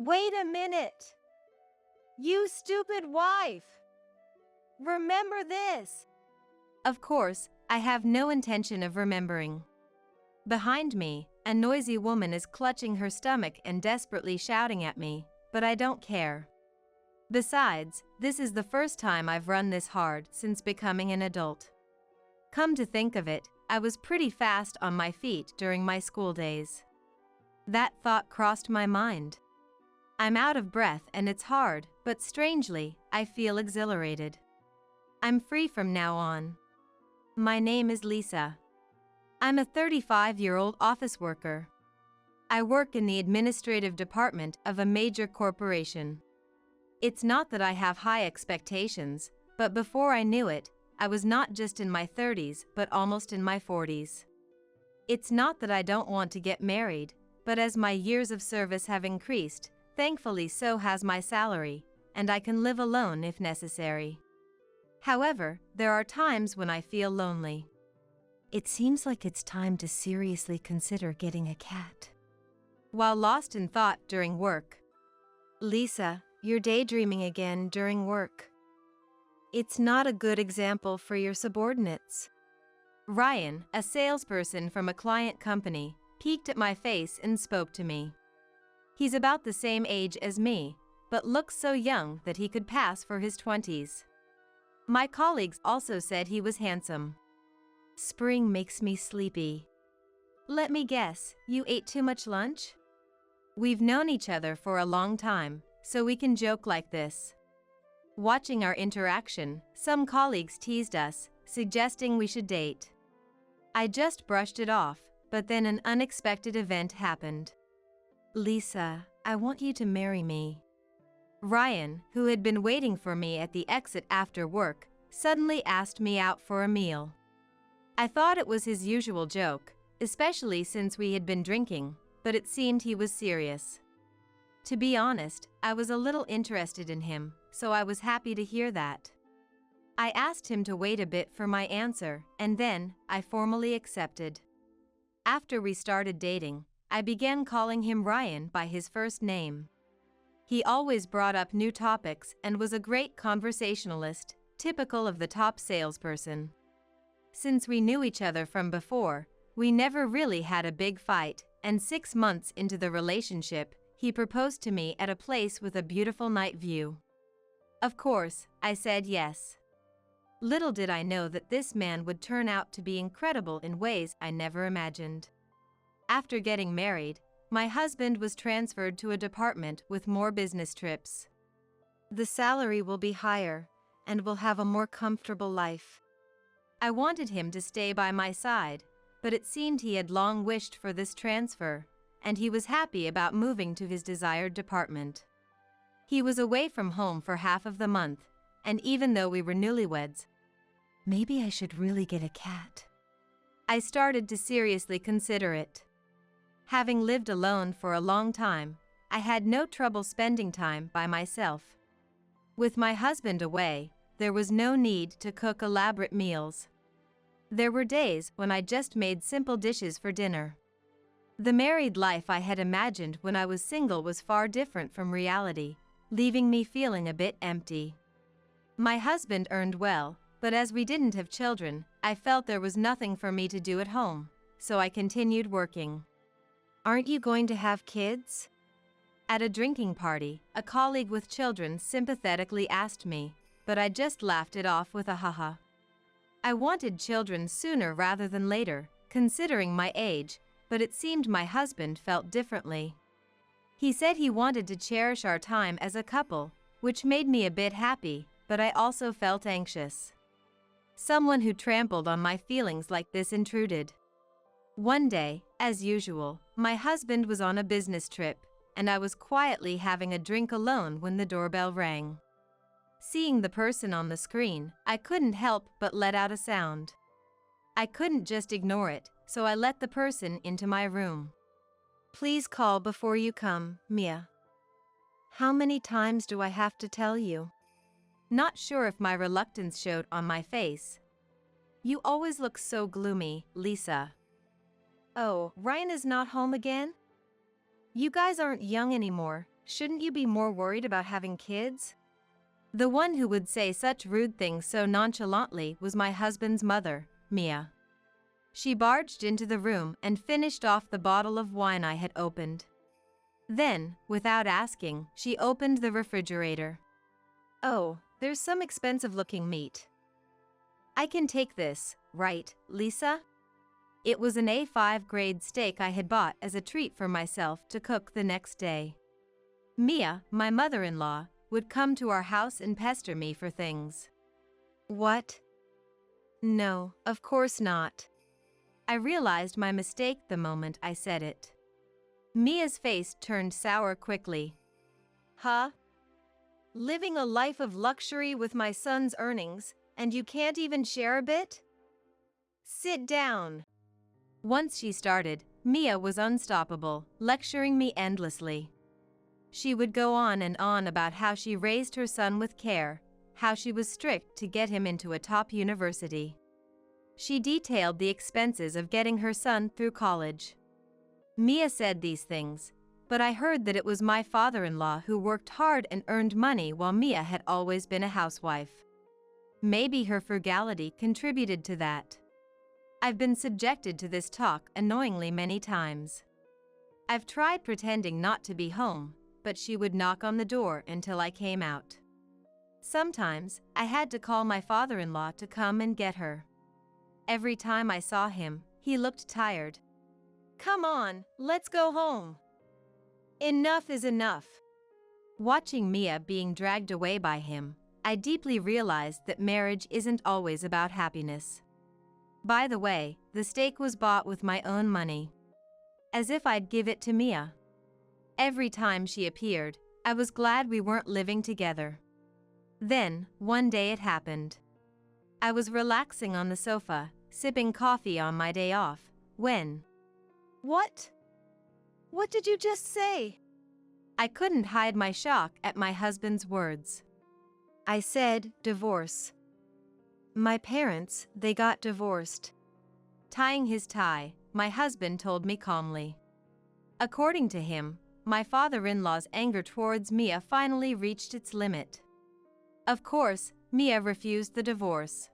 Wait a minute! You stupid wife! Remember this! Of course, I have no intention of remembering. Behind me, a noisy woman is clutching her stomach and desperately shouting at me, but I don't care. Besides, this is the first time I've run this hard since becoming an adult. Come to think of it, I was pretty fast on my feet during my school days. That thought crossed my mind. I'm out of breath and it's hard, but strangely, I feel exhilarated. I'm free from now on. My name is Lisa. I'm a 35-year-old office worker. I work in the administrative department of a major corporation. It's not that I have high expectations, but before I knew it, I was not just in my 30s but almost in my 40s. It's not that I don't want to get married, but as my years of service have increased, thankfully so has my salary, and I can live alone if necessary. However, there are times when I feel lonely. It seems like it's time to seriously consider getting a cat. While lost in thought during work. Lisa, you're daydreaming again during work. It's not a good example for your subordinates. Ryan, a salesperson from a client company, peeked at my face and spoke to me. He's about the same age as me, but looks so young that he could pass for his 20s. My colleagues also said he was handsome. Spring makes me sleepy. Let me guess, you ate too much lunch? We've known each other for a long time, so we can joke like this. Watching our interaction, some colleagues teased us, suggesting we should date. I just brushed it off, but then an unexpected event happened. Lisa, I want you to marry me. Ryan, who had been waiting for me at the exit after work, suddenly asked me out for a meal. I thought it was his usual joke, especially since we had been drinking, but it seemed he was serious. To be honest, I was a little interested in him, so I was happy to hear that. I asked him to wait a bit for my answer, and then I formally accepted. After we started dating, I began calling him Ryan by his first name. He always brought up new topics and was a great conversationalist, typical of the top salesperson. Since we knew each other from before, we never really had a big fight, and 6 months into the relationship, he proposed to me at a place with a beautiful night view. Of course, I said yes. Little did I know that this man would turn out to be incredible in ways I never imagined. After getting married, my husband was transferred to a department with more business trips. The salary will be higher, and we'll have a more comfortable life. I wanted him to stay by my side, but it seemed he had long wished for this transfer, and he was happy about moving to his desired department. He was away from home for half of the month, and even though we were newlyweds, maybe I should really get a cat. I started to seriously consider it. Having lived alone for a long time, I had no trouble spending time by myself. With my husband away, there was no need to cook elaborate meals. There were days when I just made simple dishes for dinner. The married life I had imagined when I was single was far different from reality, leaving me feeling a bit empty. My husband earned well, but as we didn't have children, I felt there was nothing for me to do at home, so I continued working. Aren't you going to have kids? At a drinking party, a colleague with children sympathetically asked me, but I just laughed it off with a haha. I wanted children sooner rather than later, considering my age, but it seemed my husband felt differently. He said he wanted to cherish our time as a couple, which made me a bit happy, but I also felt anxious. Someone who trampled on my feelings like this intruded. One day, as usual, my husband was on a business trip, and I was quietly having a drink alone when the doorbell rang. Seeing the person on the screen, I couldn't help but let out a sound. I couldn't just ignore it, so I let the person into my room. Please call before you come, Mia. How many times do I have to tell you? Not sure if my reluctance showed on my face. You always look so gloomy, Lisa. Oh, Ryan is not home again? You guys aren't young anymore, shouldn't you be more worried about having kids? The one who would say such rude things so nonchalantly was my husband's mother, Mia. She barged into the room and finished off the bottle of wine I had opened. Then, without asking, she opened the refrigerator. Oh, there's some expensive-looking meat. I can take this, right, Lisa? It was an A5 grade steak I had bought as a treat for myself to cook the next day. Mia, my mother-in-law, would come to our house and pester me for things. What? No, of course not. I realized my mistake the moment I said it. Mia's face turned sour quickly. Huh? Living a life of luxury with my son's earnings, and you can't even share a bit? Sit down. Once she started, Mia was unstoppable, lecturing me endlessly. She would go on and on about how she raised her son with care, how she was strict to get him into a top university. She detailed the expenses of getting her son through college. Mia said these things, but I heard that it was my father-in-law who worked hard and earned money while Mia had always been a housewife. Maybe her frugality contributed to that. I've been subjected to this talk annoyingly many times. I've tried pretending not to be home, but she would knock on the door until I came out. Sometimes, I had to call my father-in-law to come and get her. Every time I saw him, he looked tired. Come on, let's go home. Enough is enough. Watching Mia being dragged away by him, I deeply realized that marriage isn't always about happiness. By the way, the steak was bought with my own money. As if I'd give it to Mia. Every time she appeared, I was glad we weren't living together. Then, one day it happened. I was relaxing on the sofa, sipping coffee on my day off, when… What? What did you just say? I couldn't hide my shock at my husband's words. I said, divorce. My parents, they got divorced. Tying his tie, my husband told me calmly. According to him, my father-in-law's anger towards Mia finally reached its limit. Of course, Mia refused the divorce.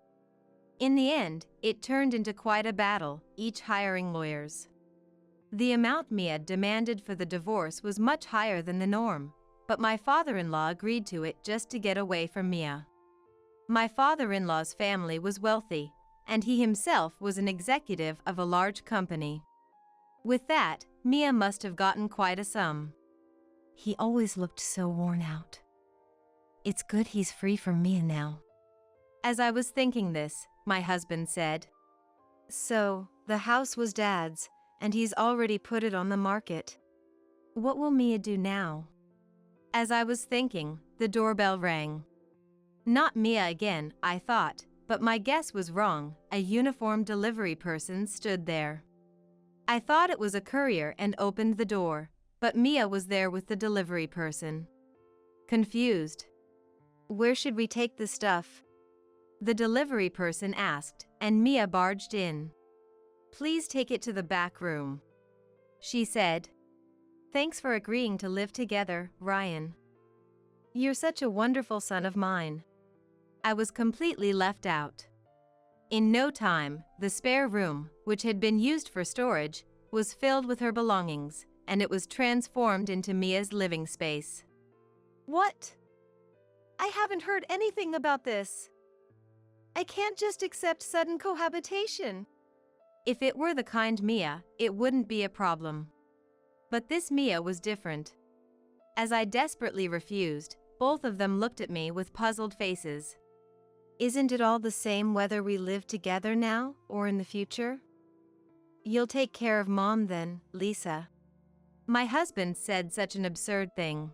In the end, it turned into quite a battle, each hiring lawyers. The amount Mia demanded for the divorce was much higher than the norm, but my father-in-law agreed to it just to get away from Mia. My father-in-law's family was wealthy, and he himself was an executive of a large company. With that, Mia must have gotten quite a sum. He always looked so worn out. It's good he's free from Mia now. As I was thinking this, my husband said, So, the house was Dad's, and he's already put it on the market. What will Mia do now? As I was thinking, the doorbell rang. Not Mia again, I thought, but my guess was wrong. A uniformed delivery person stood there. I thought it was a courier and opened the door, but Mia was there with the delivery person. Confused. Where should we take the stuff? The delivery person asked, and Mia barged in. Please take it to the back room, she said. Thanks for agreeing to live together, Ryan. You're such a wonderful son of mine. I was completely left out. In no time, the spare room, which had been used for storage, was filled with her belongings, and it was transformed into Mia's living space. What? I haven't heard anything about this. I can't just accept sudden cohabitation. If it were the kind Mia, it wouldn't be a problem. But this Mia was different. As I desperately refused, both of them looked at me with puzzled faces. Isn't it all the same whether we live together now or in the future? You'll take care of Mom then, Lisa. My husband said such an absurd thing.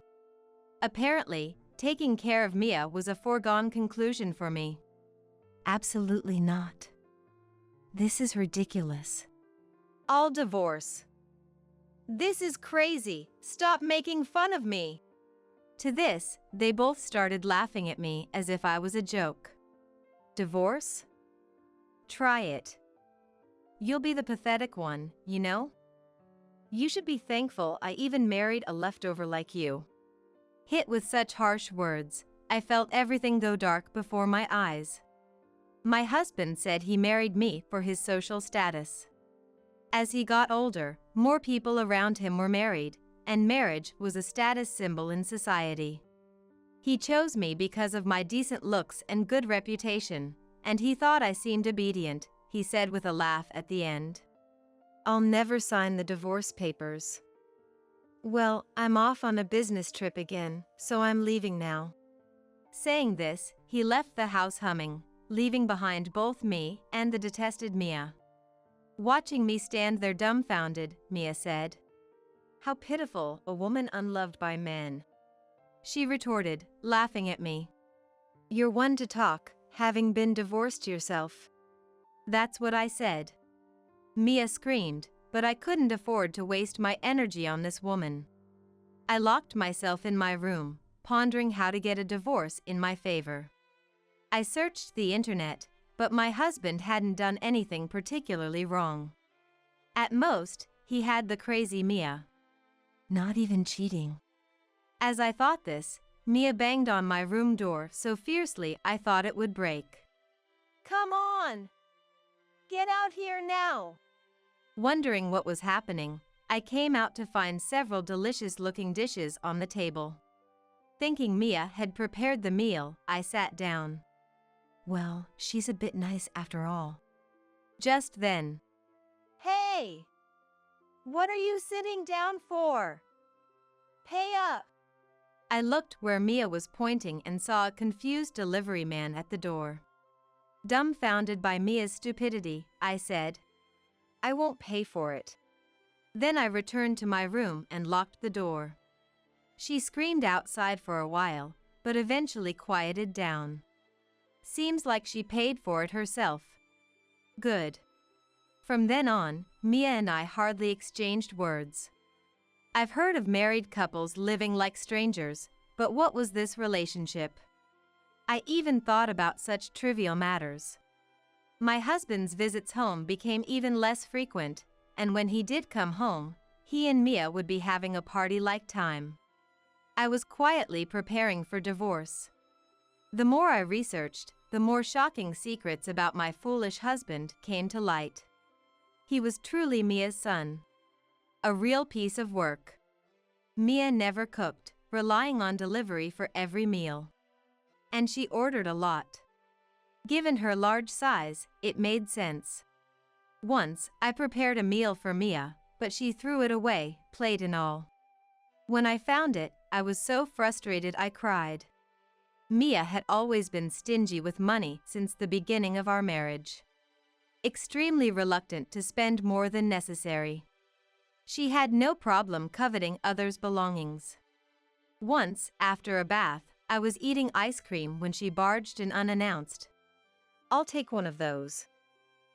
Apparently, taking care of Mia was a foregone conclusion for me. Absolutely not. This is ridiculous. I'll divorce. This is crazy. Stop making fun of me. To this, they both started laughing at me as if I was a joke. Divorce? Try it. You'll be the pathetic one, you know? You should be thankful I even married a leftover like you. Hit with such harsh words, I felt everything go dark before my eyes. My husband said he married me for his social status. As he got older, more people around him were married, and marriage was a status symbol in society. He chose me because of my decent looks and good reputation, and he thought I seemed obedient, he said with a laugh at the end. I'll never sign the divorce papers. Well, I'm off on a business trip again, so I'm leaving now. Saying this, he left the house humming, leaving behind both me and the detested Mia. Watching me stand there dumbfounded, Mia said, "How pitiful, a woman unloved by men." She retorted, laughing at me. "You're one to talk, having been divorced yourself." That's what I said. Mia screamed, but I couldn't afford to waste my energy on this woman. I locked myself in my room, pondering how to get a divorce in my favor. I searched the internet, but my husband hadn't done anything particularly wrong. At most, he had the crazy Mia. Not even cheating. As I thought this, Mia banged on my room door so fiercely I thought it would break. Come on! Get out here now! Wondering what was happening, I came out to find several delicious-looking dishes on the table. Thinking Mia had prepared the meal, I sat down. Well, she's a bit nice after all. Just then. Hey! What are you sitting down for? Pay up! I looked where Mia was pointing and saw a confused delivery man at the door. Dumbfounded by Mia's stupidity, I said, "I won't pay for it." Then I returned to my room and locked the door. She screamed outside for a while, but eventually quieted down. Seems like she paid for it herself. Good. From then on, Mia and I hardly exchanged words. I've heard of married couples living like strangers, but what was this relationship? I even thought about such trivial matters. My husband's visits home became even less frequent, and when he did come home, he and Mia would be having a party-like time. I was quietly preparing for divorce. The more I researched, the more shocking secrets about my foolish husband came to light. He was truly Mia's son. A real piece of work. Mia never cooked, relying on delivery for every meal. And she ordered a lot. Given her large size, it made sense. Once, I prepared a meal for Mia, but she threw it away, plate and all. When I found it, I was so frustrated I cried. Mia had always been stingy with money since the beginning of our marriage. Extremely reluctant to spend more than necessary. She had no problem coveting others' belongings. Once, after a bath, I was eating ice cream when she barged in unannounced. "I'll take one of those,"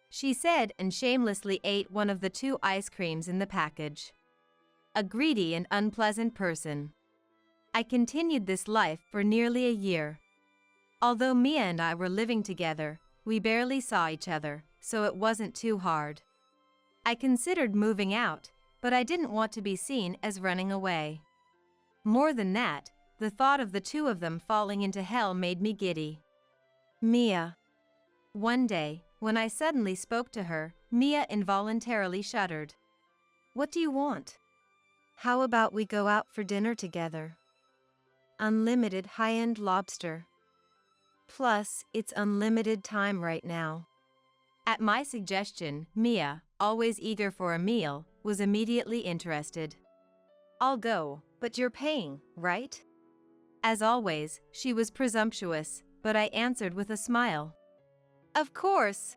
she said, and shamelessly ate one of the 2 ice creams in the package. A greedy and unpleasant person. I continued this life for nearly a year. Although Mia and I were living together, we barely saw each other, so it wasn't too hard. I considered moving out, but I didn't want to be seen as running away. More than that, the thought of the 2 of them falling into hell made me giddy. "Mia." One day, when I suddenly spoke to her, Mia involuntarily shuddered. "What do you want? How about we go out for dinner together? Unlimited high-end lobster. Plus, it's unlimited time right now." At my suggestion, Mia, always eager for a meal, was immediately interested. "I'll go, but you're paying, right?" As always, she was presumptuous, but I answered with a smile. Of course.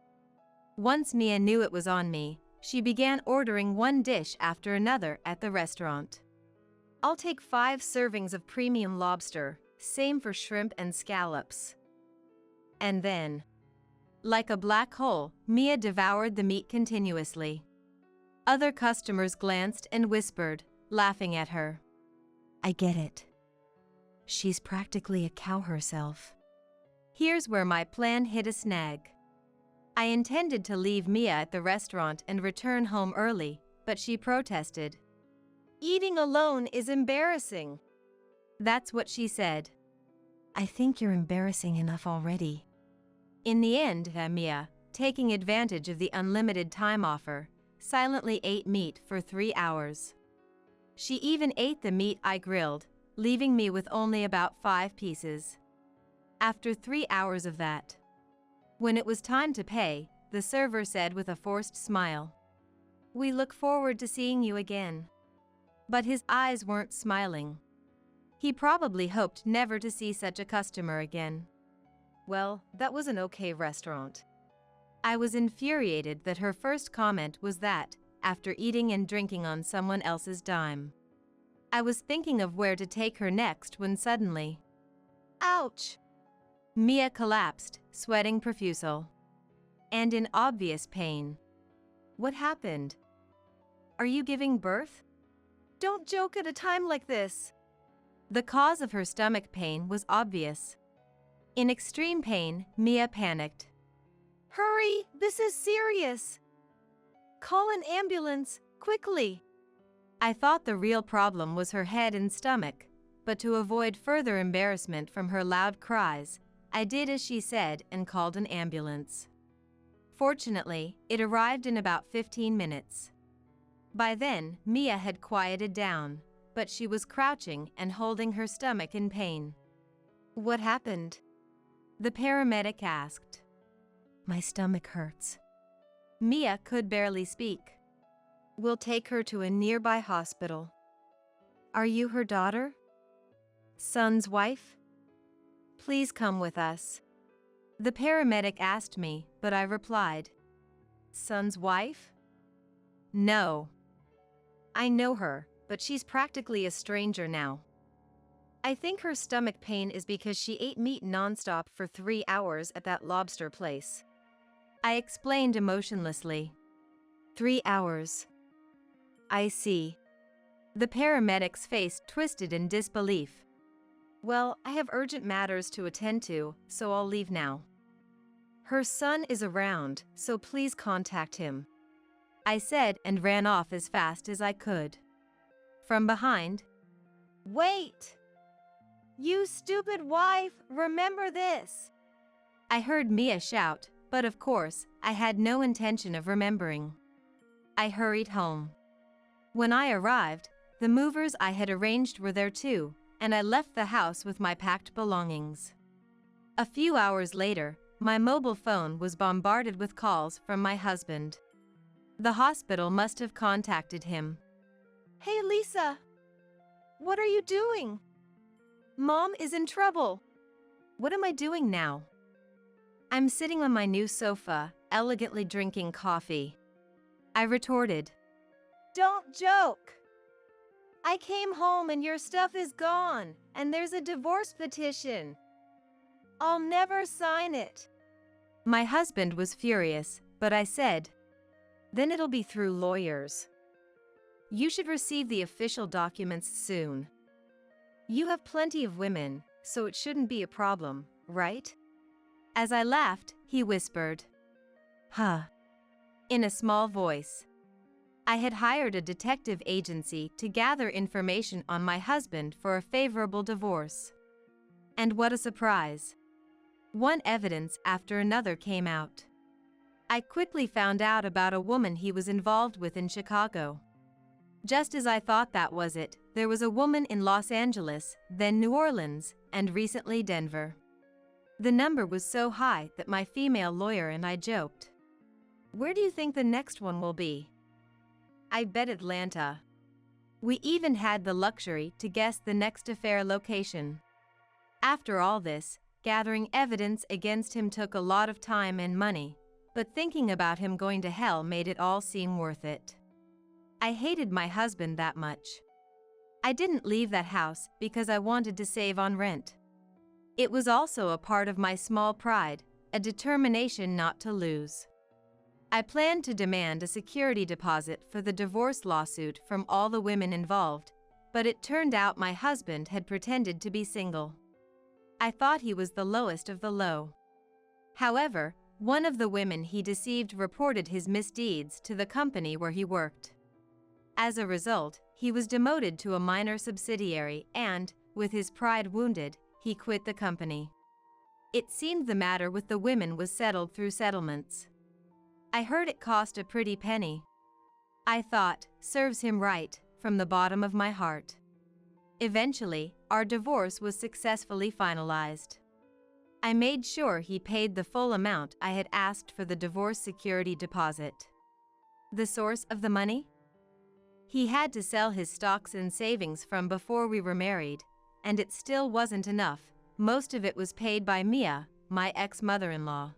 Once Mia knew it was on me, she began ordering one dish after another at the restaurant. "I'll take 5 servings of premium lobster, same for shrimp and scallops." And then, like a black hole, Mia devoured the meat continuously. Other customers glanced and whispered, laughing at her. "I get it. She's practically a cow herself." Here's where my plan hit a snag. I intended to leave Mia at the restaurant and return home early, but she protested. "Eating alone is embarrassing. That's what she said. I think you're embarrassing enough already. In the end, Mia, taking advantage of the unlimited time offer, silently ate meat for 3 hours. She even ate the meat I grilled, leaving me with only about 5 pieces. After 3 hours of that, when it was time to pay, the server said with a forced smile, "We look forward to seeing you again." But his eyes weren't smiling. He probably hoped never to see such a customer again. Well, that was an okay restaurant. I was infuriated that her first comment was that, after eating and drinking on someone else's dime. I was thinking of where to take her next when suddenly, Ouch! Mia collapsed, sweating profusely, and in obvious pain. What happened? Are you giving birth? Don't joke at a time like this. The cause of her stomach pain was obvious. In extreme pain, Mia panicked. Hurry, this is serious. Call an ambulance, quickly. I thought the real problem was her head and stomach, but to avoid further embarrassment from her loud cries, I did as she said and called an ambulance. Fortunately, it arrived in about 15 minutes. By then, Mia had quieted down, but she was crouching and holding her stomach in pain. What happened? The paramedic asked. My stomach hurts. Mia could barely speak. We'll take her to a nearby hospital. Are you her daughter? Son's wife? Please come with us. The paramedic asked me, but I replied, Son's wife? No. I know her, but she's practically a stranger now. I think her stomach pain is because she ate meat nonstop for 3 hours at that lobster place. I explained emotionlessly. 3 hours. I see. The paramedic's face twisted in disbelief. Well, I have urgent matters to attend to, so I'll leave now. Her son is around, so please contact him, I said and ran off as fast as I could. From behind, Wait! You stupid wife, remember this. I heard Mia shout, but of course, I had no intention of remembering. I hurried home. When I arrived, the movers I had arranged were there too, and I left the house with my packed belongings. A few hours later, my mobile phone was bombarded with calls from my husband. The hospital must have contacted him. Hey Lisa! What are you doing? Mom is in trouble. What am I doing now? I'm sitting on my new sofa, elegantly drinking coffee. I retorted. Don't joke. I came home and your stuff is gone, and there's a divorce petition. I'll never sign it. My husband was furious, but I said, Then it'll be through lawyers. You should receive the official documents soon. You have plenty of women, so it shouldn't be a problem, right? As I laughed, he whispered, Huh. in a small voice. I had hired a detective agency to gather information on my husband for a favorable divorce. And what a surprise! One evidence after another came out. I quickly found out about a woman he was involved with in Chicago. Just as I thought that was it, there was a woman in Los Angeles, then New Orleans, and recently Denver. The number was so high that my female lawyer and I joked. Where do you think the next one will be? I bet Atlanta. We even had the luxury to guess the next affair location. After all this, gathering evidence against him took a lot of time and money, but thinking about him going to hell made it all seem worth it. I hated my husband that much. I didn't leave that house because I wanted to save on rent. It was also a part of my small pride, a determination not to lose. I planned to demand a security deposit for the divorce lawsuit from all the women involved, but it turned out my husband had pretended to be single. I thought he was the lowest of the low. However, one of the women he deceived reported his misdeeds to the company where he worked. As a result, he was demoted to a minor subsidiary and, with his pride wounded, he quit the company. It seemed the matter with the women was settled through settlements. I heard it cost a pretty penny. I thought, serves him right, from the bottom of my heart. Eventually, our divorce was successfully finalized. I made sure he paid the full amount I had asked for the divorce security deposit. The source of the money? He had to sell his stocks and savings from before we were married, and it still wasn't enough. Most of it was paid by Mia, my ex-mother-in-law.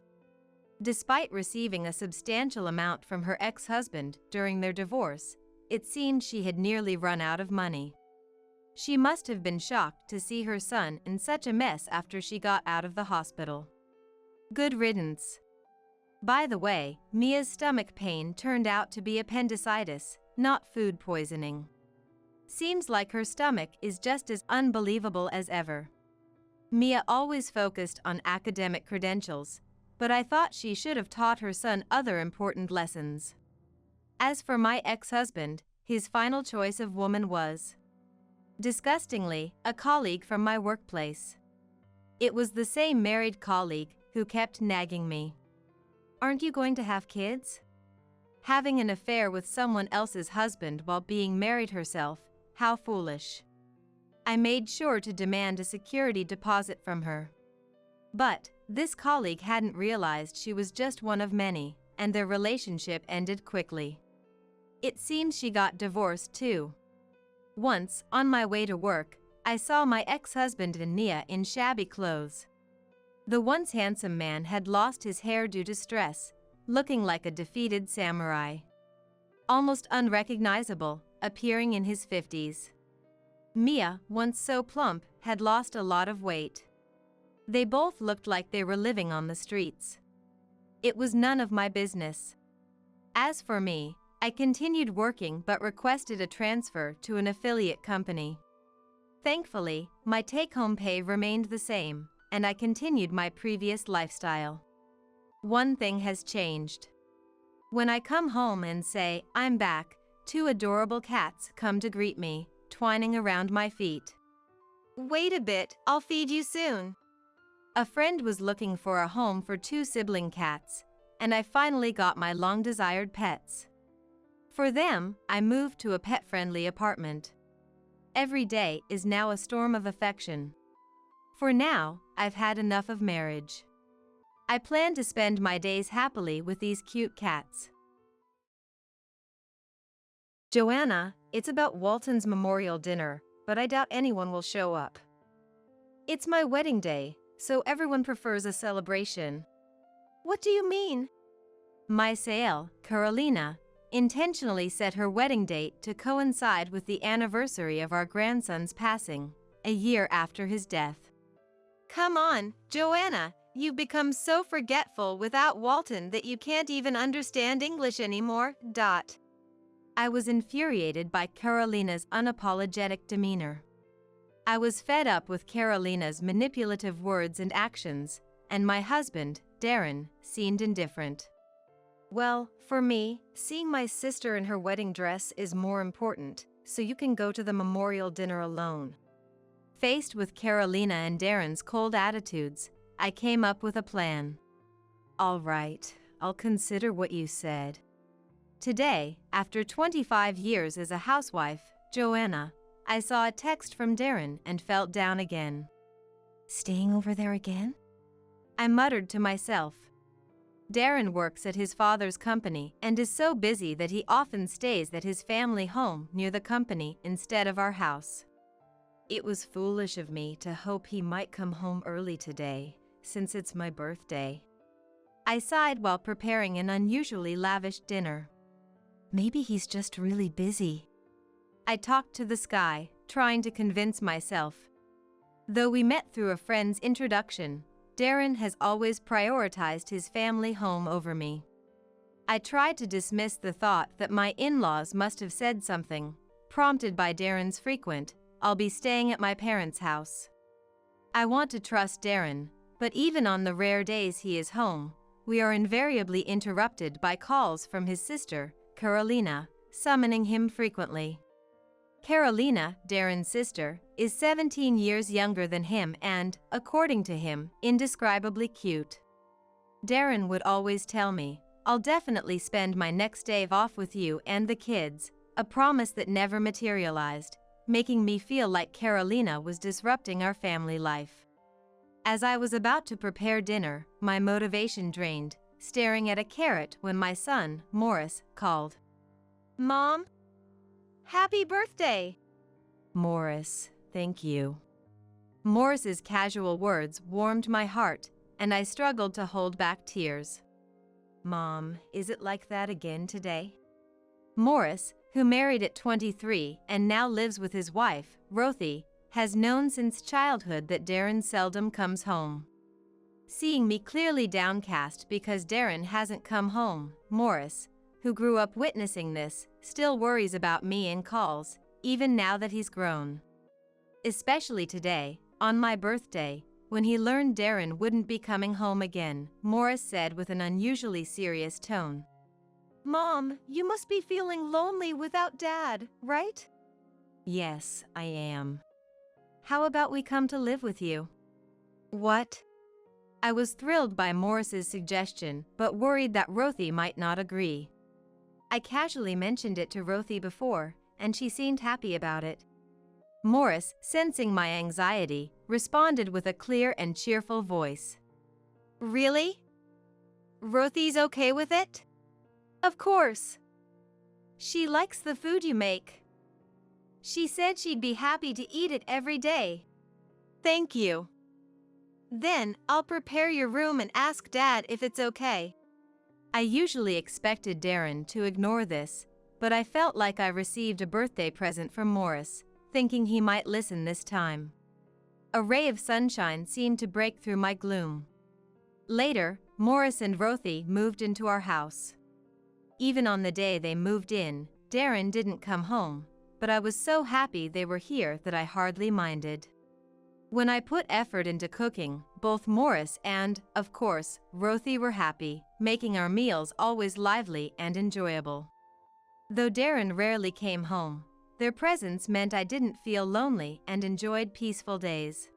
Despite receiving a substantial amount from her ex-husband during their divorce, it seemed she had nearly run out of money. She must have been shocked to see her son in such a mess after she got out of the hospital. Good riddance. By the way, Mia's stomach pain turned out to be appendicitis, not food poisoning. Seems like her stomach is just as unbelievable as ever. Mia always focused on academic credentials, but I thought she should have taught her son other important lessons. As for my ex-husband, his final choice of woman was, disgustingly, a colleague from my workplace. It was the same married colleague who kept nagging me. Aren't you going to have kids? Having an affair with someone else's husband while being married herself, how foolish. I made sure to demand a security deposit from her. But this colleague hadn't realized she was just one of many, and their relationship ended quickly. It seems she got divorced too. Once, on my way to work, I saw my ex-husband and Mia in shabby clothes. The once handsome man had lost his hair due to stress, looking like a defeated samurai. Almost unrecognizable, appearing in his 50s. Mia, once so plump, had lost a lot of weight. They both looked like they were living on the streets. It was none of my business. As for me, I continued working but requested a transfer to an affiliate company. Thankfully, my take-home pay remained the same, and I continued my previous lifestyle. One thing has changed. When I come home and say, "I'm back," two adorable cats come to greet me, twining around my feet. Wait a bit, I'll feed you soon. A friend was looking for a home for two sibling cats, and I finally got my long-desired pets. For them, I moved to a pet-friendly apartment. Every day is now a storm of affection. For now, I've had enough of marriage. I plan to spend my days happily with these cute cats. Joanna, it's about Walton's memorial dinner, but I doubt anyone will show up. It's my wedding day, so everyone prefers a celebration. What do you mean? My Sael, Carolina, intentionally set her wedding date to coincide with the anniversary of our grandson's passing, a year after his death. Come on, Joanna, you've become so forgetful without Walton that you can't even understand English anymore. I was infuriated by Carolina's unapologetic demeanor. I was fed up with Carolina's manipulative words and actions, and my husband, Darren, seemed indifferent. Well, for me, seeing my sister in her wedding dress is more important, so you can go to the memorial dinner alone. Faced with Carolina and Darren's cold attitudes, I came up with a plan. All right, I'll consider what you said. Today, after 25 years as a housewife, Joanna, I saw a text from Darren and felt down again. Staying over there again? I muttered to myself. Darren works at his father's company and is so busy that he often stays at his family home near the company instead of our house. It was foolish of me to hope he might come home early today, since it's my birthday. I sighed while preparing an unusually lavish dinner. Maybe he's just really busy. I talked to the sky, trying to convince myself. Though we met through a friend's introduction, Darren has always prioritized his family home over me. I tried to dismiss the thought that my in-laws must have said something, prompted by Darren's frequent, "I'll be staying at my parents' house." I want to trust Darren, but even on the rare days he is home, we are invariably interrupted by calls from his sister, Carolina, summoning him frequently. Carolina, Darren's sister, is 17 years younger than him and, according to him, indescribably cute. Darren would always tell me, "I'll definitely spend my next day off with you and the kids," a promise that never materialized, making me feel like Carolina was disrupting our family life. As I was about to prepare dinner, my motivation drained, staring at a carrot when my son, Morris, called. Mom? Happy birthday! Morris, thank you. Morris's casual words warmed my heart, and I struggled to hold back tears. Mom, is it like that again today? Morris, who married at 23 and now lives with his wife, Rothy, has known since childhood that Darren seldom comes home. Seeing me clearly downcast because Darren hasn't come home, Morris, who grew up witnessing this, still worries about me and calls, even now that he's grown. Especially today, on my birthday, when he learned Darren wouldn't be coming home again, Morris said with an unusually serious tone. Mom, you must be feeling lonely without Dad, right? Yes, I am. How about we come to live with you? What? I was thrilled by Morris's suggestion, but worried that Rothy might not agree. I casually mentioned it to Rothy before, and she seemed happy about it. Morris, sensing my anxiety, responded with a clear and cheerful voice. Really? Rothy's okay with it? Of course. She likes the food you make. She said she'd be happy to eat it every day. Thank you. Then, I'll prepare your room and ask Dad if it's okay. I usually expected Darren to ignore this, but I felt like I received a birthday present from Morris, thinking he might listen this time. A ray of sunshine seemed to break through my gloom. Later, Morris and Rothy moved into our house. Even on the day they moved in, Darren didn't come home, but I was so happy they were here that I hardly minded. When I put effort into cooking, both Morris and, of course, Rothy were happy, making our meals always lively and enjoyable. Though Darren rarely came home, their presence meant I didn't feel lonely and enjoyed peaceful days.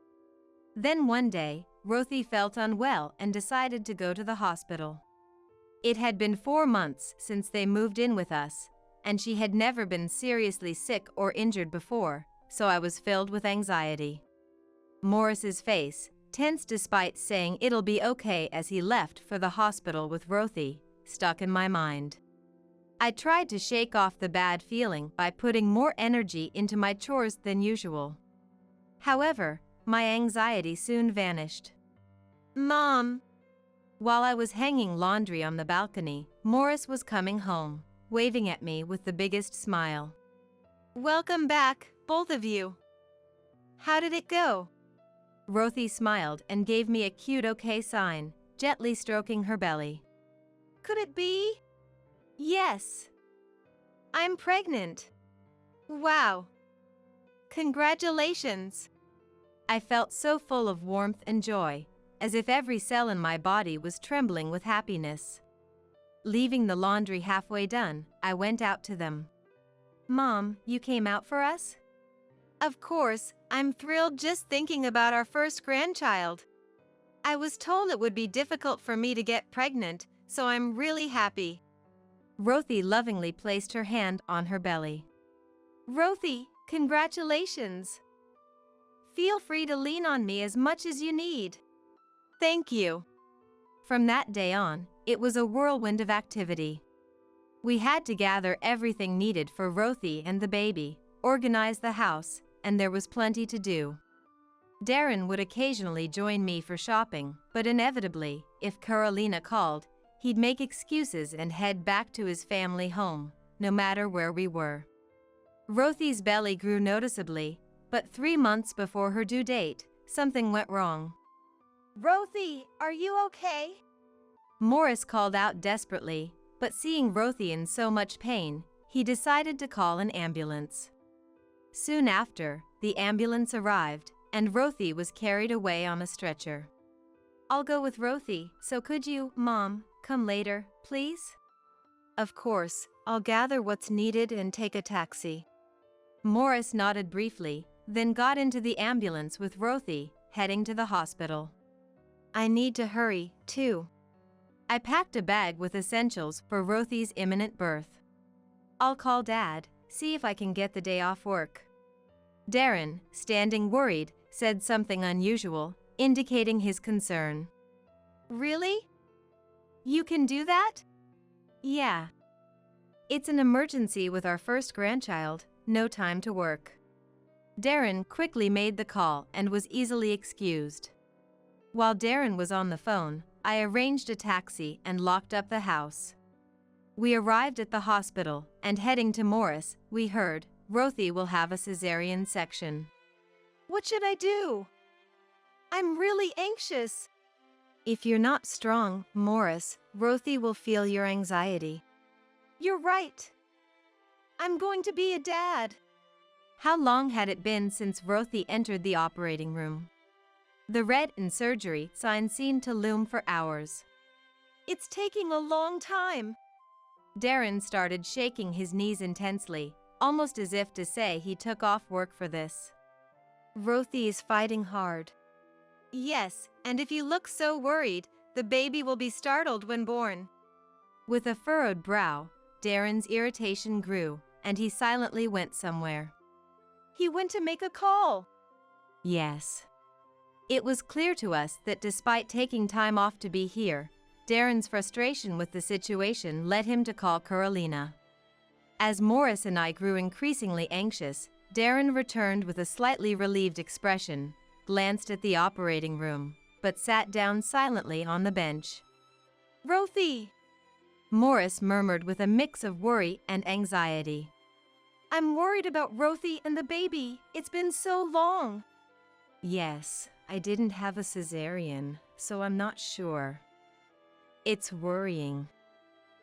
Then one day, Rothy felt unwell and decided to go to the hospital. It had been 4 months since they moved in with us, and she had never been seriously sick or injured before, so I was filled with anxiety. Morris's face, tense despite saying it'll be okay as he left for the hospital with Rothy, stuck in my mind. I tried to shake off the bad feeling by putting more energy into my chores than usual. However, my anxiety soon vanished. Mom. While I was hanging laundry on the balcony, Morris was coming home, waving at me with the biggest smile. Welcome back, both of you. How did it go? Rothy smiled and gave me a cute okay sign, gently stroking her belly. Could it be? Yes. I'm pregnant. Wow. Congratulations. I felt so full of warmth and joy, as if every cell in my body was trembling with happiness. Leaving the laundry halfway done, I went out to them. Mom, you came out for us? Of course, I'm thrilled just thinking about our first grandchild. I was told it would be difficult for me to get pregnant, so I'm really happy. Rothy lovingly placed her hand on her belly. Rothy, congratulations. Feel free to lean on me as much as you need. Thank you. From that day on, it was a whirlwind of activity. We had to gather everything needed for Rothy and the baby, organize the house, and there was plenty to do. Darren would occasionally join me for shopping, but inevitably, if Carolina called, he'd make excuses and head back to his family home, no matter where we were. Rothy's belly grew noticeably, but 3 months before her due date, something went wrong. Rothy, are you okay? Morris called out desperately, but seeing Rothy in so much pain, he decided to call an ambulance. Soon after, the ambulance arrived, and Rothy was carried away on a stretcher. I'll go with Rothy, so could you, Mom, come later, please? Of course, I'll gather what's needed and take a taxi. Morris nodded briefly, then got into the ambulance with Rothy, heading to the hospital. I need to hurry, too. I packed a bag with essentials for Rothy's imminent birth. I'll call Dad, see if I can get the day off work. Darren, standing worried, said something unusual, indicating his concern. Really? You can do that? Yeah. It's an emergency with our first grandchild, no time to work. Darren quickly made the call and was easily excused. While Darren was on the phone, I arranged a taxi and locked up the house. We arrived at the hospital, and heading to Morris, we heard, Rothy will have a cesarean section. What should I do? I'm really anxious. If you're not strong, Morris, Rothy will feel your anxiety. You're right. I'm going to be a dad. How long had it been since Rothy entered the operating room? The red in surgery sign seemed to loom for hours. It's taking a long time. Darren started shaking his knees intensely, almost as if to say he took off work for this. Rothy is fighting hard. Yes, and if you look so worried, the baby will be startled when born. With a furrowed brow, Darren's irritation grew, and he silently went somewhere. He went to make a call. Yes. It was clear to us that despite taking time off to be here, Darren's frustration with the situation led him to call Carolina. As Morris and I grew increasingly anxious, Darren returned with a slightly relieved expression, glanced at the operating room, but sat down silently on the bench. Rothy! Morris murmured with a mix of worry and anxiety. I'm worried about Rothy and the baby. It's been so long. Yes, I didn't have a cesarean, so I'm not sure. It's worrying.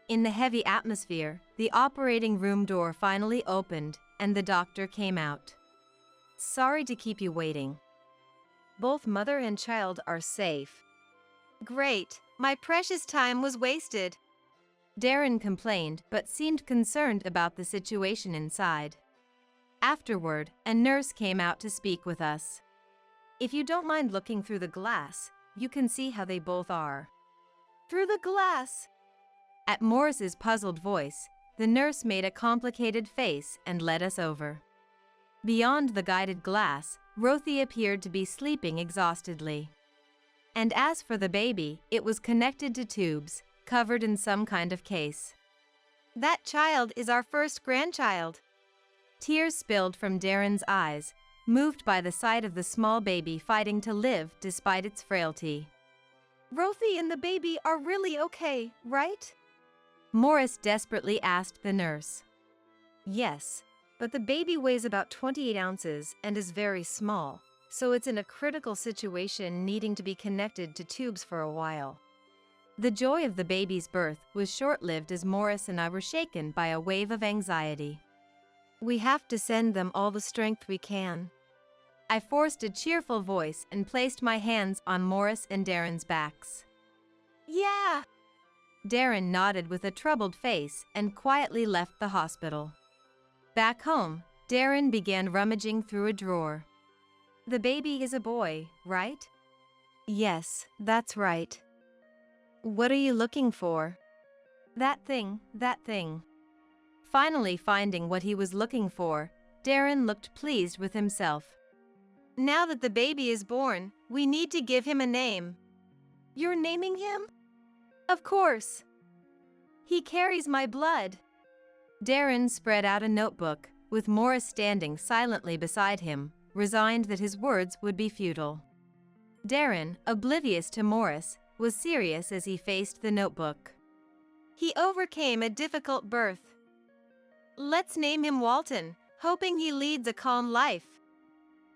In the heavy atmosphere, the operating room door finally opened, and the doctor came out. Sorry to keep you waiting. Both mother and child are safe. Great, my precious time was wasted. Darren complained but seemed concerned about the situation inside. Afterward, a nurse came out to speak with us. If you don't mind looking through the glass, you can see how they both are. Through the glass. At Morris's puzzled voice, the nurse made a complicated face and led us over. Beyond the guided glass, Rothy appeared to be sleeping exhaustedly. And as for the baby, it was connected to tubes, covered in some kind of case. That child is our first grandchild. Tears spilled from Darren's eyes, moved by the sight of the small baby fighting to live despite its frailty. Rothy and the baby are really okay, right? Morris desperately asked the nurse. Yes, but the baby weighs about 28 ounces and is very small, so it's in a critical situation needing to be connected to tubes for a while. The joy of the baby's birth was short-lived as Morris and I were shaken by a wave of anxiety. We have to send them all the strength we can. I forced a cheerful voice and placed my hands on Morris and Darren's backs. Yeah! Darren nodded with a troubled face and quietly left the hospital. Back home, Darren began rummaging through a drawer. The baby is a boy, right? Yes, that's right. What are you looking for? That thing. Finally finding what he was looking for, Darren looked pleased with himself. Now that the baby is born, we need to give him a name. You're naming him? Of course. He carries my blood. Darren spread out a notebook, with Morris standing silently beside him, resigned that his words would be futile. Darren, oblivious to Morris, was serious as he faced the notebook. He overcame a difficult birth. Let's name him Walton, hoping he leads a calm life.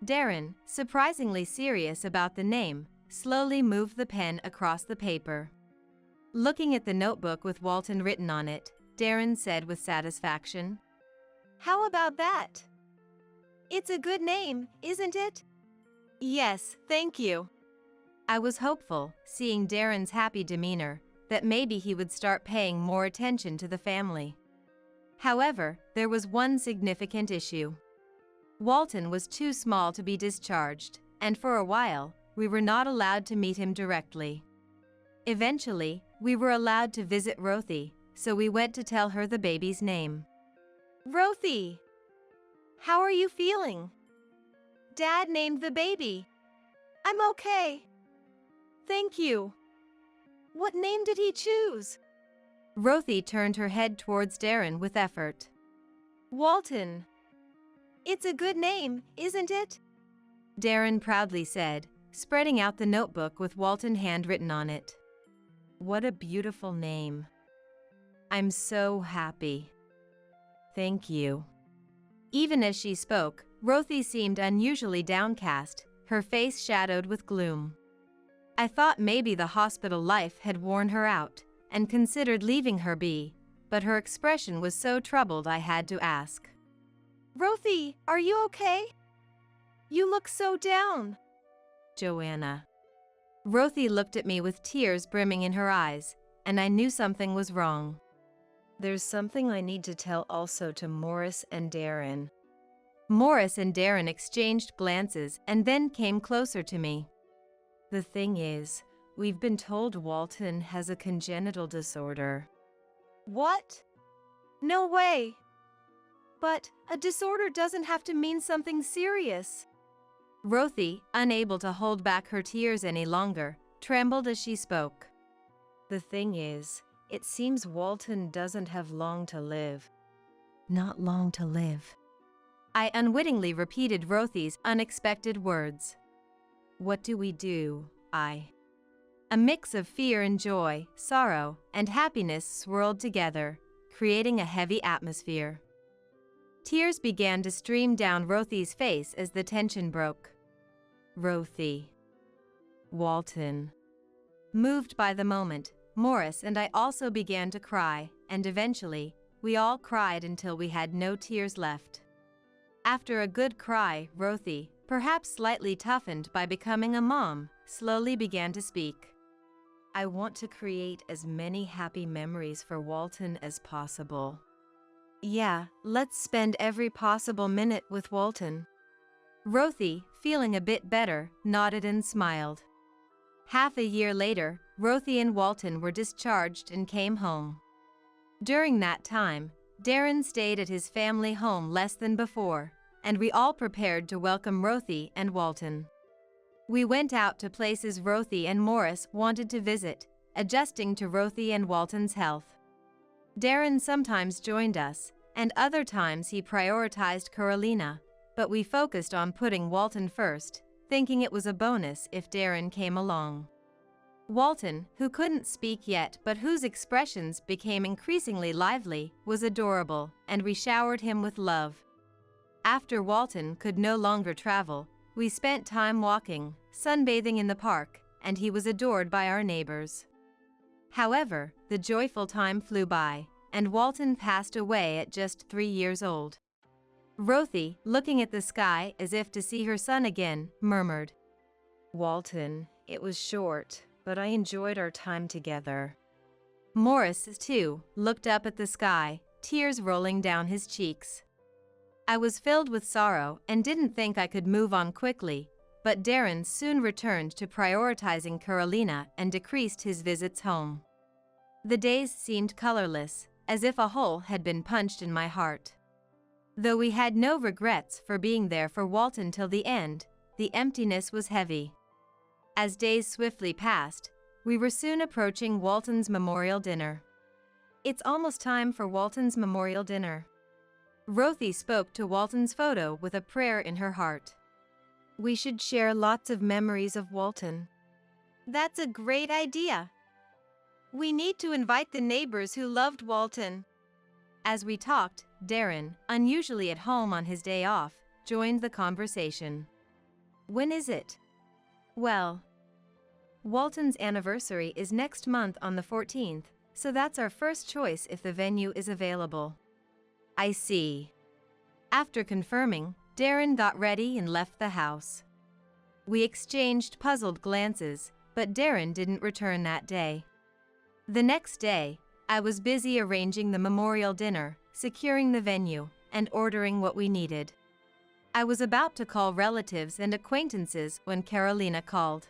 Darren, surprisingly serious about the name, slowly moved the pen across the paper. Looking at the notebook with Walton written on it, Darren said with satisfaction, How about that? It's a good name, isn't it? Yes, thank you. I was hopeful, seeing Darren's happy demeanor, that maybe he would start paying more attention to the family. However, there was one significant issue. Walton was too small to be discharged, and for a while, we were not allowed to meet him directly. Eventually, we were allowed to visit Rothy, so we went to tell her the baby's name. Rothy, how are you feeling? Dad named the baby. I'm okay. Thank you. What name did he choose? Rothy turned her head towards Darren with effort. Walton. It's a good name, isn't it? Darren proudly said, spreading out the notebook with Walton handwritten on it. What a beautiful name. I'm so happy. Thank you. Even as she spoke, Rothy seemed unusually downcast, her face shadowed with gloom. I thought maybe the hospital life had worn her out, and considered leaving her be, but her expression was so troubled I had to ask. Rothy, are you okay? You look so down. Joanna. Rothy looked at me with tears brimming in her eyes, and I knew something was wrong. There's something I need to tell also to Morris and Darren. Morris and Darren exchanged glances and then came closer to me. The thing is, we've been told Walton has a congenital disorder. What? No way. But a disorder doesn't have to mean something serious. Rothy, unable to hold back her tears any longer, trembled as she spoke. The thing is, it seems Walton doesn't have long to live. Not long to live. I unwittingly repeated Rothy's unexpected words. What do we do? A mix of fear and joy, sorrow, and happiness swirled together, creating a heavy atmosphere. Tears began to stream down Rothy's face as the tension broke. Rothy. Walton. Moved by the moment, Morris and I also began to cry, and eventually, we all cried until we had no tears left. After a good cry, Rothy, perhaps slightly toughened by becoming a mom, slowly began to speak. I want to create as many happy memories for Walton as possible. Yeah, let's spend every possible minute with Walton. Rothy, feeling a bit better, nodded and smiled. Half a year later, Rothy and Walton were discharged and came home. During that time, Darren stayed at his family home less than before, and we all prepared to welcome Rothy and Walton. We went out to places Rothy and Morris wanted to visit, adjusting to Rothy and Walton's health. Darren sometimes joined us, and other times he prioritized Carolina, but we focused on putting Walton first, thinking it was a bonus if Darren came along. Walton, who couldn't speak yet but whose expressions became increasingly lively, was adorable, and we showered him with love. After Walton could no longer travel, we spent time walking, sunbathing in the park, and he was adored by our neighbors. However, the joyful time flew by, and Walton passed away at just 3 years old. Rothy, looking at the sky as if to see her son again, murmured, Walton, it was short, but I enjoyed our time together. Morris, too, looked up at the sky, tears rolling down his cheeks. I was filled with sorrow and didn't think I could move on quickly, but Darren soon returned to prioritizing Carolina and decreased his visits home. The days seemed colorless, as if a hole had been punched in my heart. Though we had no regrets for being there for Walton till the end, the emptiness was heavy. As days swiftly passed, we were soon approaching Walton's memorial dinner. It's almost time for Walton's memorial dinner. Rothy spoke to Walton's photo with a prayer in her heart. We should share lots of memories of Walton. That's a great idea. We need to invite the neighbors who loved Walton. As we talked, Darren, unusually at home on his day off, joined the conversation. When is it? Well, Walton's anniversary is next month on the 14th, so that's our first choice if the venue is available. I see. After confirming, Darren got ready and left the house. We exchanged puzzled glances, but Darren didn't return that day. The next day, I was busy arranging the memorial dinner, securing the venue, and ordering what we needed. I was about to call relatives and acquaintances when Carolina called.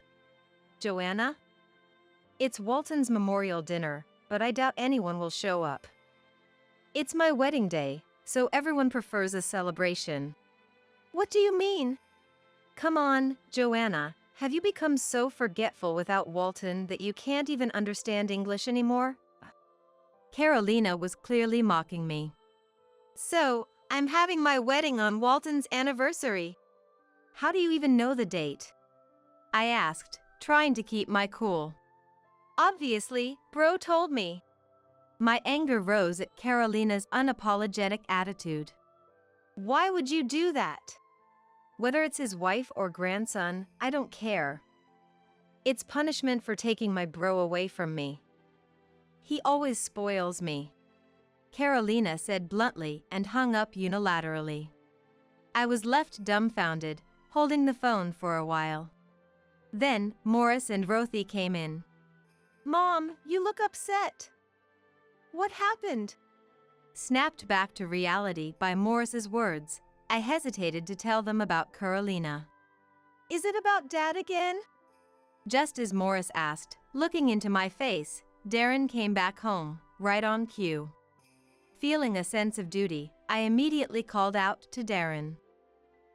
Joanna? It's Walton's memorial dinner, but I doubt anyone will show up. It's my wedding day, so everyone prefers a celebration. What do you mean? Come on, Joanna, have you become so forgetful without Walton that you can't even understand English anymore? Carolina was clearly mocking me. So, I'm having my wedding on Walton's anniversary. How do you even know the date? I asked, trying to keep my cool. Obviously, bro told me. My anger rose at Carolina's unapologetic attitude. Why would you do that? Whether it's his wife or grandson, I don't care. It's punishment for taking my bro away from me. He always spoils me. Carolina said bluntly and hung up unilaterally. I was left dumbfounded, holding the phone for a while. Then, Morris and Rothy came in. Mom, you look upset. What happened? Snapped back to reality by Morris's words, I hesitated to tell them about Carolina. Is it about Dad again? Just as Morris asked, looking into my face, Darren came back home, right on cue. Feeling a sense of duty, I immediately called out to Darren.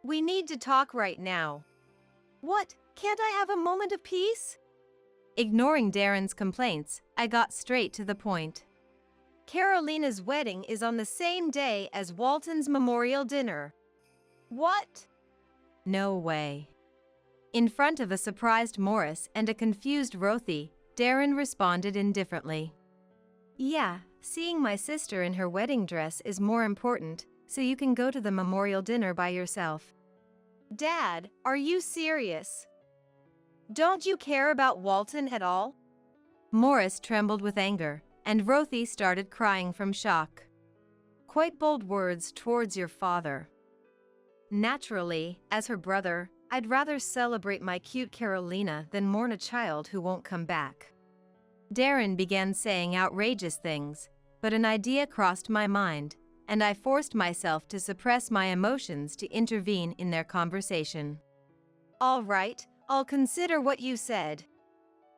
We need to talk right now. What? Can't I have a moment of peace? Ignoring Darren's complaints, I got straight to the point. Carolina's wedding is on the same day as Walton's memorial dinner. What? No way. In front of a surprised Morris and a confused Rothy, Darren responded indifferently. Yeah, seeing my sister in her wedding dress is more important, so you can go to the memorial dinner by yourself. Dad, are you serious? Don't you care about Walton at all? Morris trembled with anger, and Rothy started crying from shock. Quite bold words towards your father. Naturally, as her brother, I'd rather celebrate my cute Carolina than mourn a child who won't come back. Darren began saying outrageous things, but an idea crossed my mind, and I forced myself to suppress my emotions to intervene in their conversation. All right, I'll consider what you said.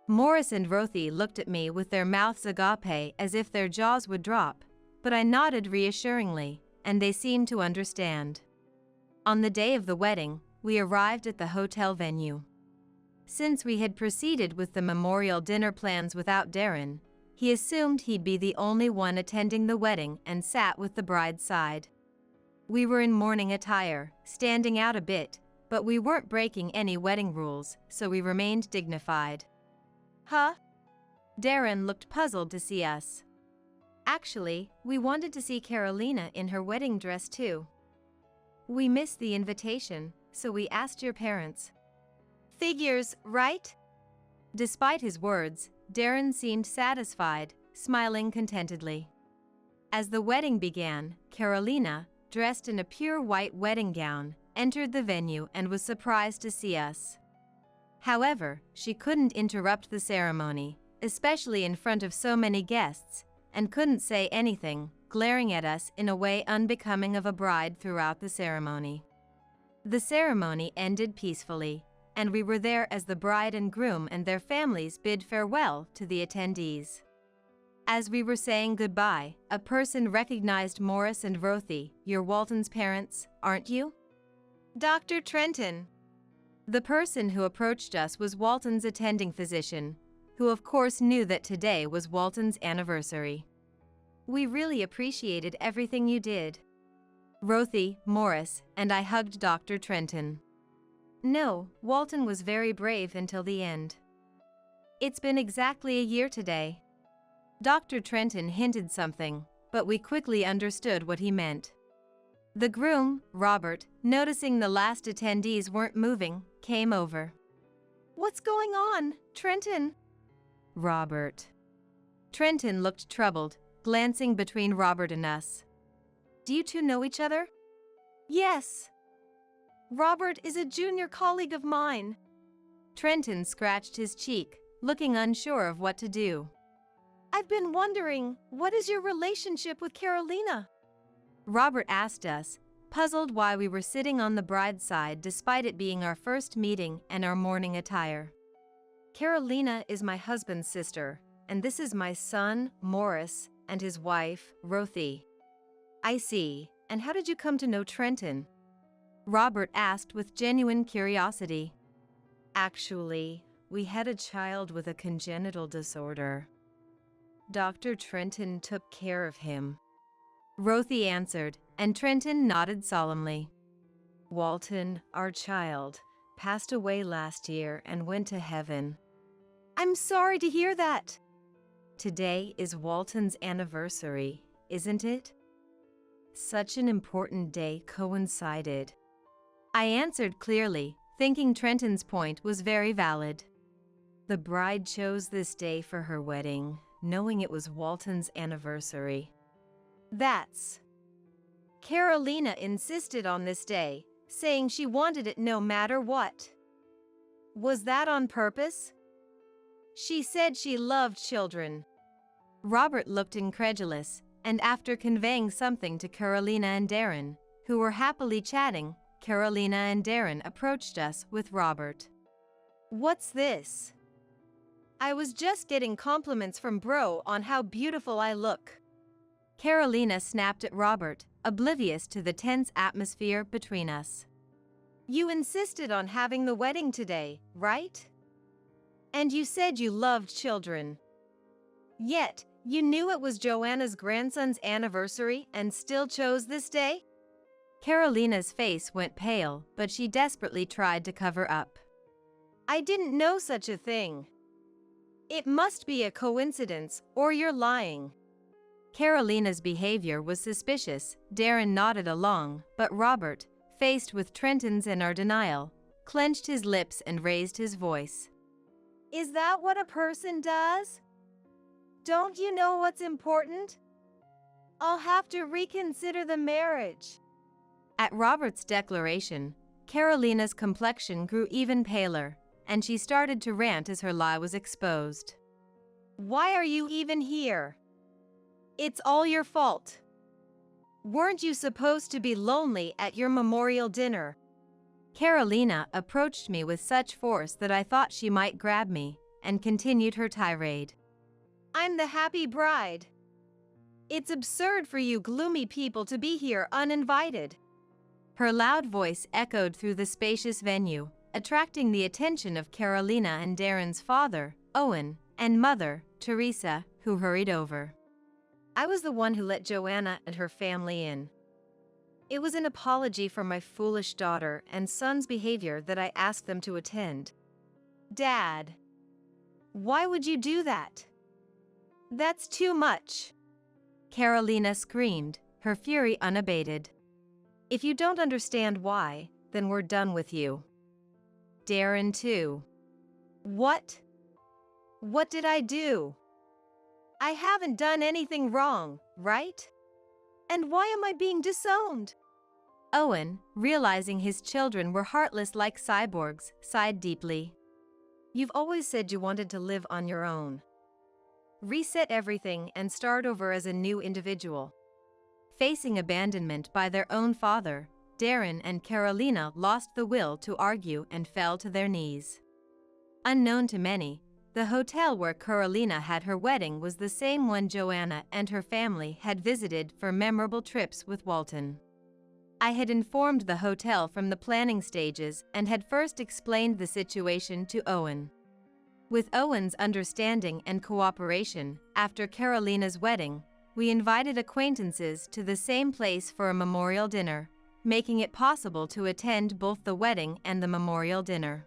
Morris and Rothy looked at me with their mouths agape as if their jaws would drop, but I nodded reassuringly, and they seemed to understand. On the day of the wedding, we arrived at the hotel venue. Since we had proceeded with the memorial dinner plans without Darren, he assumed he'd be the only one attending the wedding and sat with the bride's side. We were in mourning attire, standing out a bit, but we weren't breaking any wedding rules, so we remained dignified. Huh? Darren looked puzzled to see us. Actually, we wanted to see Carolina in her wedding dress too. We missed the invitation, so we asked your parents. Figures, right? Despite his words, Darren seemed satisfied, smiling contentedly. As the wedding began, Carolina, dressed in a pure white wedding gown, entered the venue and was surprised to see us. However, she couldn't interrupt the ceremony, especially in front of so many guests, and couldn't say anything, glaring at us in a way unbecoming of a bride throughout the ceremony. The ceremony ended peacefully, and we were there as the bride and groom and their families bid farewell to the attendees. As we were saying goodbye, a person recognized Morris and Rothy. You're Walton's parents, aren't you? Dr. Trenton. The person who approached us was Walton's attending physician, who of course knew that today was Walton's anniversary. We really appreciated everything you did. Rothy, Morris, and I hugged Dr. Trenton. No, Walton was very brave until the end. It's been exactly a year today. Dr. Trenton hinted something, but we quickly understood what he meant. The groom, Robert, noticing the last attendees weren't moving, came over. What's going on, Trenton? Robert. Trenton looked troubled, glancing between Robert and us. Do you two know each other? Yes. Robert is a junior colleague of mine. Trenton scratched his cheek, looking unsure of what to do. I've been wondering, what is your relationship with Carolina? Robert asked us, puzzled why we were sitting on the bride's side despite it being our first meeting and our morning attire. Carolina is my husband's sister, and this is my son, Morris, and his wife, Rothy. I see. And how did you come to know Trenton? Robert asked with genuine curiosity. Actually, we had a child with a congenital disorder. Dr. Trenton took care of him. Rothy answered, and Trenton nodded solemnly. Walton, our child, passed away last year and went to heaven. I'm sorry to hear that. Today is Walton's anniversary, isn't it? Such an important day coincided. I answered clearly, thinking Trenton's point was very valid. The bride chose this day for her wedding, knowing it was Walton's anniversary. That's. Carolina insisted on this day, saying she wanted it no matter what. Was that on purpose? She said she loved children. Robert looked incredulous, and after conveying something to Carolina and Darren, who were happily chatting, Carolina and Darren approached us with Robert. What's this? I was just getting compliments from Bro on how beautiful I look. Carolina snapped at Robert, oblivious to the tense atmosphere between us. You insisted on having the wedding today, right? And you said you loved children. Yet, you knew it was Joanna's grandson's anniversary and still chose this day? Carolina's face went pale, but she desperately tried to cover up. I didn't know such a thing. It must be a coincidence, or you're lying. Carolina's behavior was suspicious. Darren nodded along, but Robert, faced with Trenton's and our denial, clenched his lips and raised his voice. Is that what a person does? Don't you know what's important? I'll have to reconsider the marriage. At Robert's declaration, Carolina's complexion grew even paler, and she started to rant as her lie was exposed. Why are you even here? It's all your fault. Weren't you supposed to be lonely at your memorial dinner? Carolina approached me with such force that I thought she might grab me, and continued her tirade. I'm the happy bride. It's absurd for you gloomy people to be here uninvited. Her loud voice echoed through the spacious venue, attracting the attention of Carolina and Darren's father, Owen, and mother, Teresa, who hurried over. I was the one who let Joanna and her family in. It was an apology for my foolish daughter and son's behavior that I asked them to attend. Dad, why would you do that? That's too much. Carolina screamed, her fury unabated. If you don't understand why, then we're done with you. Darren too. What? What did I do? I haven't done anything wrong, right? And why am I being disowned? Owen, realizing his children were heartless like cyborgs, sighed deeply. You've always said you wanted to live on your own. Reset everything and start over as a new individual. Facing abandonment by their own father, Darren and Carolina lost the will to argue and fell to their knees. Unknown to many, the hotel where Carolina had her wedding was the same one Joanna and her family had visited for memorable trips with Walton. I had informed the hotel from the planning stages and had first explained the situation to Owen. With Owen's understanding and cooperation, after Carolina's wedding, we invited acquaintances to the same place for a memorial dinner, making it possible to attend both the wedding and the memorial dinner.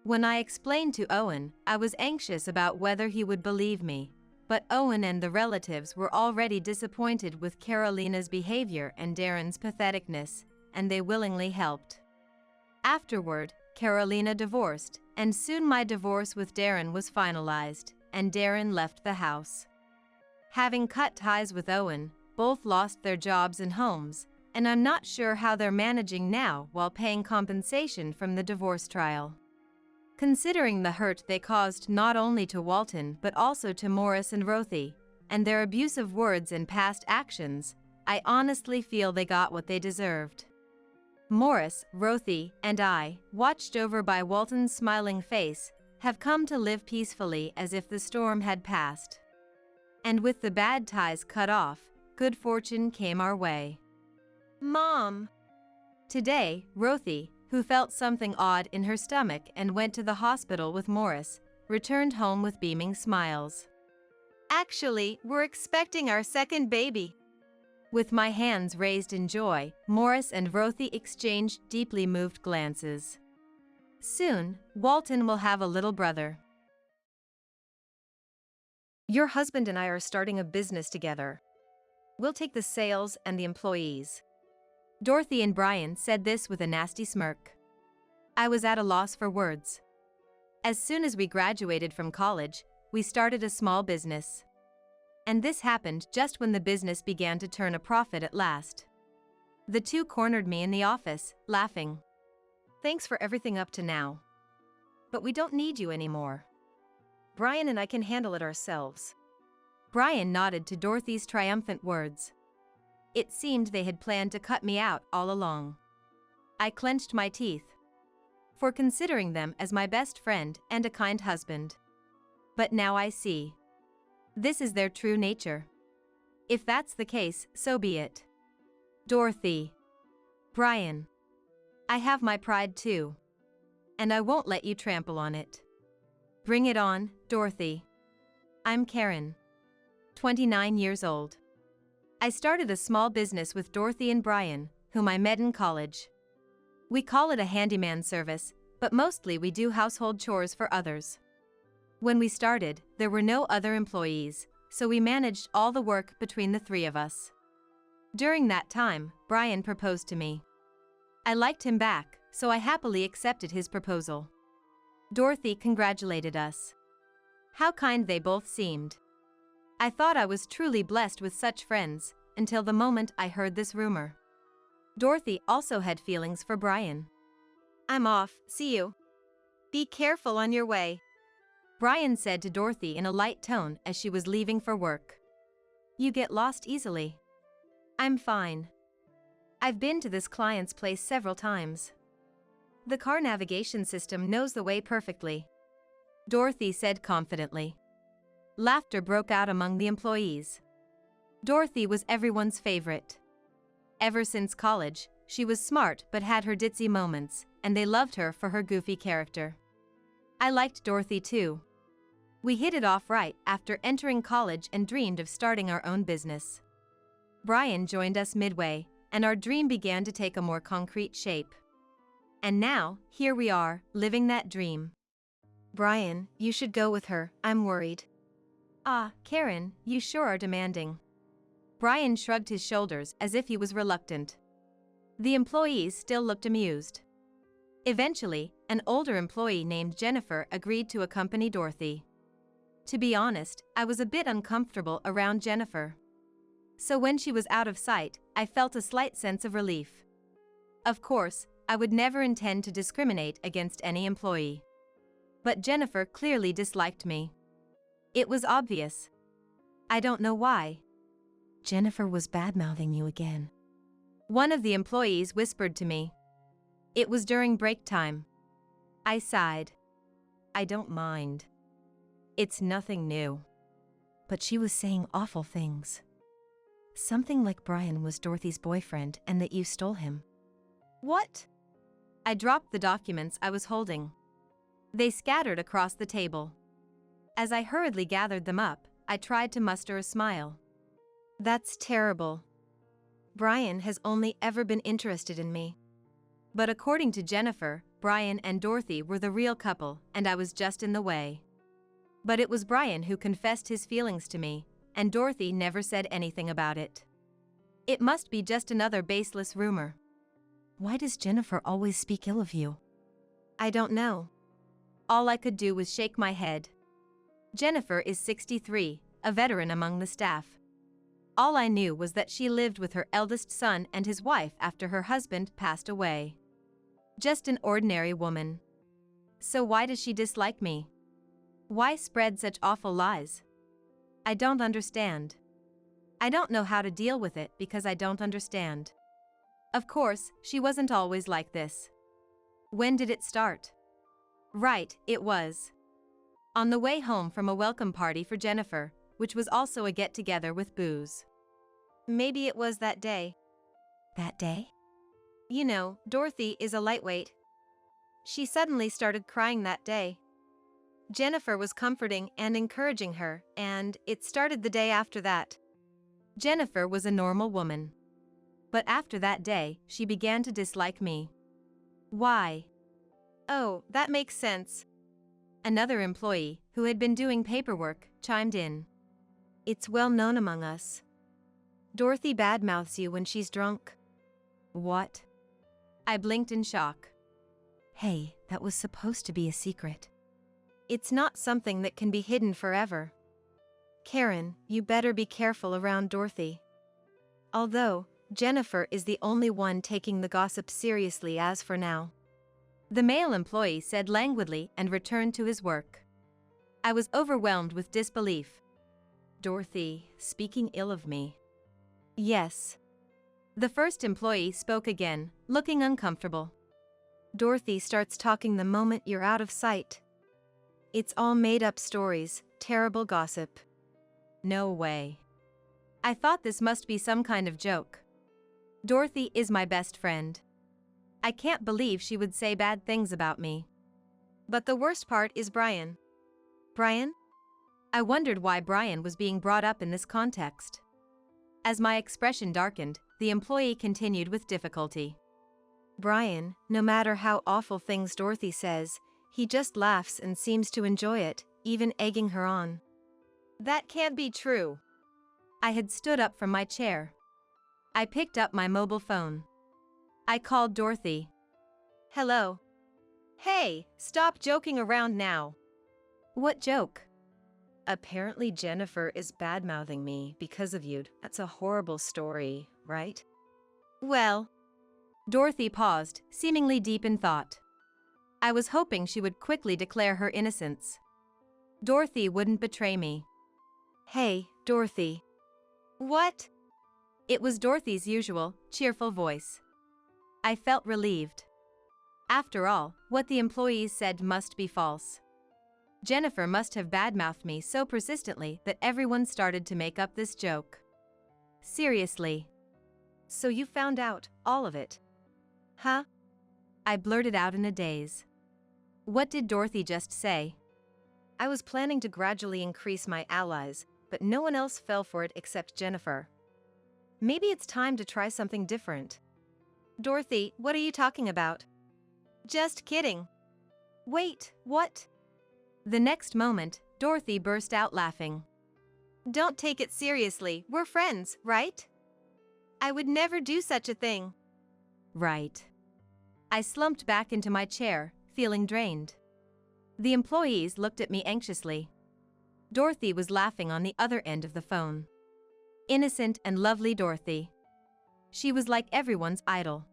When I explained to Owen, I was anxious about whether he would believe me, but Owen and the relatives were already disappointed with Carolina's behavior and Darren's patheticness, and they willingly helped. Afterward, Carolina divorced, and soon my divorce with Darren was finalized, and Darren left the house. Having cut ties with Owen, both lost their jobs and homes, and I'm not sure how they're managing now while paying compensation from the divorce trial. Considering the hurt they caused not only to Walton but also to Morris and Rothy, and their abusive words and past actions, I honestly feel they got what they deserved. Morris, Rothy, and I, watched over by Walton's smiling face, have come to live peacefully as if the storm had passed. And with the bad ties cut off, good fortune came our way. Mom! Today, Rothy, who felt something odd in her stomach and went to the hospital with Morris, returned home with beaming smiles. Actually, we're expecting our second baby. With my hands raised in joy, Morris and Rothy exchanged deeply moved glances. Soon, Walton will have a little brother. Your husband and I are starting a business together. We'll take the sales and the employees. Dorothy and Brian said this with a nasty smirk. I was at a loss for words. As soon as we graduated from college, we started a small business. And this happened just when the business began to turn a profit at last. The two cornered me in the office, laughing. Thanks for everything up to now. But we don't need you anymore. Brian and I can handle it ourselves. Brian nodded to Dorothy's triumphant words. It seemed they had planned to cut me out all along. I clenched my teeth. For considering them as my best friend and a kind husband. But now I see. This is their true nature. If that's the case, so be it. Dorothy. Brian. I have my pride too. And I won't let you trample on it. Bring it on, Dorothy. I'm Karen. 29 years old. I started a small business with Dorothy and Brian, whom I met in college. We call it a handyman service, but mostly we do household chores for others. When we started, there were no other employees, so we managed all the work between the three of us. During that time, Brian proposed to me. I liked him back, so I happily accepted his proposal. Dorothy congratulated us. How kind they both seemed. I thought I was truly blessed with such friends, until the moment I heard this rumor. Dorothy also had feelings for Brian. I'm off, see you. Be careful on your way. Brian said to Dorothy in a light tone as she was leaving for work. You get lost easily. I'm fine. I've been to this client's place several times. The car navigation system knows the way perfectly. Dorothy said confidently. Laughter broke out among the employees. Dorothy was everyone's favorite. Ever since college, she was smart but had her ditzy moments, and they loved her for her goofy character. I liked Dorothy too. We hit it off right after entering college and dreamed of starting our own business. Brian joined us midway, and our dream began to take a more concrete shape. And now, here we are, living that dream. Brian, you should go with her, I'm worried. Ah, Karen, you sure are demanding. Brian shrugged his shoulders as if he was reluctant. The employees still looked amused. Eventually, an older employee named Jennifer agreed to accompany Dorothy. To be honest, I was a bit uncomfortable around Jennifer. So when she was out of sight, I felt a slight sense of relief. Of course, I would never intend to discriminate against any employee. But Jennifer clearly disliked me. It was obvious. I don't know why. Jennifer was bad-mouthing you again. One of the employees whispered to me. It was during break time. I sighed. I don't mind. It's nothing new. But she was saying awful things. Something like Brian was Dorothy's boyfriend and that you stole him. What? I dropped the documents I was holding. They scattered across the table. As I hurriedly gathered them up, I tried to muster a smile. That's terrible. Brian has only ever been interested in me. But according to Jennifer, Brian and Dorothy were the real couple, and I was just in the way. But it was Brian who confessed his feelings to me, and Dorothy never said anything about it. It must be just another baseless rumor. Why does Jennifer always speak ill of you? I don't know. All I could do was shake my head. Jennifer is 63, a veteran among the staff. All I knew was that she lived with her eldest son and his wife after her husband passed away. Just an ordinary woman. So why does she dislike me? Why spread such awful lies? I don't understand. I don't know how to deal with it because I don't understand. Of course, she wasn't always like this. When did it start? Right, it was on the way home from a welcome party for Jennifer, which was also a get-together with booze. Maybe it was that day. That day? You know, Dorothy is a lightweight. She suddenly started crying that day. Jennifer was comforting and encouraging her, and it started the day after that. Jennifer was a normal woman. But after that day, she began to dislike me. Why? Oh, that makes sense. Another employee, who had been doing paperwork, chimed in. It's well known among us. Dorothy badmouths you when she's drunk. What? I blinked in shock. Hey, that was supposed to be a secret. It's not something that can be hidden forever. Karen, you better be careful around Dorothy. Although, Jennifer is the only one taking the gossip seriously as for now. The male employee said languidly and returned to his work. I was overwhelmed with disbelief. Dorothy, speaking ill of me. Yes. The first employee spoke again, looking uncomfortable. Dorothy starts talking the moment you're out of sight. It's all made-up stories, terrible gossip. No way. I thought this must be some kind of joke. Dorothy is my best friend. I can't believe she would say bad things about me. But the worst part is Brian. Brian? I wondered why Brian was being brought up in this context. As my expression darkened, the employee continued with difficulty. Brian, no matter how awful things Dorothy says, he just laughs and seems to enjoy it, even egging her on. That can't be true. I had stood up from my chair. I picked up my mobile phone. I called Dorothy. Hello. Hey, stop joking around now. What joke? Apparently Jennifer is badmouthing me because of you. That's a horrible story, right? Well, Dorothy paused, seemingly deep in thought. I was hoping she would quickly declare her innocence. Dorothy wouldn't betray me. Hey, Dorothy. what? It was Dorothy's usual, cheerful voice. I felt relieved. After all, what the employees said must be false. Jennifer must have badmouthed me so persistently that everyone started to make up this joke. Seriously. So you found out all of it? Huh? I blurted out in a daze. What did Dorothy just say? I was planning to gradually increase my allies, but no one else fell for it except Jennifer. Maybe it's time to try something different. Dorothy, what are you talking about? Just kidding. Wait, what? The next moment, Dorothy burst out laughing. Don't take it seriously, we're friends, right? I would never do such a thing. Right. I slumped back into my chair, feeling drained. The employees looked at me anxiously. Dorothy was laughing on the other end of the phone. Innocent and lovely Dorothy. She was like everyone's idol.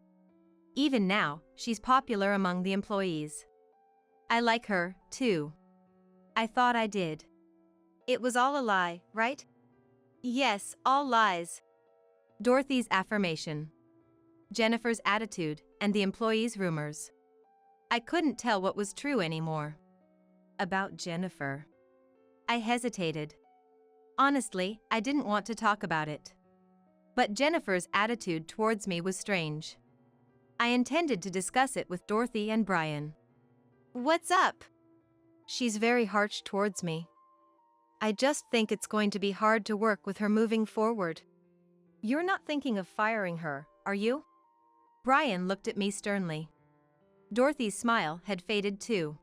Even now, she's popular among the employees. I like her, too. I thought I did. It was all a lie, right? Yes, all lies. Dorothy's affirmation. Jennifer's attitude, and the employees' rumors. I couldn't tell what was true anymore. About Jennifer. I hesitated. Honestly, I didn't want to talk about it. But Jennifer's attitude towards me was strange. I intended to discuss it with Dorothy and Brian. What's up? She's very harsh towards me. I just think it's going to be hard to work with her moving forward. You're not thinking of firing her, are you? Brian looked at me sternly. Dorothy's smile had faded too.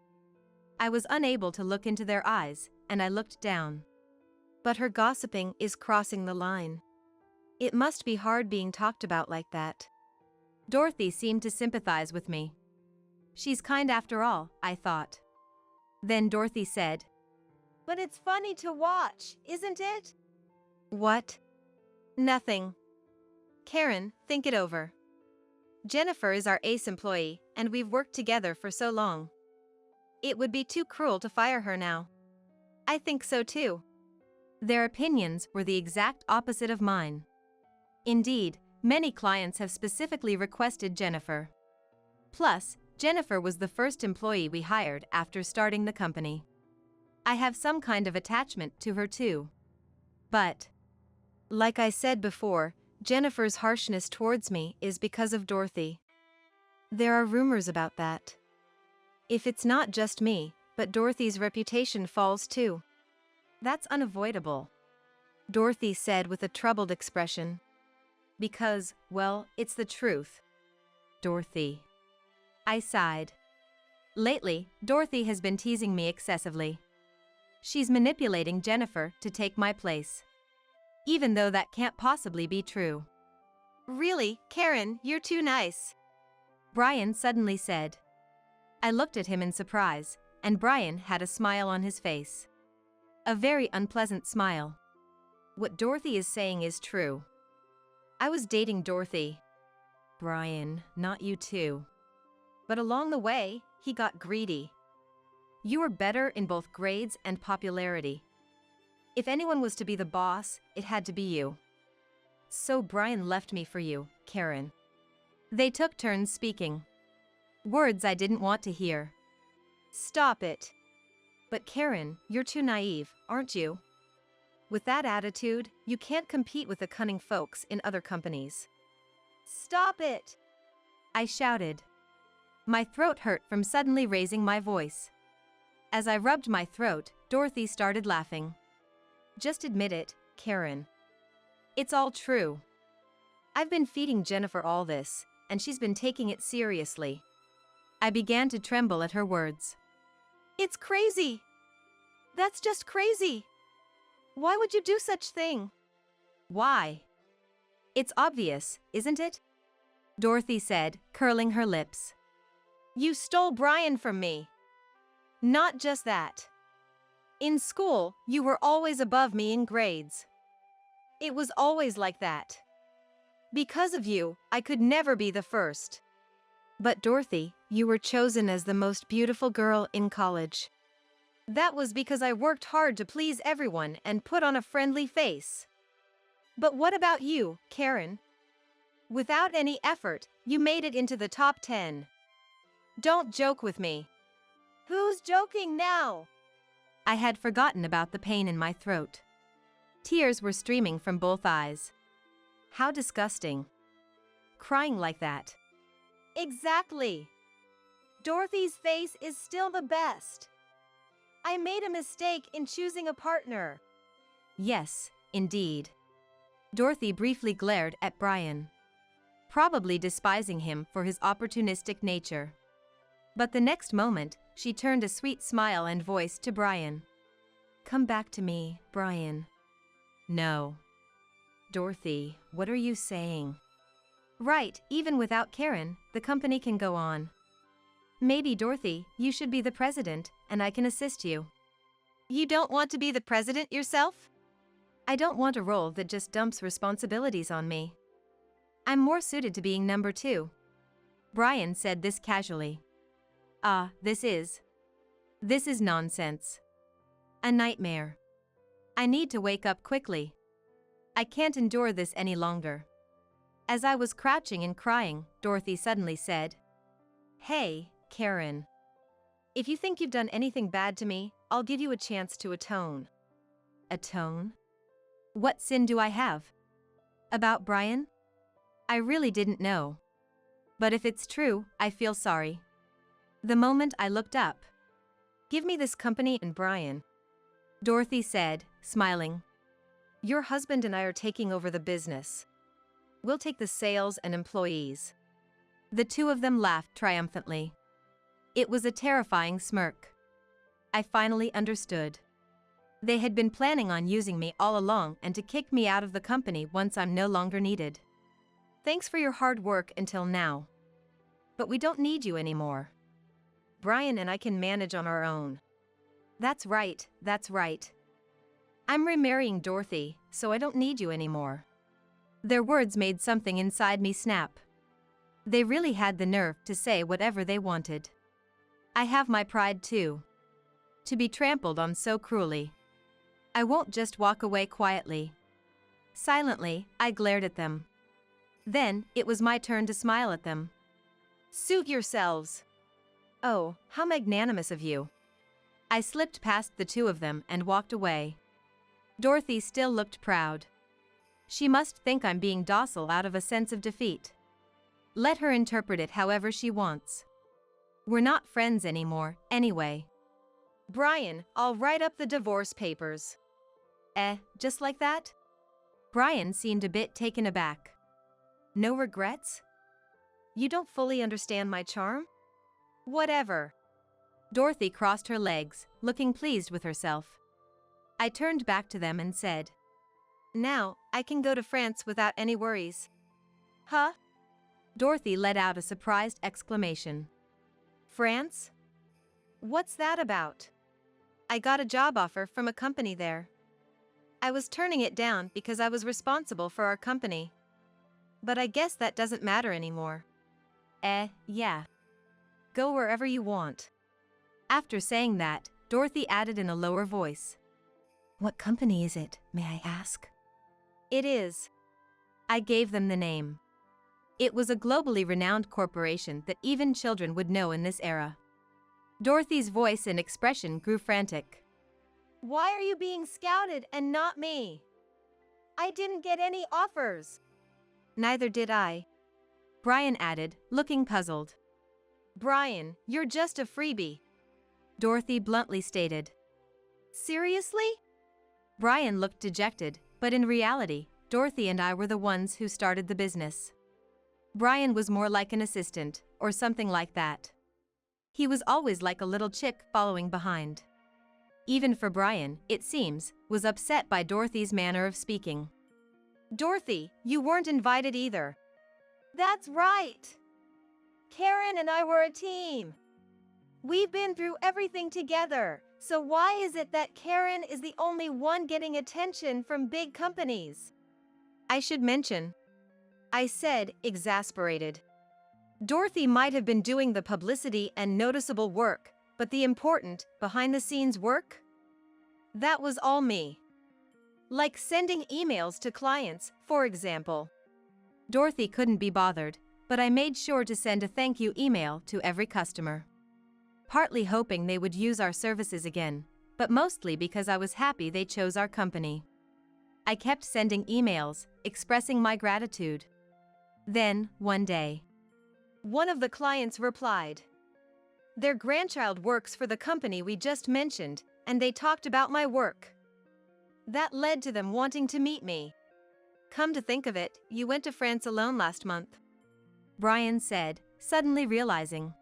I was unable to look into their eyes, and I looked down. But her gossiping is crossing the line. It must be hard being talked about like that. Dorothy seemed to sympathize with me. She's kind after all, I thought. Then Dorothy said, But it's funny to watch, isn't it? What? Nothing. Karen, think it over. Jennifer is our ace employee, and we've worked together for so long. It would be too cruel to fire her now. I think so too. Their opinions were the exact opposite of mine. Indeed, many clients have specifically requested Jennifer. Plus, Jennifer was the first employee we hired after starting the company. I have some kind of attachment to her too. But, like I said before, Jennifer's harshness towards me is because of Dorothy. There are rumors about that. If it's not just me, but Dorothy's reputation falls too. that's unavoidable. Dorothy said with a troubled expression. Because, well, it's the truth. Dorothy. I sighed. Lately, Dorothy has been teasing me excessively. She's manipulating Jennifer to take my place. Even though that can't possibly be true. Really, Karen, you're too nice. Brian suddenly said. I looked at him in surprise, and Brian had a smile on his face. A very unpleasant smile. What Dorothy is saying is true. I was dating Dorothy. Brian, not you too. But along the way, he got greedy. You were better in both grades and popularity. If anyone was to be the boss, it had to be you. So Brian left me for you, Karen. They took turns speaking. Words I didn't want to hear. Stop it. But Karen, you're too naive, aren't you? With that attitude, you can't compete with the cunning folks in other companies. Stop it! I shouted. My throat hurt from suddenly raising my voice. As I rubbed my throat, Dorothy started laughing. Just admit it, Karen. It's all true. I've been feeding Jennifer all this, and she's been taking it seriously. I began to tremble at her words. It's crazy. That's just crazy. Why would you do such thing? Why? It's obvious, isn't it? Dorothy said, curling her lips. You stole Brian from me. Not just that. In school, you were always above me in grades. It was always like that. Because of you, I could never be the first. But Dorothy, you were chosen as the most beautiful girl in college. That was because I worked hard to please everyone and put on a friendly face. But what about you, Karen? Without any effort, you made it into the top 10. Don't joke with me. Who's joking now? I had forgotten about the pain in my throat. Tears were streaming from both eyes. How disgusting. Crying like that. Exactly. Dorothy's face is still the best. I made a mistake in choosing a partner. Yes, indeed. Dorothy briefly glared at Brian, probably despising him for his opportunistic nature. But the next moment, she turned a sweet smile and voice to Brian. Come back to me, Brian. No. Dorothy, what are you saying? Right, even without Karen, the company can go on. Maybe, Dorothy, you should be the president, and I can assist you. You don't want to be the president yourself? I don't want a role that just dumps responsibilities on me. I'm more suited to being number 2. Brian said this casually. This is nonsense. A nightmare. I need to wake up quickly. I can't endure this any longer. As I was crouching and crying, Dorothy suddenly said, Hey, Karen. If you think you've done anything bad to me, I'll give you a chance to atone. Atone? What sin do I have? About Brian? I really didn't know. But if it's true, I feel sorry. The moment I looked up. Give me this company and Brian. Dorothy said, smiling. Your husband and I are taking over the business. We'll take the sales and employees. The two of them laughed triumphantly. It was a terrifying smirk. I finally understood. They had been planning on using me all along and to kick me out of the company once I'm no longer needed. Thanks for your hard work until now. But we don't need you anymore. Brian and I can manage on our own. That's right, that's right. I'm remarrying Dorothy, so I don't need you anymore. Their words made something inside me snap. They really had the nerve to say whatever they wanted. I have my pride too. To be trampled on so cruelly. I won't just walk away quietly. Silently, I glared at them. Then, it was my turn to smile at them. Suit yourselves. Oh, how magnanimous of you. I slipped past the two of them and walked away. Dorothy still looked proud. She must think I'm being docile out of a sense of defeat. Let her interpret it however she wants. We're not friends anymore, anyway. Brian, I'll write up the divorce papers. Just like that? Brian seemed a bit taken aback. No regrets? You don't fully understand my charm? Whatever. Dorothy crossed her legs, looking pleased with herself. I turned back to them and said, Now, I can go to France without any worries. Huh? Dorothy let out a surprised exclamation. France? What's that about? I got a job offer from a company there. I was turning it down because I was responsible for our company. But I guess that doesn't matter anymore. Yeah. Go wherever you want. After saying that, Dorothy added in a lower voice. What company is it, may I ask? It is. I gave them the name. It was a globally renowned corporation that even children would know in this era. Dorothy's voice and expression grew frantic. Why are you being scouted and not me? I didn't get any offers. Neither did I. Brian added, looking puzzled. Brian, you're just a freebie. Dorothy bluntly stated. Seriously? Brian looked dejected, but in reality, Dorothy and I were the ones who started the business. Brian was more like an assistant, or something like that. He was always like a little chick following behind. Even for Brian, it seems, was upset by Dorothy's manner of speaking. Dorothy, you weren't invited either. That's right. Karen and I were a team. We've been through everything together, so why is it that Karen is the only one getting attention from big companies? I should mention, I said, exasperated. Dorothy might have been doing the publicity and noticeable work, but the important, behind-the-scenes work? That was all me. Like sending emails to clients, for example. Dorothy couldn't be bothered, but I made sure to send a thank you email to every customer. Partly hoping they would use our services again, but mostly because I was happy they chose our company. I kept sending emails, expressing my gratitude. Then, one day, one of the clients replied. Their grandchild works for the company we just mentioned, and they talked about my work. That led to them wanting to meet me. Come to think of it, you went to France alone last month. Brian said, suddenly realizing.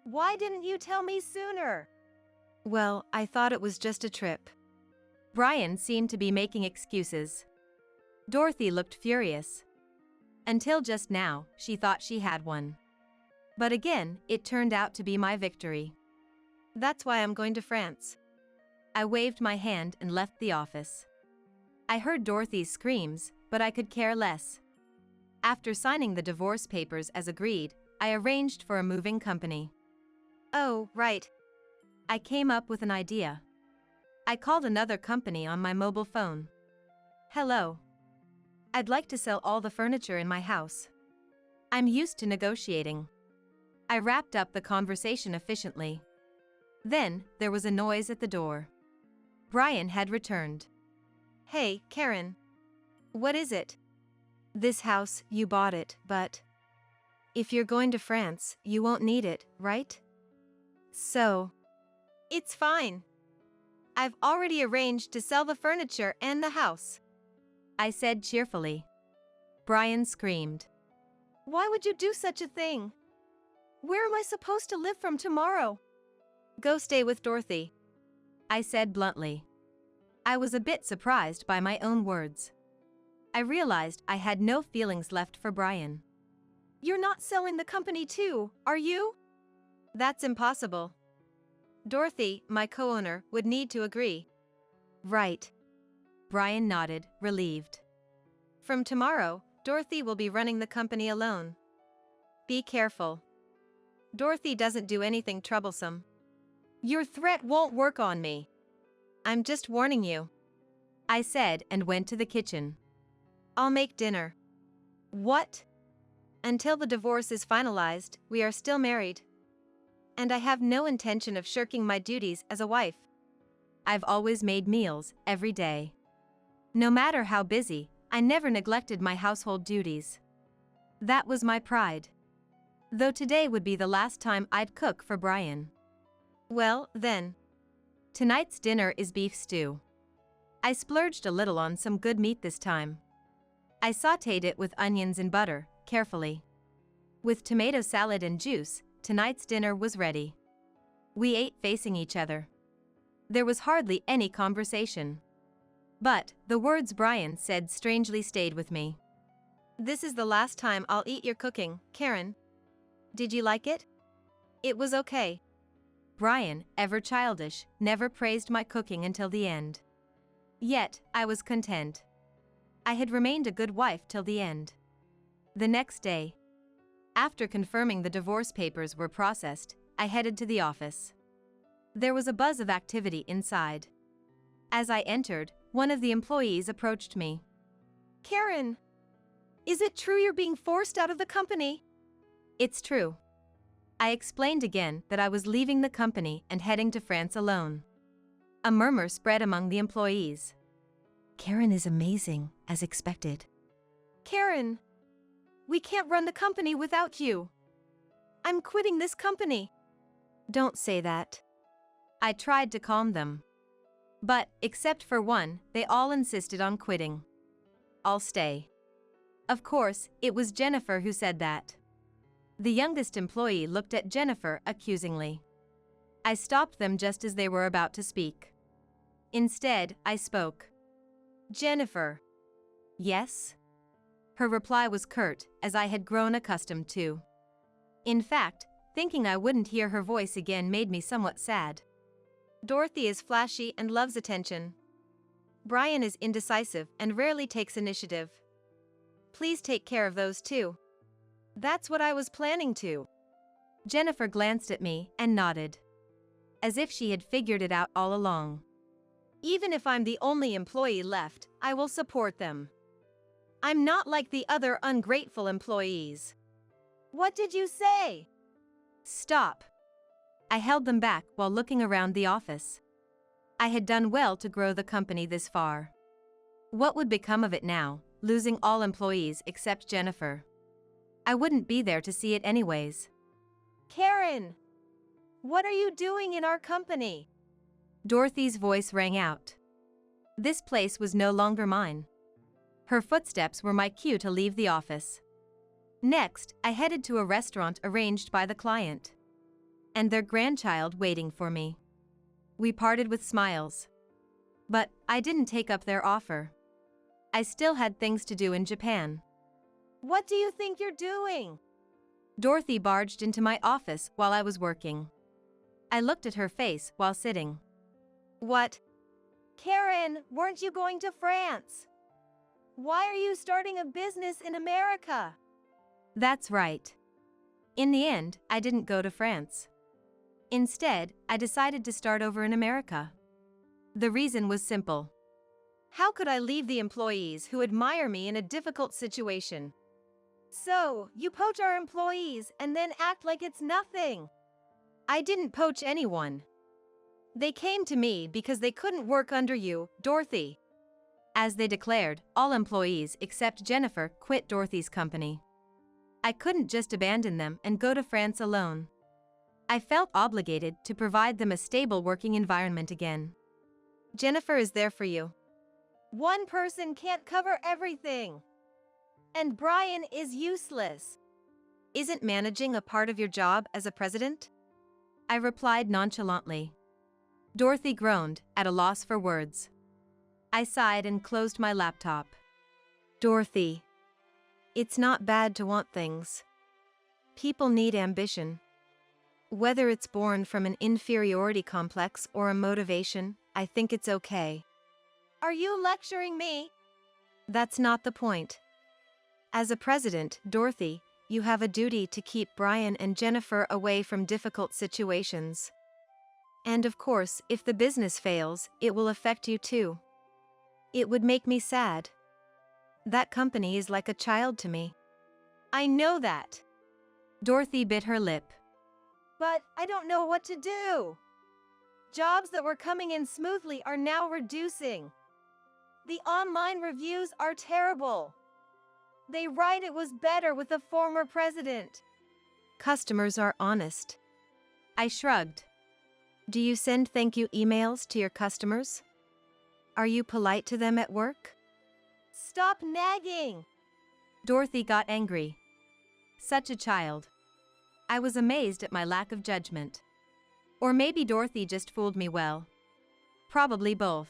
Why didn't you tell me sooner? Well, I thought it was just a trip. Brian seemed to be making excuses. Dorothy looked furious. Until just now, she thought she had one. But again, it turned out to be my victory. That's why I'm going to France. I waved my hand and left the office. I heard Dorothy's screams, but I could care less. After signing the divorce papers as agreed, I arranged for a moving company. Oh, right. I came up with an idea. I called another company on my mobile phone. Hello. I'd like to sell all the furniture in my house. I'm used to negotiating. I wrapped up the conversation efficiently. Then, there was a noise at the door. Brian had returned. Hey, Karen. What is it? This house, you bought it, but if you're going to France, you won't need it, right? So, it's fine. I've already arranged to sell the furniture and the house, I said cheerfully. Brian screamed. Why would you do such a thing? Where am I supposed to live from tomorrow? Go stay with Dorothy, I said bluntly. I was a bit surprised by my own words. I realized I had no feelings left for Brian. You're not selling the company too, are you? That's impossible. Dorothy, my co-owner, would need to agree. Right. Brian nodded, relieved. From tomorrow, Dorothy will be running the company alone. Be careful. Dorothy doesn't do anything troublesome. Your threat won't work on me. I'm just warning you. I said and went to the kitchen. I'll make dinner. What? Until the divorce is finalized, we are still married. And I have no intention of shirking my duties as a wife. I've always made meals every day. No matter how busy, I never neglected my household duties. That was my pride. Though today would be the last time I'd cook for Brian. Well, then. Tonight's dinner is beef stew. I splurged a little on some good meat this time. I sautéed it with onions and butter, carefully. With tomato salad and juice, tonight's dinner was ready. We ate facing each other. There was hardly any conversation. But the words Brian said strangely stayed with me. This is the last time I'll eat your cooking, Karen. Did you like it? It was okay. Brian, ever childish, never praised my cooking until the end. Yet, I was content. I had remained a good wife till the end. The next day, after confirming the divorce papers were processed, I headed to the office. There was a buzz of activity inside. As I entered, one of the employees approached me. Karen, is it true you're being forced out of the company? It's true. I explained again that I was leaving the company and heading to France alone. A murmur spread among the employees. Karen is amazing, as expected. Karen, we can't run the company without you. I'm quitting this company. Don't say that. I tried to calm them. But, except for one, they all insisted on quitting. I'll stay. Of course, it was Jennifer who said that. The youngest employee looked at Jennifer accusingly. I stopped them just as they were about to speak. Instead, I spoke. Jennifer. Yes? Her reply was curt, as I had grown accustomed to. In fact, thinking I wouldn't hear her voice again made me somewhat sad. Dorothy is flashy and loves attention. Brian is indecisive and rarely takes initiative. Please take care of those two. That's what I was planning to. Jennifer glanced at me and nodded. As if she had figured it out all along. Even if I'm the only employee left, I will support them. I'm not like the other ungrateful employees. What did you say? Stop. I held them back while looking around the office. I had done well to grow the company this far. What would become of it now, losing all employees except Jennifer? I wouldn't be there to see it anyways. Karen! What are you doing in our company? Dorothy's voice rang out. This place was no longer mine. Her footsteps were my cue to leave the office. Next, I headed to a restaurant arranged by the client. And their grandchild waiting for me. We parted with smiles. But I didn't take up their offer. I still had things to do in Japan. What do you think you're doing? Dorothy barged into my office while I was working. I looked at her face while sitting. What? Karen, weren't you going to France? Why are you starting a business in America? That's right. In the end, I didn't go to France. Instead, I decided to start over in America. The reason was simple. How could I leave the employees who admire me in a difficult situation? So, you poach our employees and then act like it's nothing. I didn't poach anyone. They came to me because they couldn't work under you, Dorothy. As they declared, all employees except Jennifer quit Dorothy's company. I couldn't just abandon them and go to France alone. I felt obligated to provide them a stable working environment again. Jennifer is there for you. One person can't cover everything. And Brian is useless. Isn't managing a part of your job as a president? I replied nonchalantly. Dorothy groaned, at a loss for words. I sighed and closed my laptop. Dorothy, it's not bad to want things. People need ambition. Whether it's born from an inferiority complex or a motivation, I think it's okay. Are you lecturing me? That's not the point. As a president, Dorothy, you have a duty to keep Brian and Jennifer away from difficult situations. And of course, if the business fails, it will affect you too. It would make me sad. That company is like a child to me. I know that. Dorothy bit her lip. But I don't know what to do. Jobs that were coming in smoothly are now reducing. The online reviews are terrible. They write it was better with the former president. Customers are honest. I shrugged. Do you send thank you emails to your customers? Are you polite to them at work? Stop nagging. Dorothy got angry. Such a child. I was amazed at my lack of judgment. Or maybe Dorothy just fooled me well. Probably both.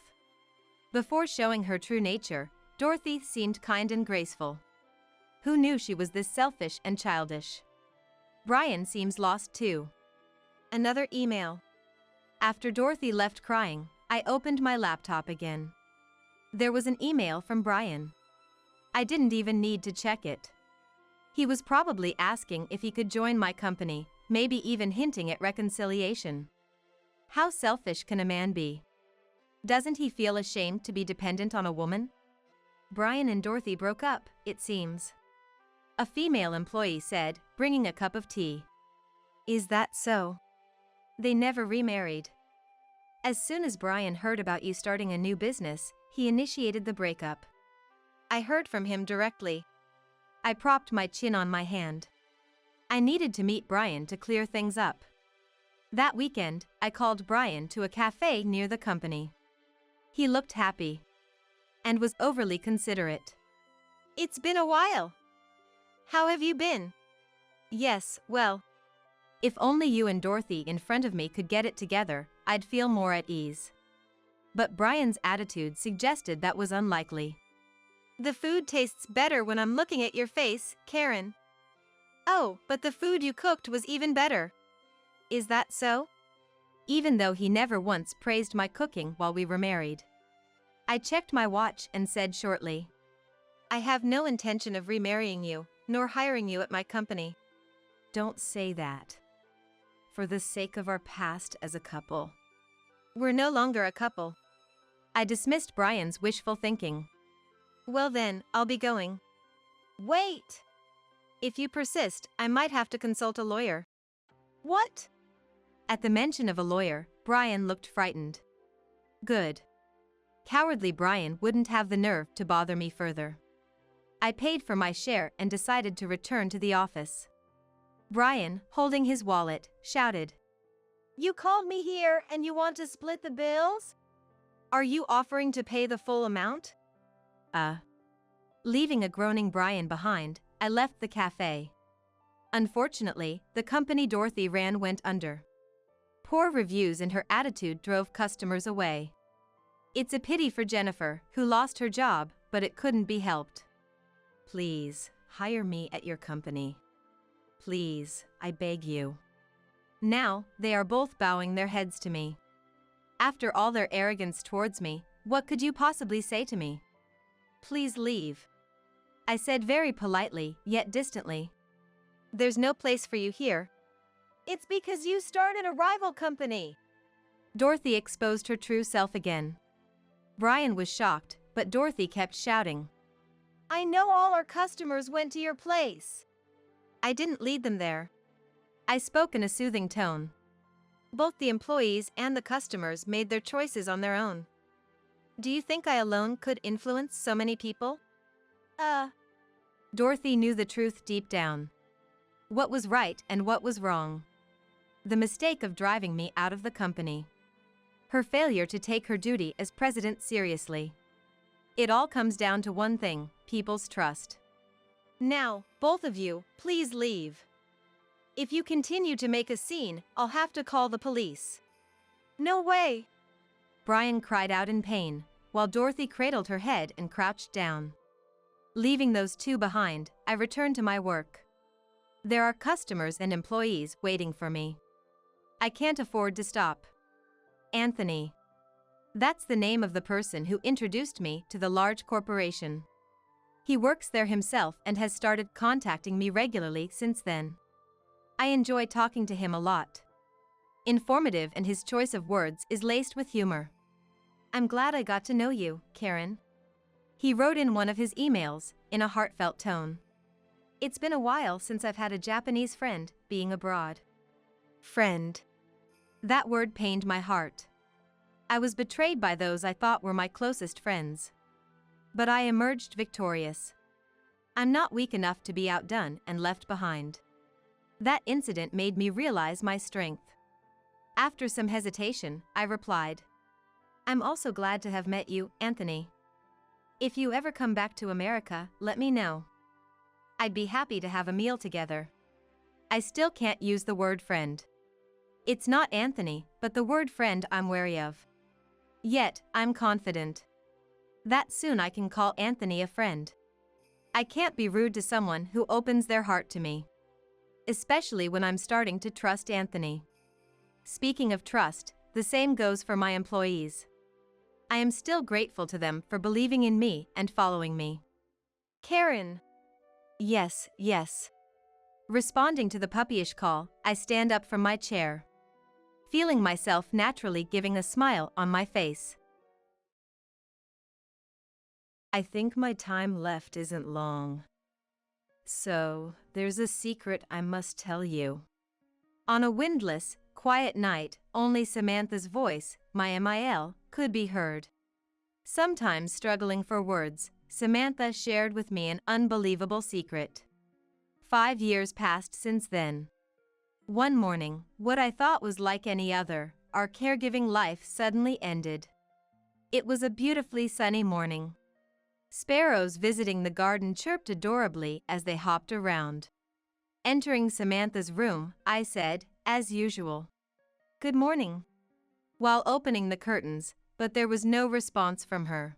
Before showing her true nature, Dorothy seemed kind and graceful. Who knew she was this selfish and childish? Brian seems lost too. Another email. After Dorothy left crying, I opened my laptop again. There was an email from Brian. I didn't even need to check it. He was probably asking if he could join my company, maybe even hinting at reconciliation. How selfish can a man be? Doesn't he feel ashamed to be dependent on a woman? Brian and Dorothy broke up, it seems. A female employee said, bringing a cup of tea. Is that so? They never remarried. As soon as Brian heard about you starting a new business, he initiated the breakup. I heard from him directly. I propped my chin on my hand. I needed to meet Brian to clear things up. That weekend, I called Brian to a cafe near the company. He looked happy and was overly considerate. It's been a while. How have you been? Yes, well. If only you and Dorothy in front of me could get it together, I'd feel more at ease. But Brian's attitude suggested that was unlikely. The food tastes better when I'm looking at your face, Karen. Oh, but the food you cooked was even better. Is that so? Even though he never once praised my cooking while we were married. I checked my watch and said shortly, I have no intention of remarrying you, nor hiring you at my company. Don't say that. For the sake of our past as a couple. We're no longer a couple. I dismissed Brian's wishful thinking. Well then, I'll be going. Wait! If you persist, I might have to consult a lawyer. What? At the mention of a lawyer, Brian looked frightened. Good. Cowardly Brian wouldn't have the nerve to bother me further. I paid for my share and decided to return to the office. Brian, holding his wallet, shouted, You called me here and you want to split the bills? Are you offering to pay the full amount? Leaving a groaning Brian behind, I left the cafe. Unfortunately, the company Dorothy ran went under. Poor reviews and her attitude drove customers away. It's a pity for Jennifer, who lost her job, but it couldn't be helped. Please, hire me at your company. Please, I beg you. Now, they are both bowing their heads to me. After all their arrogance towards me, what could you possibly say to me? Please leave. I said very politely, yet distantly. There's no place for you here. It's because you started a rival company. Dorothy exposed her true self again. Brian was shocked, but Dorothy kept shouting. I know all our customers went to your place. I didn't lead them there. I spoke in a soothing tone. Both the employees and the customers made their choices on their own. Do you think I alone could influence so many people? Dorothy knew the truth deep down. What was right and what was wrong. The mistake of driving me out of the company. Her failure to take her duty as president seriously. It all comes down to one thing, people's trust. Now, both of you, please leave. If you continue to make a scene, I'll have to call the police. No way! Brian cried out in pain, while Dorothy cradled her head and crouched down. Leaving those two behind, I returned to my work. There are customers and employees waiting for me. I can't afford to stop. Anthony. That's the name of the person who introduced me to the large corporation. He works there himself and has started contacting me regularly since then. I enjoy talking to him a lot. Informative, and his choice of words is laced with humor. I'm glad I got to know you, Karen. He wrote in one of his emails, in a heartfelt tone. It's been a while since I've had a Japanese friend, being abroad. Friend. That word pained my heart. I was betrayed by those I thought were my closest friends. But I emerged victorious. I'm not weak enough to be outdone and left behind. That incident made me realize my strength. After some hesitation, I replied, I'm also glad to have met you, Anthony. If you ever come back to America, let me know. I'd be happy to have a meal together. I still can't use the word friend. It's not Anthony, but the word friend I'm wary of. Yet, I'm confident that soon I can call Anthony a friend. I can't be rude to someone who opens their heart to me, especially when I'm starting to trust Anthony. Speaking of trust, the same goes for my employees. I am still grateful to them for believing in me and following me. Karen. Yes, yes. Responding to the puppyish call, I stand up from my chair, feeling myself naturally giving a smile on my face. I think my time left isn't long. So, there's a secret I must tell you. On a windless, quiet night, only Samantha's voice, my MIL, could be heard. Sometimes struggling for words, Samantha shared with me an unbelievable secret. 5 years passed since then. One morning, what I thought was like any other, our caregiving life suddenly ended. It was a beautifully sunny morning. Sparrows visiting the garden chirped adorably as they hopped around. Entering Samantha's room, I said, as usual, "Good morning," while opening the curtains, but there was no response from her.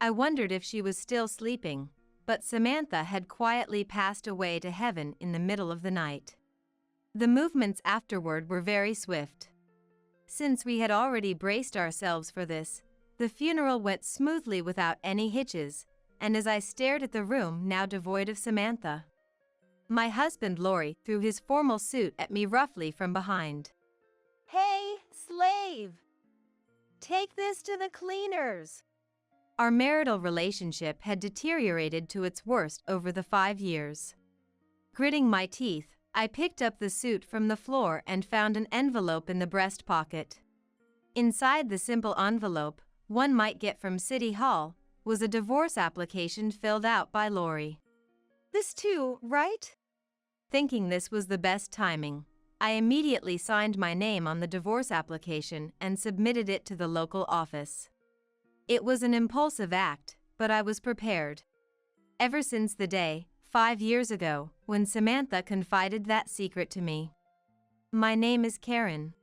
I wondered if she was still sleeping, but Samantha had quietly passed away to heaven in the middle of the night. The movements afterward were very swift. Since we had already braced ourselves for this, the funeral went smoothly without any hitches, and as I stared at the room now devoid of Samantha, my husband Laurie threw his formal suit at me roughly from behind. Hey, slave! Take this to the cleaners. Our marital relationship had deteriorated to its worst over the 5 years. Gritting my teeth, I picked up the suit from the floor and found an envelope in the breast pocket. Inside the simple envelope, one might get from City Hall, was a divorce application filled out by Laurie. This too, right? Thinking this was the best timing, I immediately signed my name on the divorce application and submitted it to the local office. It was an impulsive act, but I was prepared. Ever since the day, 5 years ago, when Samantha confided that secret to me. My name is Karen.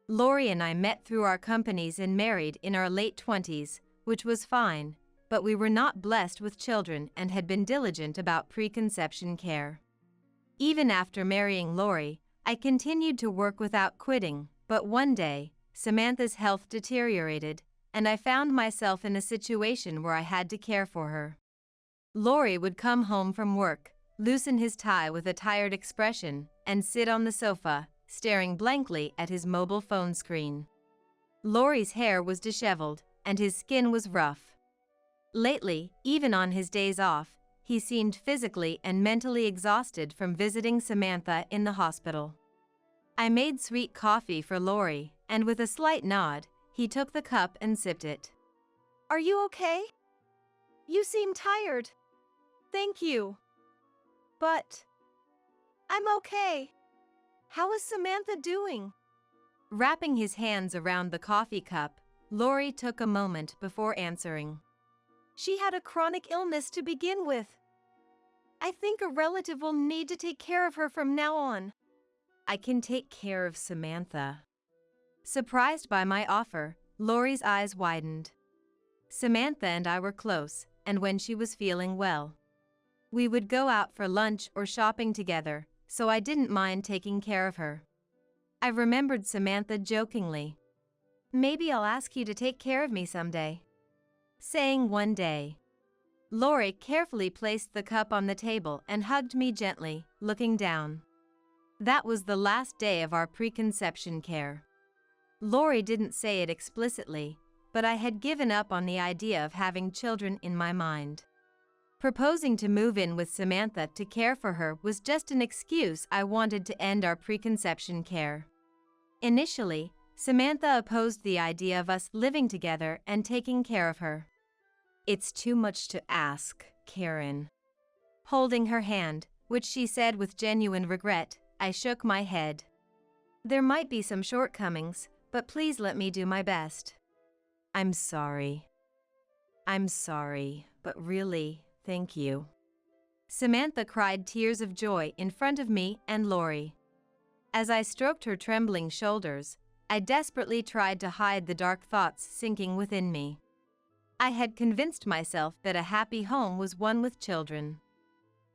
Laurie and I met through our companies and married in our late 20s, which was fine, but we were not blessed with children and had been diligent about preconception care. Even after marrying Laurie, I continued to work without quitting, but one day, Samantha's health deteriorated, and I found myself in a situation where I had to care for her. Laurie would come home from work, loosen his tie with a tired expression, and sit on the sofa, staring blankly at his mobile phone screen. Laurie's hair was disheveled, and his skin was rough. Lately, even on his days off, he seemed physically and mentally exhausted from visiting Samantha in the hospital. I made sweet coffee for Laurie, and with a slight nod, he took the cup and sipped it. Are you okay? You seem tired. Thank you. But I'm okay. How is Samantha doing? Wrapping his hands around the coffee cup, Laurie took a moment before answering. She had a chronic illness to begin with. I think a relative will need to take care of her from now on. I can take care of Samantha. Surprised by my offer, Laurie's eyes widened. Samantha and I were close, and when she was feeling well, we would go out for lunch or shopping together, so I didn't mind taking care of her. I remembered Samantha jokingly, "Maybe I'll ask you to take care of me someday," saying one day. Laurie carefully placed the cup on the table and hugged me gently, looking down. That was the last day of our preconception care. Laurie didn't say it explicitly, but I had given up on the idea of having children in my mind. Proposing to move in with Samantha to care for her was just an excuse I wanted to end our preconception care. Initially, Samantha opposed the idea of us living together and taking care of her. "It's too much to ask, Karen." Holding her hand, which she said with genuine regret, I shook my head. "There might be some shortcomings, but please let me do my best." I'm sorry, but really, thank you." Samantha cried tears of joy in front of me and Lori. As I stroked her trembling shoulders, I desperately tried to hide the dark thoughts sinking within me. I had convinced myself that a happy home was one with children.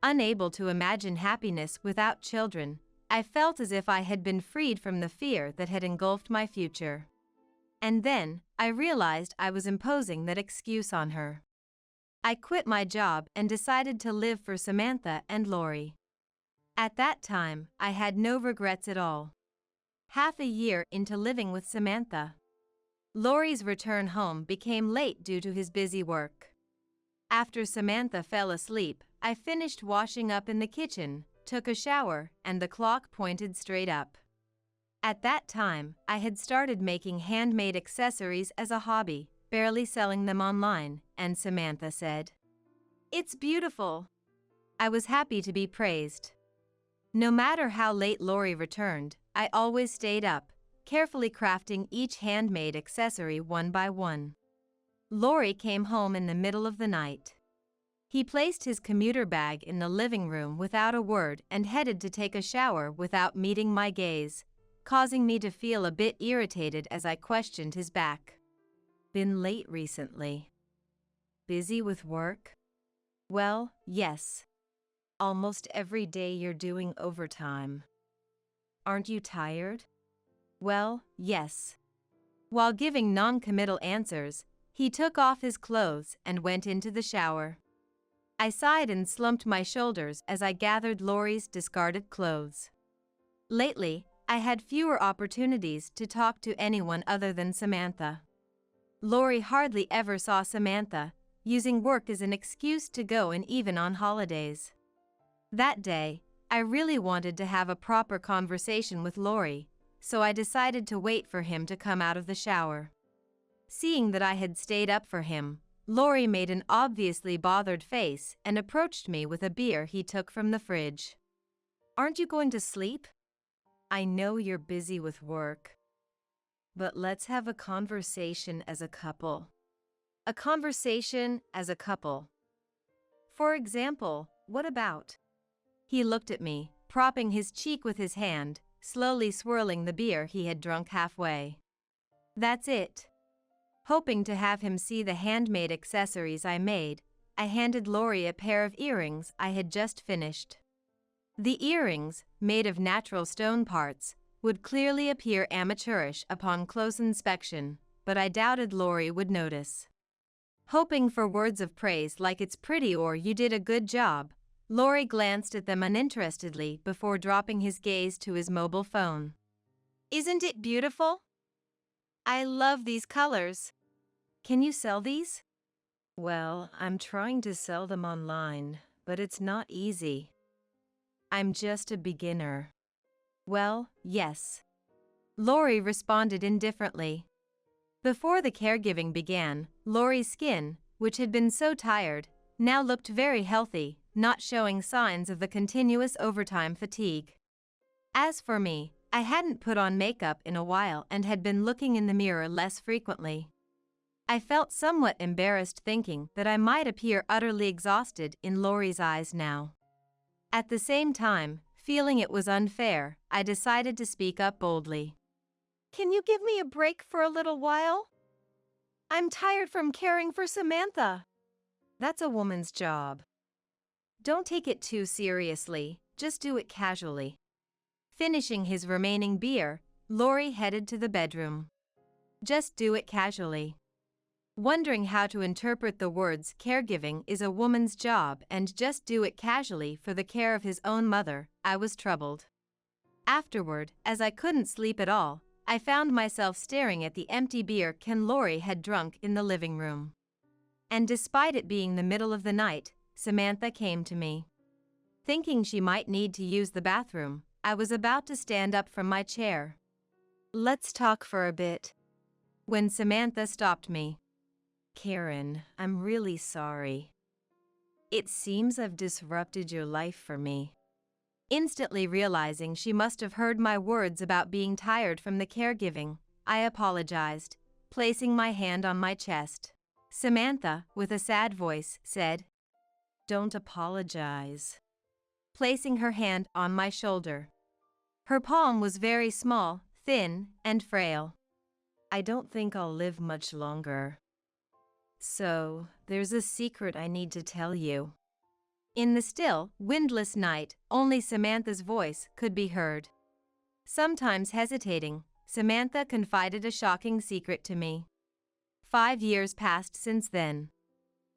Unable to imagine happiness without children, I felt as if I had been freed from the fear that had engulfed my future. And then, I realized I was imposing that excuse on her. I quit my job and decided to live for Samantha and Lori. At that time, I had no regrets at all. Half a year into living with Samantha, Lori's return home became late due to his busy work. After Samantha fell asleep, I finished washing up in the kitchen, took a shower, and the clock pointed straight up. At that time, I had started making handmade accessories as a hobby, barely selling them online, and Samantha said, "It's beautiful." I was happy to be praised. No matter how late Lori returned, I always stayed up, carefully crafting each handmade accessory one by one. Lori came home in the middle of the night. He placed his commuter bag in the living room without a word and headed to take a shower without meeting my gaze, causing me to feel a bit irritated as I questioned his back. "Been late recently? Busy with work?" "Well, yes. Almost every day you're doing overtime." "Aren't you tired?" "Well, yes." While giving non-committal answers, he took off his clothes and went into the shower. I sighed and slumped my shoulders as I gathered Lori's discarded clothes. Lately, I had fewer opportunities to talk to anyone other than Samantha. Lori hardly ever saw Samantha, using work as an excuse to go and even on holidays. That day, I really wanted to have a proper conversation with Lori, so I decided to wait for him to come out of the shower. Seeing that I had stayed up for him, Lori made an obviously bothered face and approached me with a beer he took from the fridge. "Aren't you going to sleep? I know you're busy with work. But let's have a conversation as a couple." "A conversation as a couple? For example, what about?" He looked at me, propping his cheek with his hand, slowly swirling the beer he had drunk halfway. "That's it." Hoping to have him see the handmade accessories I made, I handed Lori a pair of earrings I had just finished. The earrings, made of natural stone parts, would clearly appear amateurish upon close inspection, but I doubted Lori would notice. Hoping for words of praise like "it's pretty" or "you did a good job," Lori glanced at them uninterestedly before dropping his gaze to his mobile phone. "Isn't it beautiful? I love these colors. Can you sell these?" "Well, I'm trying to sell them online, but it's not easy. I'm just a beginner." "Well, yes." Lori responded indifferently. Before the caregiving began, Lori's skin, which had been so tired, now looked very healthy, not showing signs of the continuous overtime fatigue. As for me, I hadn't put on makeup in a while and had been looking in the mirror less frequently. I felt somewhat embarrassed thinking that I might appear utterly exhausted in Lori's eyes now. At the same time, feeling it was unfair, I decided to speak up boldly. "Can you give me a break for a little while? I'm tired from caring for Samantha." "That's a woman's job. Don't take it too seriously, just do it casually." Finishing his remaining beer, Lori headed to the bedroom. Just do it casually. Wondering how to interpret the words "caregiving is a woman's job" and "just do it casually" for the care of his own mother, I was troubled. Afterward, as I couldn't sleep at all, I found myself staring at the empty beer can Lori had drunk in the living room. And despite it being the middle of the night, Samantha came to me. Thinking she might need to use the bathroom, I was about to stand up from my chair. Let's talk for a bit. When Samantha stopped me. Karen, I'm really sorry. It seems I've disrupted your life for me. Instantly realizing she must have heard my words about being tired from the caregiving, I apologized, placing my hand on my chest. Samantha, with a sad voice, said, "Don't apologize," placing her hand on my shoulder. Her palm was very small, thin, and frail. "I don't think I'll live much longer. So, there's a secret I need to tell you." In the still, windless night, only Samantha's voice could be heard. Sometimes hesitating, Samantha confided a shocking secret to me. 5 years passed since then.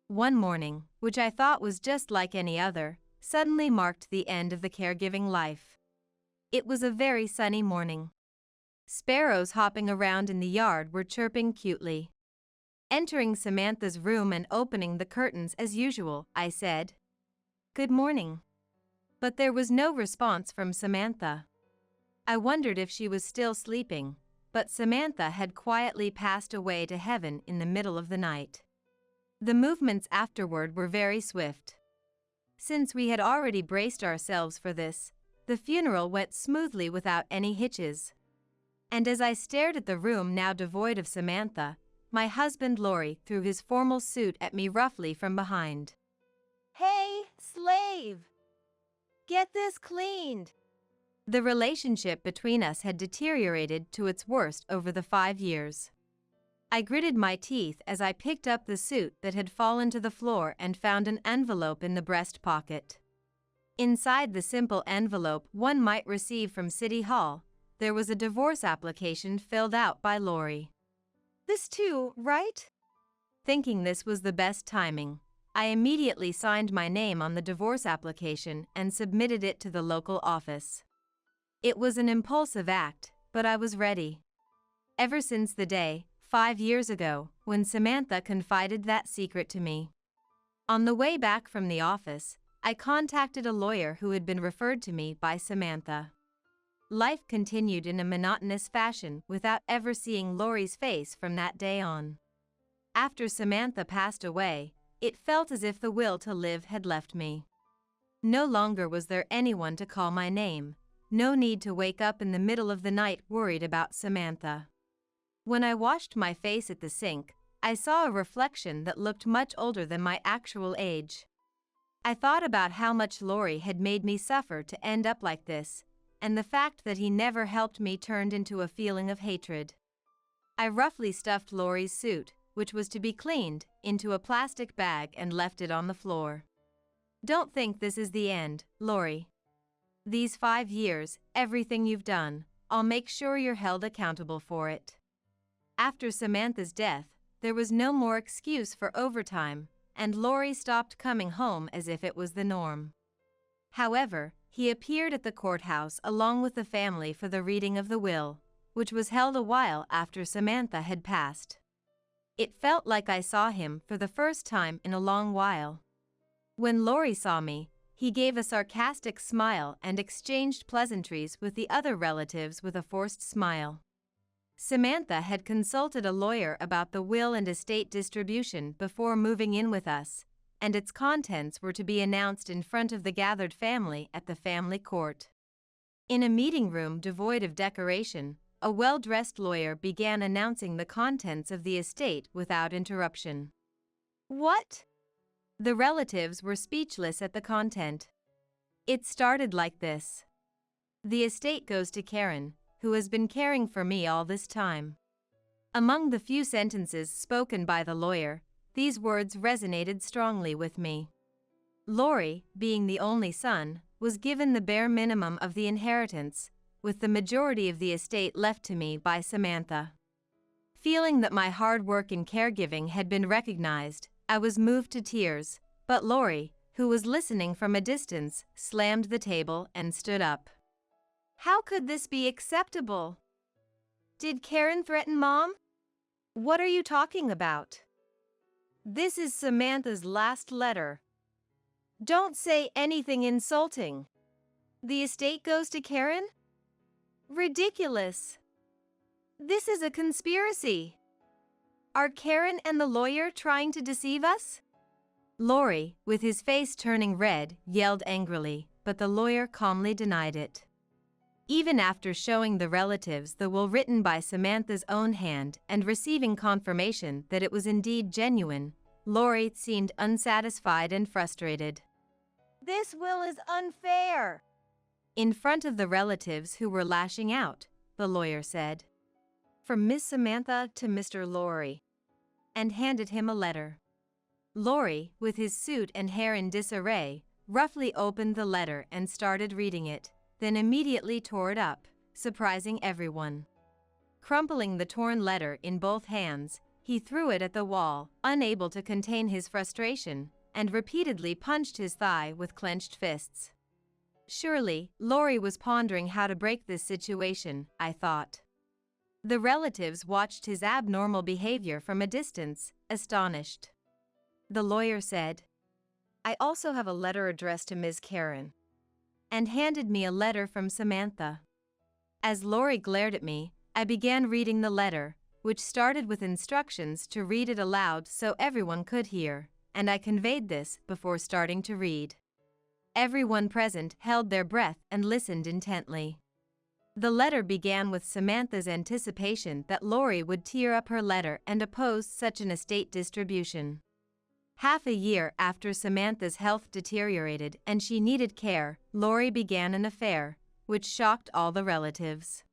One morning, which I thought was just like any other, suddenly marked the end of the caregiving life. It was a very sunny morning. Sparrows hopping around in the yard were chirping cutely. Entering Samantha's room and opening the curtains as usual, I said, "Good morning." But there was no response from Samantha. I wondered if she was still sleeping, but Samantha had quietly passed away to heaven in the middle of the night. The movements afterward were very swift. Since we had already braced ourselves for this, the funeral went smoothly without any hitches. And as I stared at the room now devoid of Samantha, my husband Lori threw his formal suit at me roughly from behind. Hey, slave! Get this cleaned! The relationship between us had deteriorated to its worst over the 5 years. I gritted my teeth as I picked up the suit that had fallen to the floor and found an envelope in the breast pocket. Inside the simple envelope one might receive from City Hall, there was a divorce application filled out by Lori. This too, right? Thinking this was the best timing, I immediately signed my name on the divorce application and submitted it to the local office. It was an impulsive act, but I was ready. Ever since the day, 5 years ago, when Samantha confided that secret to me. On the way back from the office, I contacted a lawyer who had been referred to me by Samantha. Life continued in a monotonous fashion without ever seeing Lori's face from that day on. After Samantha passed away, it felt as if the will to live had left me. No longer was there anyone to call my name, no need to wake up in the middle of the night worried about Samantha. When I washed my face at the sink, I saw a reflection that looked much older than my actual age. I thought about how much Lori had made me suffer to end up like this, and the fact that he never helped me turned into a feeling of hatred. I roughly stuffed Lori's suit, which was to be cleaned, into a plastic bag and left it on the floor. "Don't think this is the end, Lori. These 5 years, everything you've done, I'll make sure you're held accountable for it." After Samantha's death, there was no more excuse for overtime, and Lori stopped coming home as if it was the norm. However, he appeared at the courthouse along with the family for the reading of the will, which was held a while after Samantha had passed. It felt like I saw him for the first time in a long while. When Lori saw me, he gave a sarcastic smile and exchanged pleasantries with the other relatives with a forced smile. Samantha had consulted a lawyer about the will and estate distribution before moving in with us, and its contents were to be announced in front of the gathered family at the family court. In a meeting room devoid of decoration, a well-dressed lawyer began announcing the contents of the estate without interruption. What? The relatives were speechless at the content. It started like this. "The estate goes to Karen, who has been caring for me all this time." Among the few sentences spoken by the lawyer, these words resonated strongly with me. Lori, being the only son, was given the bare minimum of the inheritance, with the majority of the estate left to me by Samantha. Feeling that my hard work in caregiving had been recognized, I was moved to tears, but Lori, who was listening from a distance, slammed the table and stood up. How could this be acceptable? Did Karen threaten Mom? What are you talking about? This is Samantha's last letter. Don't say anything insulting. The estate goes to Karen? Ridiculous. This is a conspiracy. Are Karen and the lawyer trying to deceive us? Laurie, with his face turning red, yelled angrily, but the lawyer calmly denied it. Even after showing the relatives the will written by Samantha's own hand and receiving confirmation that it was indeed genuine, Laurie seemed unsatisfied and frustrated. This will is unfair. In front of the relatives who were lashing out, the lawyer said, "From Miss Samantha to Mr. Laurie," and handed him a letter. Laurie, with his suit and hair in disarray, roughly opened the letter and started reading it, then immediately tore it up, surprising everyone. Crumpling the torn letter in both hands, he threw it at the wall, unable to contain his frustration, and repeatedly punched his thigh with clenched fists. Surely, Laurie was pondering how to break this situation, I thought. The relatives watched his abnormal behavior from a distance, astonished. The lawyer said, "I also have a letter addressed to Ms. Karen," and handed me a letter from Samantha. As Laurie glared at me, I began reading the letter, which started with instructions to read it aloud so everyone could hear, and I conveyed this before starting to read. Everyone present held their breath and listened intently. The letter began with Samantha's anticipation that Laurie would tear up her letter and oppose such an estate distribution. Half a year after Samantha's health deteriorated and she needed care, Laurie began an affair, which shocked all the relatives.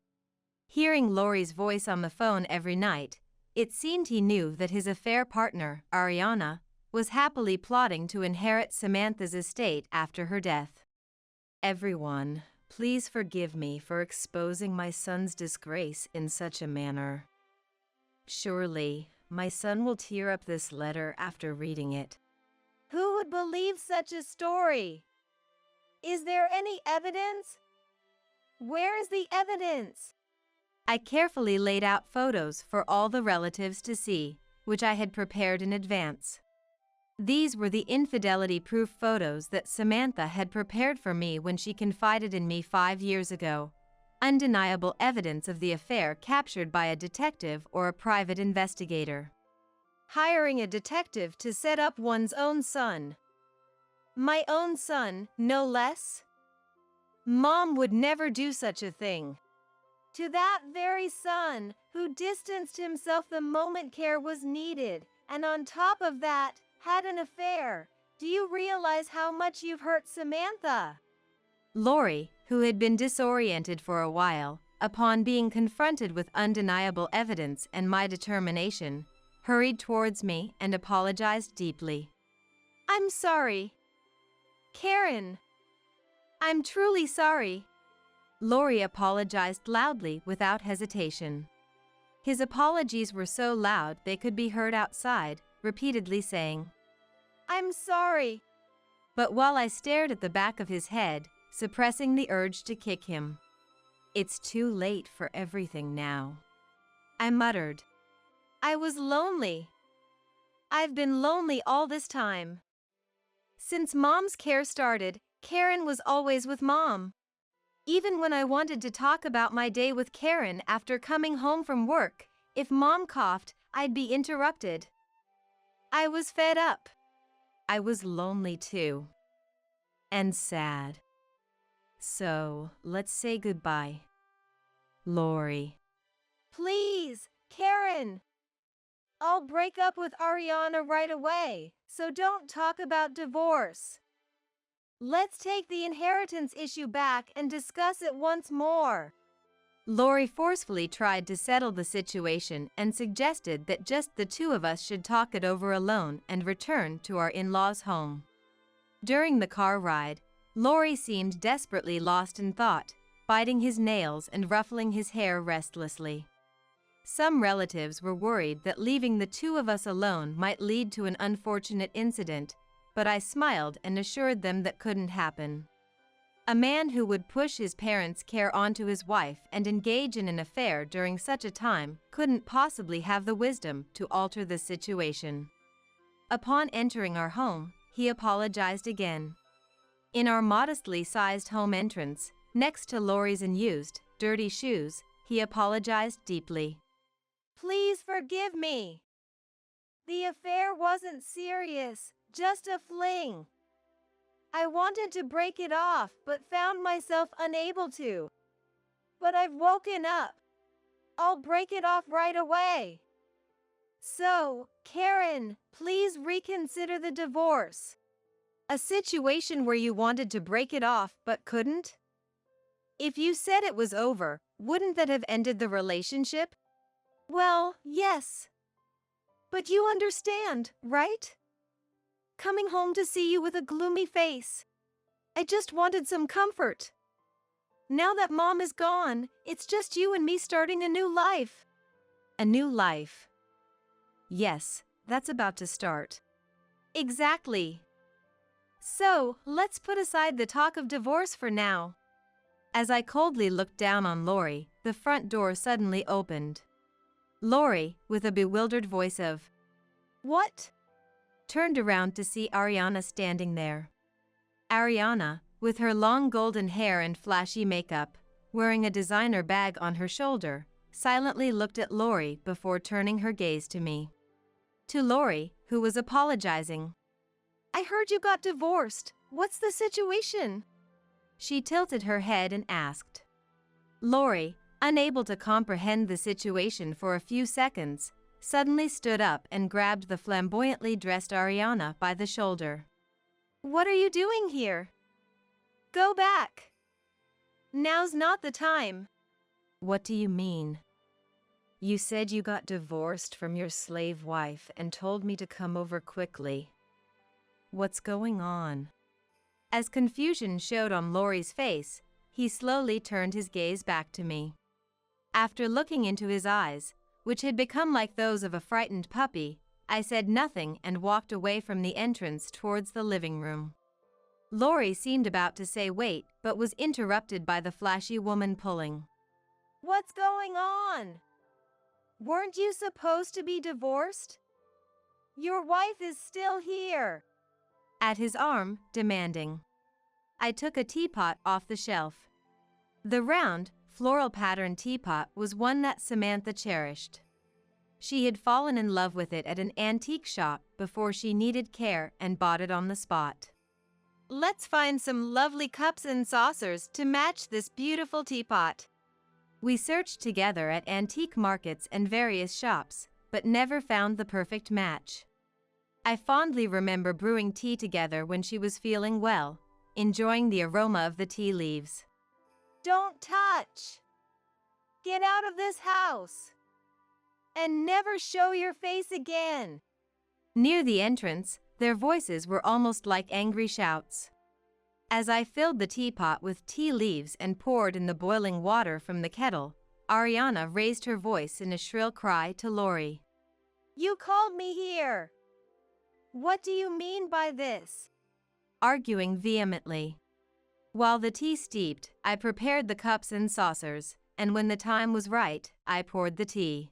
Hearing Laurie's voice on the phone every night, it seemed he knew that his affair partner, Ariana, was happily plotting to inherit Samantha's estate after her death. "Everyone, please forgive me for exposing my son's disgrace in such a manner. Surely, my son will tear up this letter after reading it." Who would believe such a story? Is there any evidence? Where is the evidence? I carefully laid out photos for all the relatives to see, which I had prepared in advance. These were the infidelity-proof photos that Samantha had prepared for me when she confided in me 5 years ago. Undeniable evidence of the affair captured by a detective or a private investigator. Hiring a detective to set up one's own son. My own son, no less? Mom would never do such a thing. To that very son, who distanced himself the moment care was needed, and on top of that, had an affair. Do you realize how much you've hurt Samantha? Laurie, who had been disoriented for a while, upon being confronted with undeniable evidence and my determination, hurried towards me and apologized deeply. I'm sorry. Karen. I'm truly sorry. Laurie apologized loudly without hesitation. His apologies were so loud they could be heard outside, repeatedly saying, I'm sorry. But while I stared at the back of his head, suppressing the urge to kick him. It's too late for everything now, I muttered. I was lonely. I've been lonely all this time. Since Mom's care started, Karen was always with Mom. Even when I wanted to talk about my day with Karen after coming home from work, if Mom coughed, I'd be interrupted. I was fed up. I was lonely too. And sad. So, let's say goodbye. Laurie. Please, Karen. I'll break up with Ariana right away, so don't talk about divorce. Let's take the inheritance issue back and discuss it once more. Laurie forcefully tried to settle the situation and suggested that just the two of us should talk it over alone and return to our in-laws' home. During the car ride, Laurie seemed desperately lost in thought, biting his nails and ruffling his hair restlessly. Some relatives were worried that leaving the two of us alone might lead to an unfortunate incident, but I smiled and assured them that couldn't happen. A man who would push his parents' care onto his wife and engage in an affair during such a time couldn't possibly have the wisdom to alter the situation. Upon entering our home, he apologized again. In our modestly sized home entrance, next to Lori's unused, dirty shoes, he apologized deeply. Please forgive me. The affair wasn't serious, just a fling. I wanted to break it off, but found myself unable to. But I've woken up. I'll break it off right away. So, Karen, please reconsider the divorce. A situation where you wanted to break it off but couldn't? If you said it was over, wouldn't that have ended the relationship? Well, yes. But you understand, right? Coming home to see you with a gloomy face. I just wanted some comfort. Now that Mom is gone, it's just you and me starting a new life. A new life. Yes, that's about to start. Exactly. So, let's put aside the talk of divorce for now. As I coldly looked down on Lori, the front door suddenly opened. Lori, with a bewildered voice of, "What?" turned around to see Ariana standing there. Ariana, with her long golden hair and flashy makeup, wearing a designer bag on her shoulder, silently looked at Lori before turning her gaze to me. To Lori, who was apologizing. "I heard you got divorced. What's the situation?" She tilted her head and asked. Lori, unable to comprehend the situation for a few seconds, suddenly stood up and grabbed the flamboyantly dressed Ariana by the shoulder. "What are you doing here? Go back. Now's not the time." "What do you mean?" "You said you got divorced from your slave wife and told me to come over quickly. What's going on?" As confusion showed on Lori's face, he slowly turned his gaze back to me. After looking into his eyes, which had become like those of a frightened puppy, I said nothing and walked away from the entrance towards the living room. Lori seemed about to say wait, but was interrupted by the flashy woman pulling. "What's going on? Weren't you supposed to be divorced? Your wife is still here." At his arm, demanding. I took a teapot off the shelf. The round, floral patterned teapot was one that Samantha cherished. She had fallen in love with it at an antique shop before she needed care and bought it on the spot. "Let's find some lovely cups and saucers to match this beautiful teapot." We searched together at antique markets and various shops, but never found the perfect match. I fondly remember brewing tea together when she was feeling well, enjoying the aroma of the tea leaves. "Don't touch. Get out of this house. And never show your face again." Near the entrance, their voices were almost like angry shouts. As I filled the teapot with tea leaves and poured in the boiling water from the kettle, Ariana raised her voice in a shrill cry to Lori. "You called me here. What do you mean by this?" Arguing vehemently. While the tea steeped, I prepared the cups and saucers, and when the time was right, I poured the tea.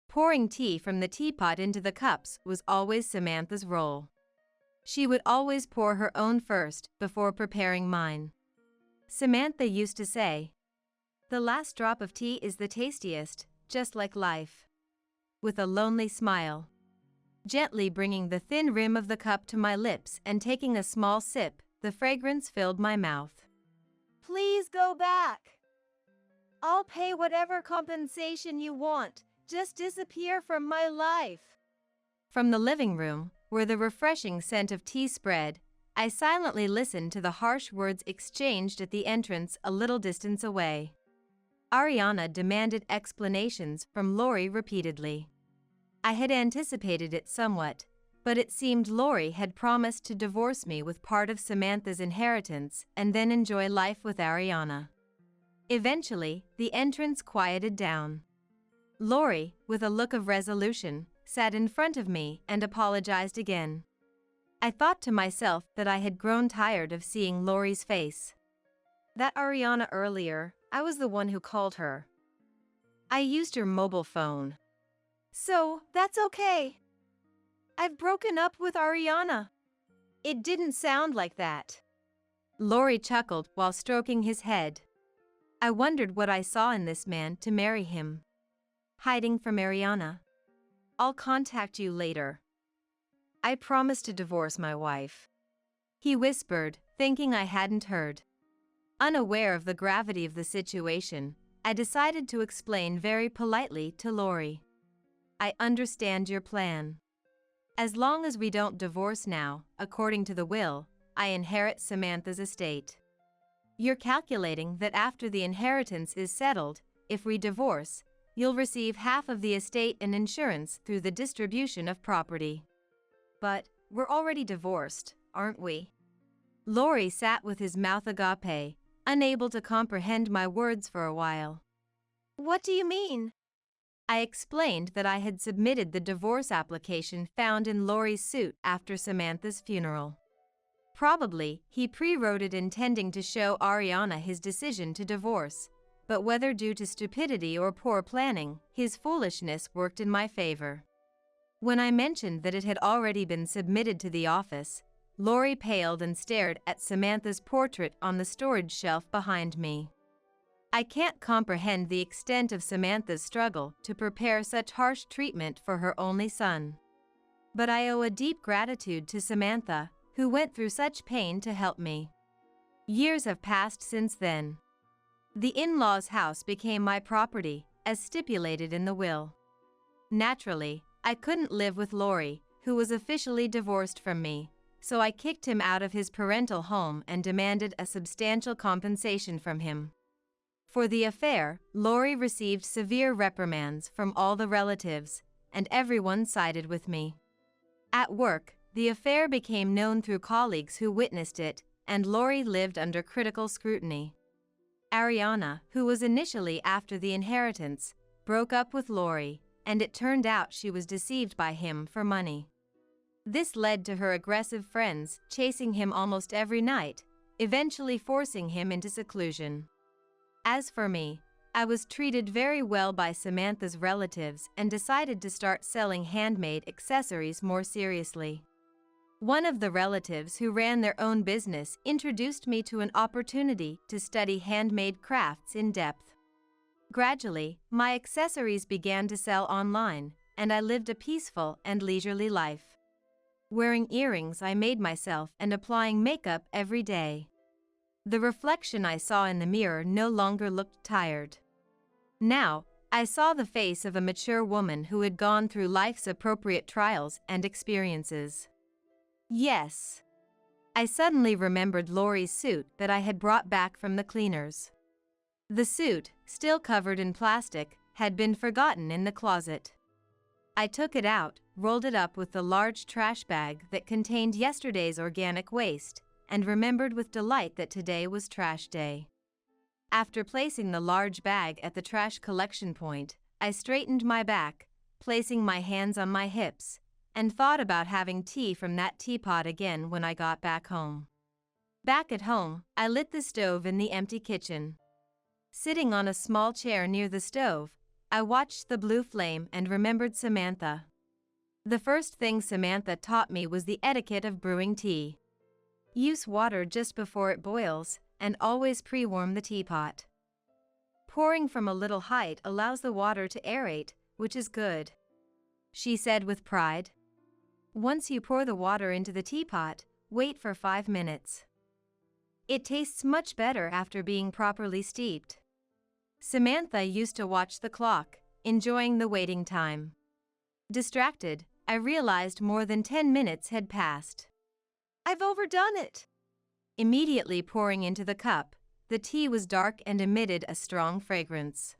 Pouring tea from the teapot into the cups was always Samantha's role. She would always pour her own first before preparing mine. Samantha used to say, "The last drop of tea is the tastiest, just like life." With a lonely smile. Gently bringing the thin rim of the cup to my lips and taking a small sip, the fragrance filled my mouth. "Please go back. I'll pay whatever compensation you want. Just disappear from my life." From the living room, where the refreshing scent of tea spread, I silently listened to the harsh words exchanged at the entrance a little distance away. Ariana demanded explanations from Lori repeatedly. I had anticipated it somewhat, but it seemed Lori had promised to divorce me with part of Samantha's inheritance and then enjoy life with Ariana. Eventually, the entrance quieted down. Lori, with a look of resolution, sat in front of me and apologized again. I thought to myself that I had grown tired of seeing Lori's face. That Ariana earlier, I was the one who called her. I used your mobile phone. So, that's okay. I've broken up with Ariana. It didn't sound like that. Lori chuckled while stroking his head. I wondered what I saw in this man to marry him. Hiding from Ariana. I'll contact you later. I promised to divorce my wife. He whispered, thinking I hadn't heard. Unaware of the gravity of the situation, I decided to explain very politely to Lori. I understand your plan. As long as we don't divorce now, according to the will, I inherit Samantha's estate. You're calculating that after the inheritance is settled, if we divorce, you'll receive half of the estate and insurance through the distribution of property. But we're already divorced, aren't we? Lori sat with his mouth agape, unable to comprehend my words for a while. What do you mean? I explained that I had submitted the divorce application found in Lori's suit after Samantha's funeral. Probably, he pre-wrote it intending to show Ariana his decision to divorce, but whether due to stupidity or poor planning, his foolishness worked in my favor. When I mentioned that it had already been submitted to the office, Lori paled and stared at Samantha's portrait on the storage shelf behind me. I can't comprehend the extent of Samantha's struggle to prepare such harsh treatment for her only son. But I owe a deep gratitude to Samantha, who went through such pain to help me. Years have passed since then. The in-laws' house became my property, as stipulated in the will. Naturally, I couldn't live with Lori, who was officially divorced from me, so I kicked him out of his parental home and demanded a substantial compensation from him. For the affair, Lori received severe reprimands from all the relatives, and everyone sided with me. At work, the affair became known through colleagues who witnessed it, and Lori lived under critical scrutiny. Ariana, who was initially after the inheritance, broke up with Lori, and it turned out she was deceived by him for money. This led to her aggressive friends chasing him almost every night, eventually forcing him into seclusion. As for me, I was treated very well by Samantha's relatives and decided to start selling handmade accessories more seriously. One of the relatives who ran their own business introduced me to an opportunity to study handmade crafts in depth. Gradually, my accessories began to sell online, and I lived a peaceful and leisurely life. Wearing earrings I made myself and applying makeup every day. The reflection I saw in the mirror no longer looked tired. Now, I saw the face of a mature woman who had gone through life's appropriate trials and experiences. Yes. I suddenly remembered Lori's suit that I had brought back from the cleaners. The suit, still covered in plastic, had been forgotten in the closet. I took it out, rolled it up with the large trash bag that contained yesterday's organic waste, and remembered with delight that today was trash day. After placing the large bag at the trash collection point, I straightened my back, placing my hands on my hips, and thought about having tea from that teapot again when I got back home. Back at home, I lit the stove in the empty kitchen. Sitting on a small chair near the stove, I watched the blue flame and remembered Samantha. The first thing Samantha taught me was the etiquette of brewing tea. Use water just before it boils, and always pre-warm the teapot. Pouring from a little height allows the water to aerate, which is good, she said with pride. Once you pour the water into the teapot, wait for 5 minutes. It tastes much better after being properly steeped. Samantha used to watch the clock, enjoying the waiting time. Distracted, I realized more than 10 minutes had passed. I've overdone it. Immediately pouring into the cup, the tea was dark and emitted a strong fragrance.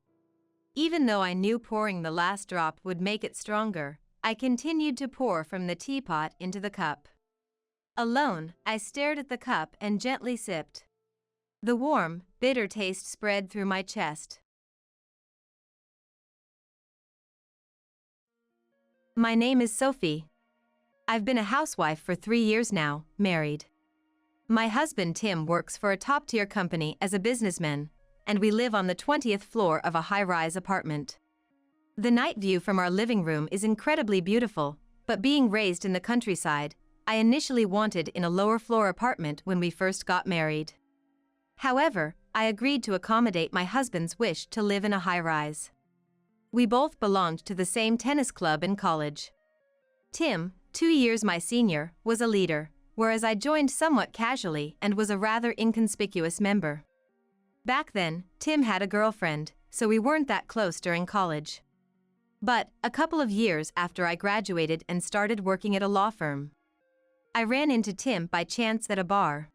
Even though I knew pouring the last drop would make it stronger, I continued to pour from the teapot into the cup. Alone, I stared at the cup and gently sipped. The warm, bitter taste spread through my chest. My name is Sophie. I've been a housewife for 3 years now, married. My husband Tim works for a top-tier company as a businessman, and we live on the 20th floor of a high-rise apartment. The night view from our living room is incredibly beautiful, but being raised in the countryside, I initially wanted in a lower-floor apartment when we first got married. However, I agreed to accommodate my husband's wish to live in a high-rise. We both belonged to the same tennis club in college. Tim, 2 years my senior, was a leader, whereas I joined somewhat casually and was a rather inconspicuous member. Back then, Tim had a girlfriend, so we weren't that close during college. But, a couple of years after I graduated and started working at a law firm, I ran into Tim by chance at a bar.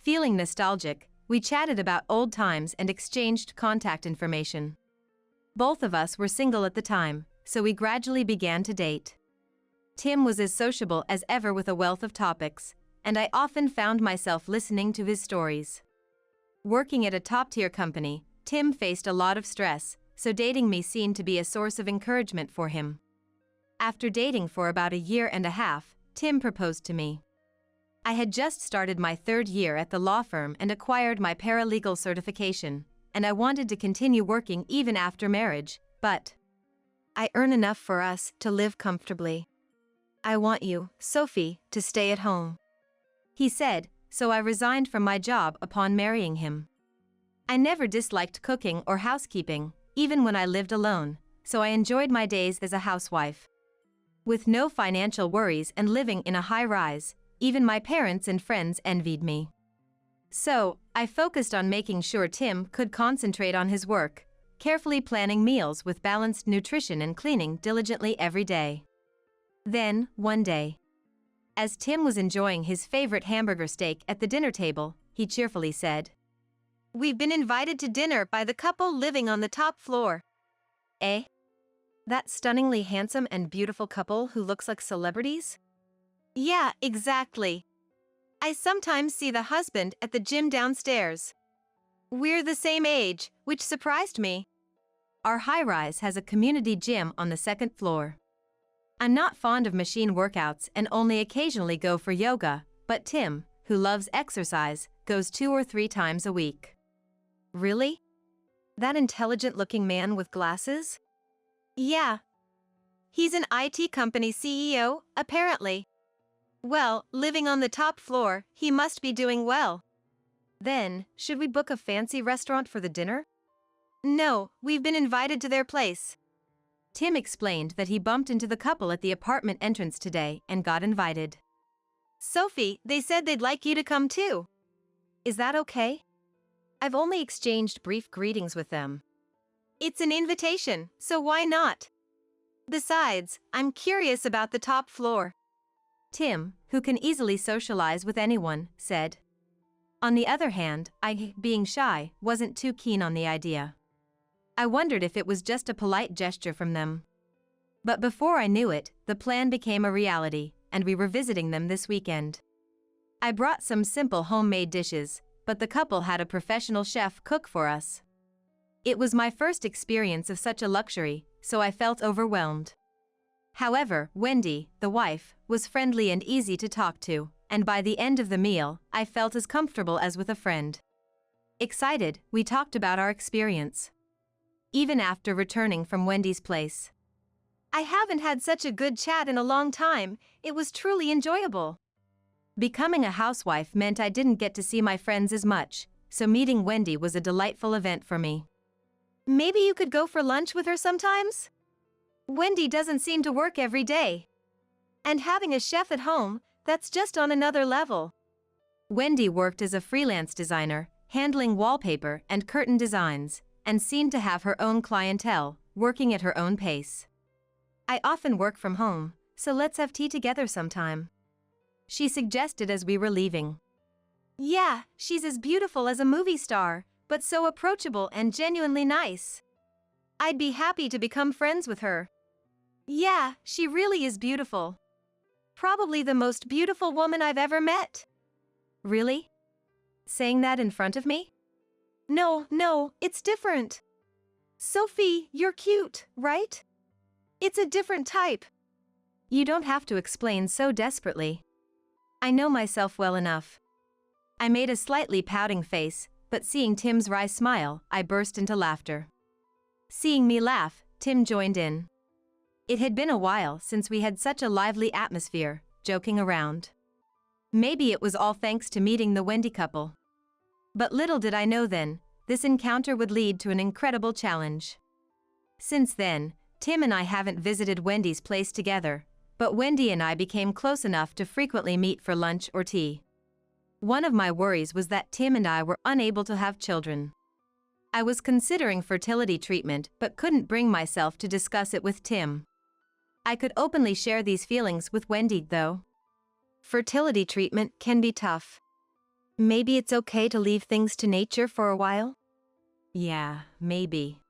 Feeling nostalgic, we chatted about old times and exchanged contact information. Both of us were single at the time, so we gradually began to date. Tim was as sociable as ever with a wealth of topics, and I often found myself listening to his stories. Working at a top-tier company, Tim faced a lot of stress, so dating me seemed to be a source of encouragement for him. After dating for about a year and a half, Tim proposed to me. I had just started my 3rd year at the law firm and acquired my paralegal certification, and I wanted to continue working even after marriage, but I earn enough for us to live comfortably. I want you, Sophie, to stay at home, he said, so I resigned from my job upon marrying him. I never disliked cooking or housekeeping, even when I lived alone, so I enjoyed my days as a housewife. With no financial worries and living in a high-rise, even my parents and friends envied me. So, I focused on making sure Tim could concentrate on his work, carefully planning meals with balanced nutrition and cleaning diligently every day. Then, one day, as Tim was enjoying his favorite hamburger steak at the dinner table, he cheerfully said, "We've been invited to dinner by the couple living on the top floor." "Eh? That stunningly handsome and beautiful couple who looks like celebrities? Yeah, exactly. I sometimes see the husband at the gym downstairs. We're the same age, which surprised me. Our high-rise has a community gym on the 2nd floor. I'm not fond of machine workouts and only occasionally go for yoga, but Tim, who loves exercise, goes 2 or 3 times a week." "Really? That intelligent-looking man with glasses?" Yeah. He's an IT company CEO, apparently. Well, living on the top floor, he must be doing well. Then, should we book a fancy restaurant for the dinner? No, we've been invited to their place. Tim explained that he bumped into the couple at the apartment entrance today and got invited. Sophie, they said they'd like you to come too. Is that okay? I've only exchanged brief greetings with them. It's an invitation, so why not? Besides, I'm curious about the top floor. Tim, who can easily socialize with anyone, said. On the other hand, I, being shy, wasn't too keen on the idea. I wondered if it was just a polite gesture from them. But before I knew it, the plan became a reality, and we were visiting them this weekend. I brought some simple homemade dishes, but the couple had a professional chef cook for us. It was my first experience of such a luxury, so I felt overwhelmed. However, Wendy, the wife, was friendly and easy to talk to, and by the end of the meal, I felt as comfortable as with a friend. Excited, we talked about our experience. Even after returning from Wendy's place. I haven't had such a good chat in a long time. It was truly enjoyable. Becoming a housewife meant I didn't get to see my friends as much, so meeting Wendy was a delightful event for me. Maybe you could go for lunch with her sometimes? Wendy doesn't seem to work every day. And having a chef at home, that's just on another level. Wendy worked as a freelance designer, handling wallpaper and curtain designs, and seemed to have her own clientele, working at her own pace. I often work from home, so let's have tea together sometime, she suggested as we were leaving. Yeah, she's as beautiful as a movie star, but so approachable and genuinely nice. I'd be happy to become friends with her. Yeah, she really is beautiful. Probably the most beautiful woman I've ever met. Really? Saying that in front of me? No, it's different. Sophie, you're cute, right? It's a different type. You don't have to explain so desperately. I know myself well enough. I made a slightly pouting face, but seeing Tim's wry smile, I burst into laughter. Seeing me laugh, Tim joined in. It had been a while since we had such a lively atmosphere, joking around. Maybe it was all thanks to meeting the Wendy couple. But little did I know then, this encounter would lead to an incredible challenge. Since then, Tim and I haven't visited Wendy's place together, but Wendy and I became close enough to frequently meet for lunch or tea. One of my worries was that Tim and I were unable to have children. I was considering fertility treatment but couldn't bring myself to discuss it with Tim. I could openly share these feelings with Wendy, though. Fertility treatment can be tough. Maybe it's okay to leave things to nature for a while? Yeah, maybe.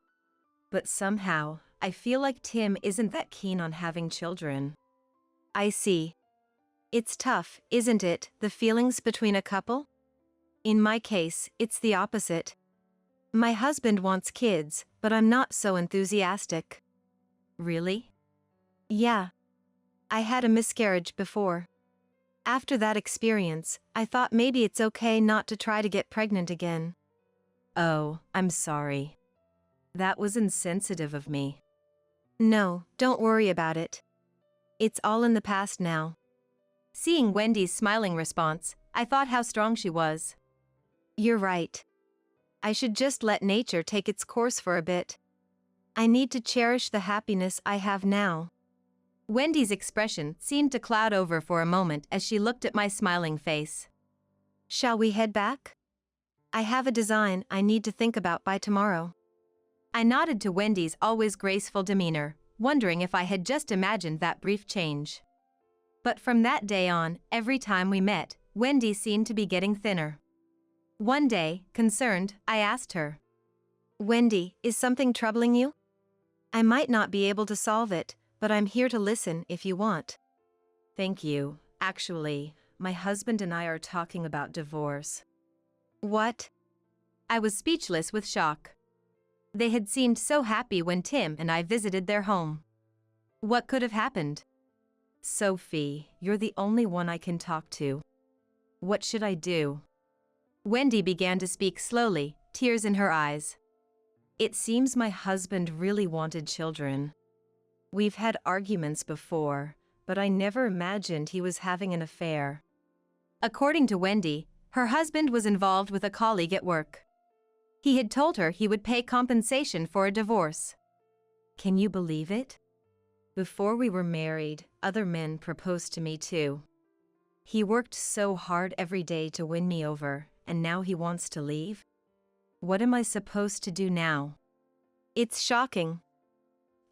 But somehow, I feel like Tim isn't that keen on having children. I see. It's tough, isn't it, the feelings between a couple? In my case, it's the opposite. My husband wants kids, but I'm not so enthusiastic. Really? Yeah. I had a miscarriage before. After that experience, I thought maybe it's okay not to try to get pregnant again. Oh, I'm sorry. That was insensitive of me. No, don't worry about it. It's all in the past now. Seeing Wendy's smiling response, I thought how strong she was. You're right. I should just let nature take its course for a bit. I need to cherish the happiness I have now. Wendy's expression seemed to cloud over for a moment as she looked at my smiling face. Shall we head back? I have a design I need to think about by tomorrow. I nodded to Wendy's always graceful demeanor, wondering if I had just imagined that brief change. But from that day on, every time we met, Wendy seemed to be getting thinner. One day, concerned, I asked her, Wendy, is something troubling you? I might not be able to solve it, but I'm here to listen if you want. Thank you. Actually, my husband and I are talking about divorce. What? I was speechless with shock. They had seemed so happy when Tim and I visited their home. What could have happened? Sophie, you're the only one I can talk to. What should I do? Wendy began to speak slowly, tears in her eyes. It seems my husband really wanted children. We've had arguments before, but I never imagined he was having an affair. According to Wendy, her husband was involved with a colleague at work. He had told her he would pay compensation for a divorce. Can you believe it? Before we were married, other men proposed to me too. He worked so hard every day to win me over, and now he wants to leave? What am I supposed to do now? It's shocking.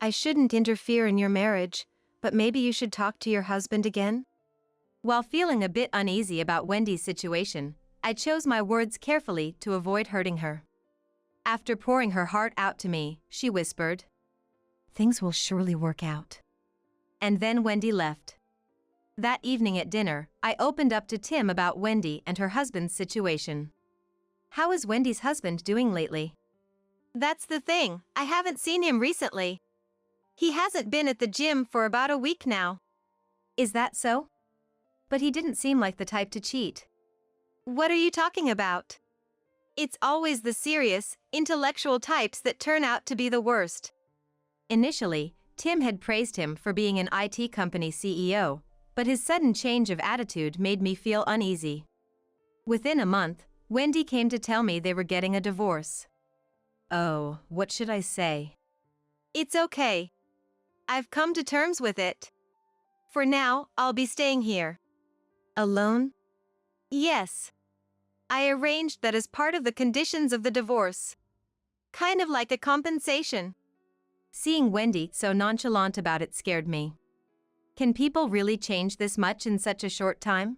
I shouldn't interfere in your marriage, but maybe you should talk to your husband again? While feeling a bit uneasy about Wendy's situation, I chose my words carefully to avoid hurting her. After pouring her heart out to me, she whispered, "Things will surely work out." And then Wendy left. That evening at dinner, I opened up to Tim about Wendy and her husband's situation. How is Wendy's husband doing lately? That's the thing, I haven't seen him recently. He hasn't been at the gym for about a week now. Is that so? But he didn't seem like the type to cheat. What are you talking about? It's always the serious, intellectual types that turn out to be the worst. Initially, Tim had praised him for being an IT company CEO, but his sudden change of attitude made me feel uneasy. Within a month, Wendy came to tell me they were getting a divorce. Oh, what should I say? It's okay. I've come to terms with it. For now, I'll be staying here. Alone? Yes. I arranged that as part of the conditions of the divorce. Kind of like a compensation. Seeing Wendy so nonchalant about it scared me. Can people really change this much in such a short time?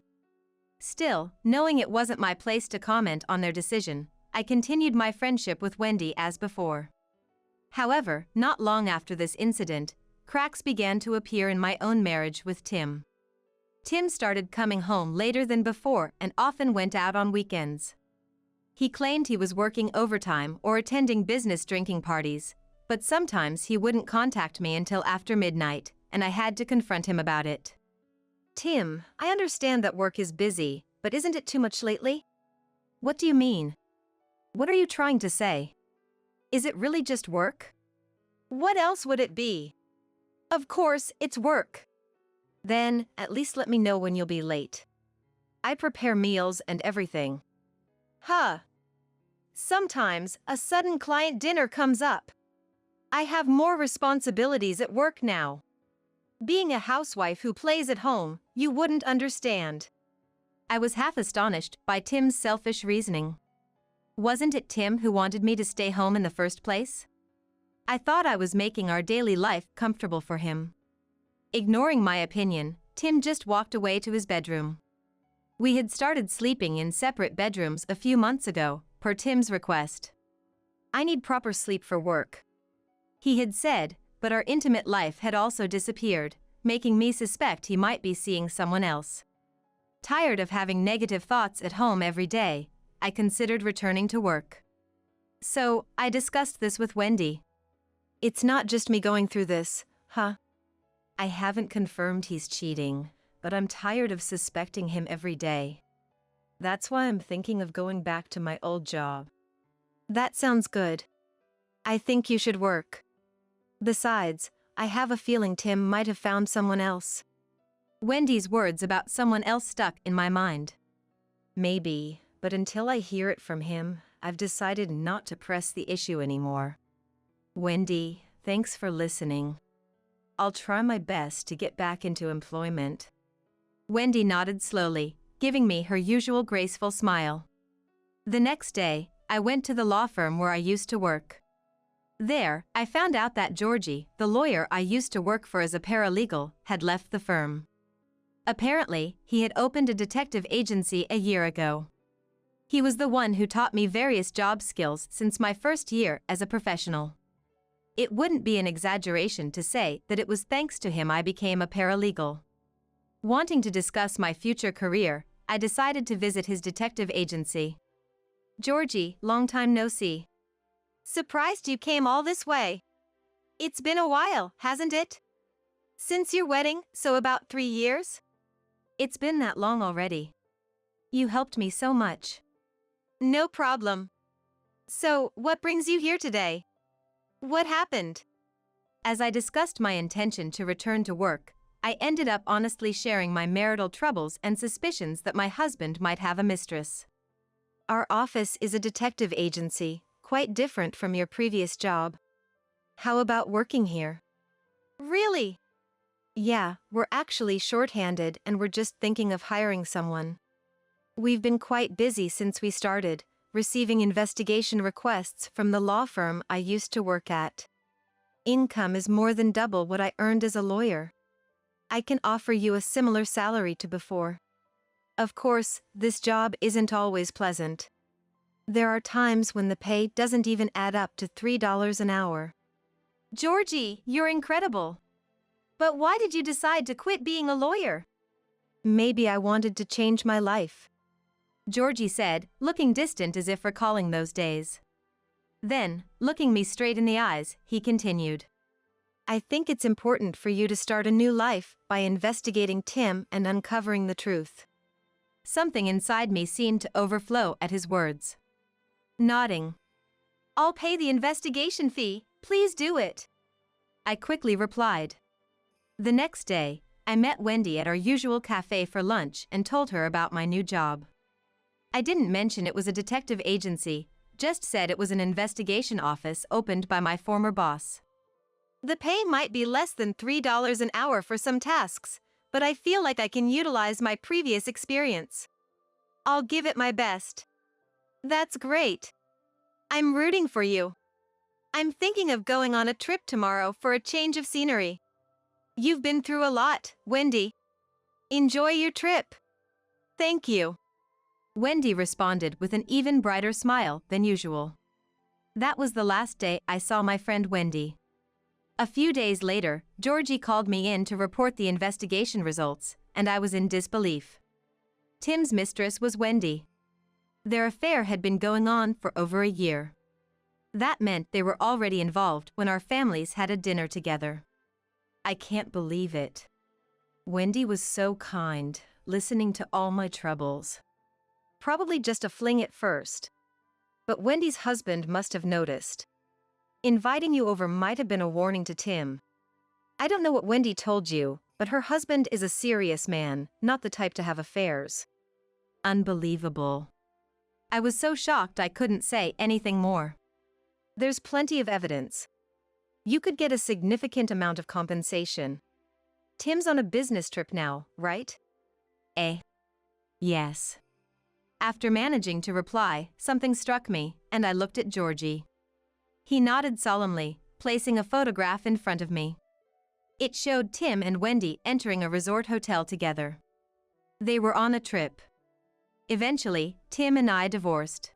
Still, knowing it wasn't my place to comment on their decision, I continued my friendship with Wendy as before. However, not long after this incident, cracks began to appear in my own marriage with Tim. Tim started coming home later than before and often went out on weekends. He claimed he was working overtime or attending business drinking parties, but sometimes he wouldn't contact me until after midnight, and I had to confront him about it. Tim, I understand that work is busy, but isn't it too much lately? What do you mean? What are you trying to say? Is it really just work? What else would it be? Of course, it's work. Then, at least let me know when you'll be late. I prepare meals and everything. Huh. Sometimes, a sudden client dinner comes up. I have more responsibilities at work now. Being a housewife who plays at home, you wouldn't understand. I was half astonished by Tim's selfish reasoning. Wasn't it Tim who wanted me to stay home in the first place? I thought I was making our daily life comfortable for him. Ignoring my opinion, Tim just walked away to his bedroom. We had started sleeping in separate bedrooms a few months ago, per Tim's request. I need proper sleep for work, he had said, but our intimate life had also disappeared, making me suspect he might be seeing someone else. Tired of having negative thoughts at home every day, I considered returning to work. So, I discussed this with Wendy. It's not just me going through this, huh? I haven't confirmed he's cheating, but I'm tired of suspecting him every day. That's why I'm thinking of going back to my old job. That sounds good. I think you should work. Besides, I have a feeling Tim might have found someone else. Wendy's words about someone else stuck in my mind. Maybe, but until I hear it from him, I've decided not to press the issue anymore. Wendy, thanks for listening. I'll try my best to get back into employment. Wendy nodded slowly, giving me her usual graceful smile. The next day, I went to the law firm where I used to work. There, I found out that Georgie, the lawyer I used to work for as a paralegal, had left the firm. Apparently, he had opened a detective agency a year ago. He was the one who taught me various job skills since my first year as a professional. It wouldn't be an exaggeration to say that it was thanks to him I became a paralegal. Wanting to discuss my future career, I decided to visit his detective agency. Georgie, long time no see. Surprised you came all this way. It's been a while, hasn't it? Since your wedding, so about 3 years? It's been that long already. You helped me so much. No problem. So, what brings you here today? What happened? As I discussed my intention to return to work, I ended up honestly sharing my marital troubles and suspicions that my husband might have a mistress. Our office is a detective agency, quite different from your previous job. How about working here? Really? Yeah, we're actually short-handed and we're just thinking of hiring someone. We've been quite busy since we started, receiving investigation requests from the law firm I used to work at. Income is more than double what I earned as a lawyer. I can offer you a similar salary to before. Of course, this job isn't always pleasant. There are times when the pay doesn't even add up to $3 an hour. Georgie, you're incredible. But why did you decide to quit being a lawyer? Maybe I wanted to change my life, Georgie said, looking distant as if recalling those days. Then, looking me straight in the eyes, he continued. I think it's important for you to start a new life by investigating Tim and uncovering the truth. Something inside me seemed to overflow at his words. Nodding. I'll pay the investigation fee, please do it. I quickly replied. The next day, I met Wendy at our usual cafe for lunch and told her about my new job. I didn't mention it was a detective agency, just said it was an investigation office opened by my former boss. The pay might be less than $3 an hour for some tasks, but I feel like I can utilize my previous experience. I'll give it my best. That's great. I'm rooting for you. I'm thinking of going on a trip tomorrow for a change of scenery. You've been through a lot, Wendy. Enjoy your trip. Thank you. Wendy responded with an even brighter smile than usual. That was the last day I saw my friend Wendy. A few days later, Georgie called me in to report the investigation results, and I was in disbelief. Tim's mistress was Wendy. Their affair had been going on for over a year. That meant they were already involved when our families had a dinner together. I can't believe it. Wendy was so kind, listening to all my troubles. Probably just a fling at first. But Wendy's husband must have noticed. Inviting you over might have been a warning to Tim. I don't know what Wendy told you, but her husband is a serious man, not the type to have affairs. Unbelievable. I was so shocked I couldn't say anything more. There's plenty of evidence. You could get a significant amount of compensation. Tim's on a business trip now, right? Yes. After managing to reply, something struck me, and I looked at Georgie. He nodded solemnly, placing a photograph in front of me. It showed Tim and Wendy entering a resort hotel together. They were on a trip. Eventually, Tim and I divorced.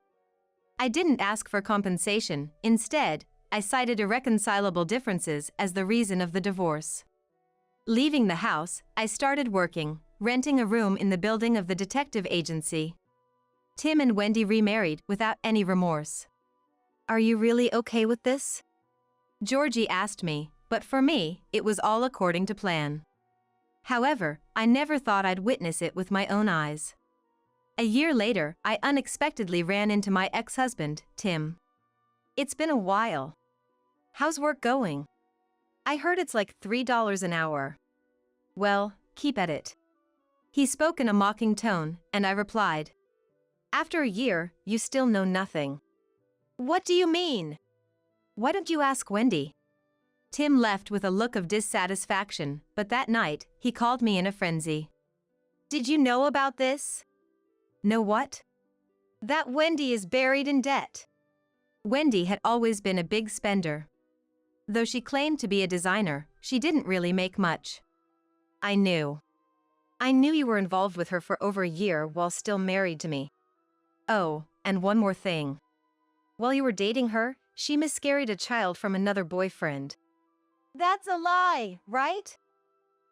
I didn't ask for compensation. Instead, I cited irreconcilable differences as the reason of the divorce. Leaving the house, I started working, renting a room in the building of the detective agency. Tim and Wendy remarried without any remorse. Are you really okay with this? Georgie asked me, but for me, it was all according to plan. However, I never thought I'd witness it with my own eyes. A year later, I unexpectedly ran into my ex-husband, Tim. It's been a while. How's work going? I heard it's like $3 an hour. Well, keep at it. He spoke in a mocking tone, and I replied, After a year, you still know nothing. What do you mean? Why don't you ask Wendy? Tim left with a look of dissatisfaction, but that night, he called me in a frenzy. Did you know about this? Know what? That Wendy is buried in debt. Wendy had always been a big spender. Though she claimed to be a designer, she didn't really make much. I knew. I knew you were involved with her for over a year while still married to me. Oh, and one more thing. While you were dating her, she miscarried a child from another boyfriend. That's a lie, right?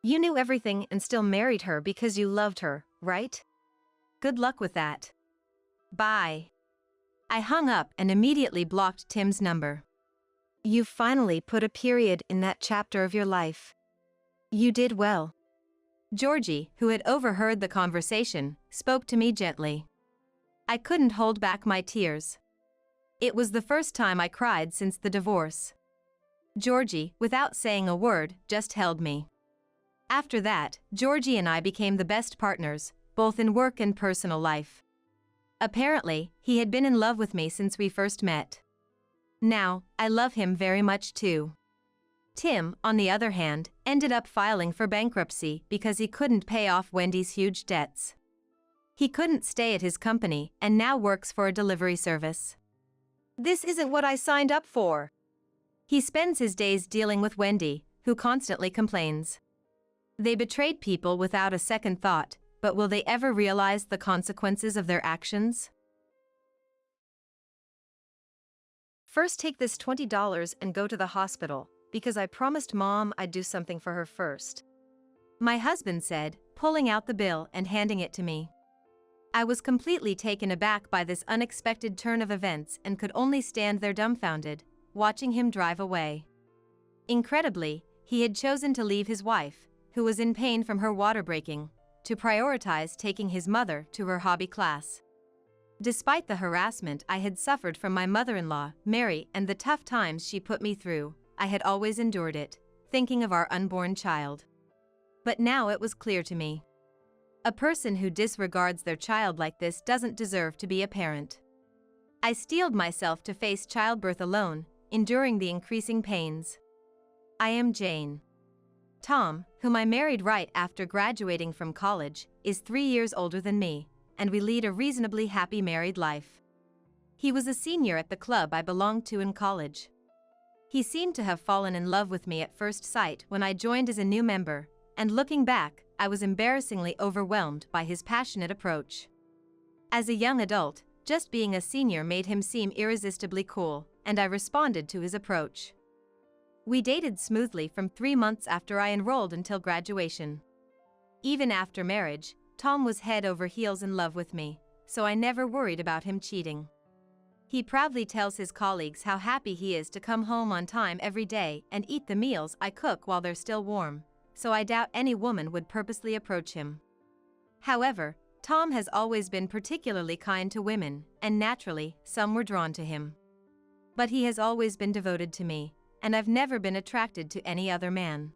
You knew everything and still married her because you loved her, right? Good luck with that. Bye. I hung up and immediately blocked Tim's number. You finally put a period in that chapter of your life. You did well. Georgie, who had overheard the conversation, spoke to me gently. I couldn't hold back my tears. It was the first time I cried since the divorce. Georgie, without saying a word, just held me. After that, Georgie and I became the best partners, both in work and personal life. Apparently, he had been in love with me since we first met. Now, I love him very much too. Tim, on the other hand, ended up filing for bankruptcy because he couldn't pay off Wendy's huge debts. He couldn't stay at his company and now works for a delivery service. This isn't what I signed up for. He spends his days dealing with Wendy, who constantly complains. They betrayed people without a second thought, but will they ever realize the consequences of their actions? First, take this $20 and go to the hospital, because I promised Mom I'd do something for her first. My husband said, pulling out the bill and handing it to me. I was completely taken aback by this unexpected turn of events and could only stand there dumbfounded, watching him drive away. Incredibly, he had chosen to leave his wife, who was in pain from her water breaking, to prioritize taking his mother to her hobby class. Despite the harassment I had suffered from my mother-in-law, Mary, and the tough times she put me through, I had always endured it, thinking of our unborn child. But now it was clear to me. A person who disregards their child like this doesn't deserve to be a parent. I steeled myself to face childbirth alone, enduring the increasing pains. I am Jane. Tom, whom I married right after graduating from college, is 3 years older than me, and we lead a reasonably happy married life. He was a senior at the club I belonged to in college. He seemed to have fallen in love with me at first sight when I joined as a new member, and looking back, I was embarrassingly overwhelmed by his passionate approach. As a young adult, just being a senior made him seem irresistibly cool, and I responded to his approach. We dated smoothly from 3 months after I enrolled until graduation. Even after marriage, Tom was head over heels in love with me, so I never worried about him cheating. He proudly tells his colleagues how happy he is to come home on time every day and eat the meals I cook while they're still warm, so I doubt any woman would purposely approach him. However, Tom has always been particularly kind to women, and naturally, some were drawn to him. But he has always been devoted to me, and I've never been attracted to any other man.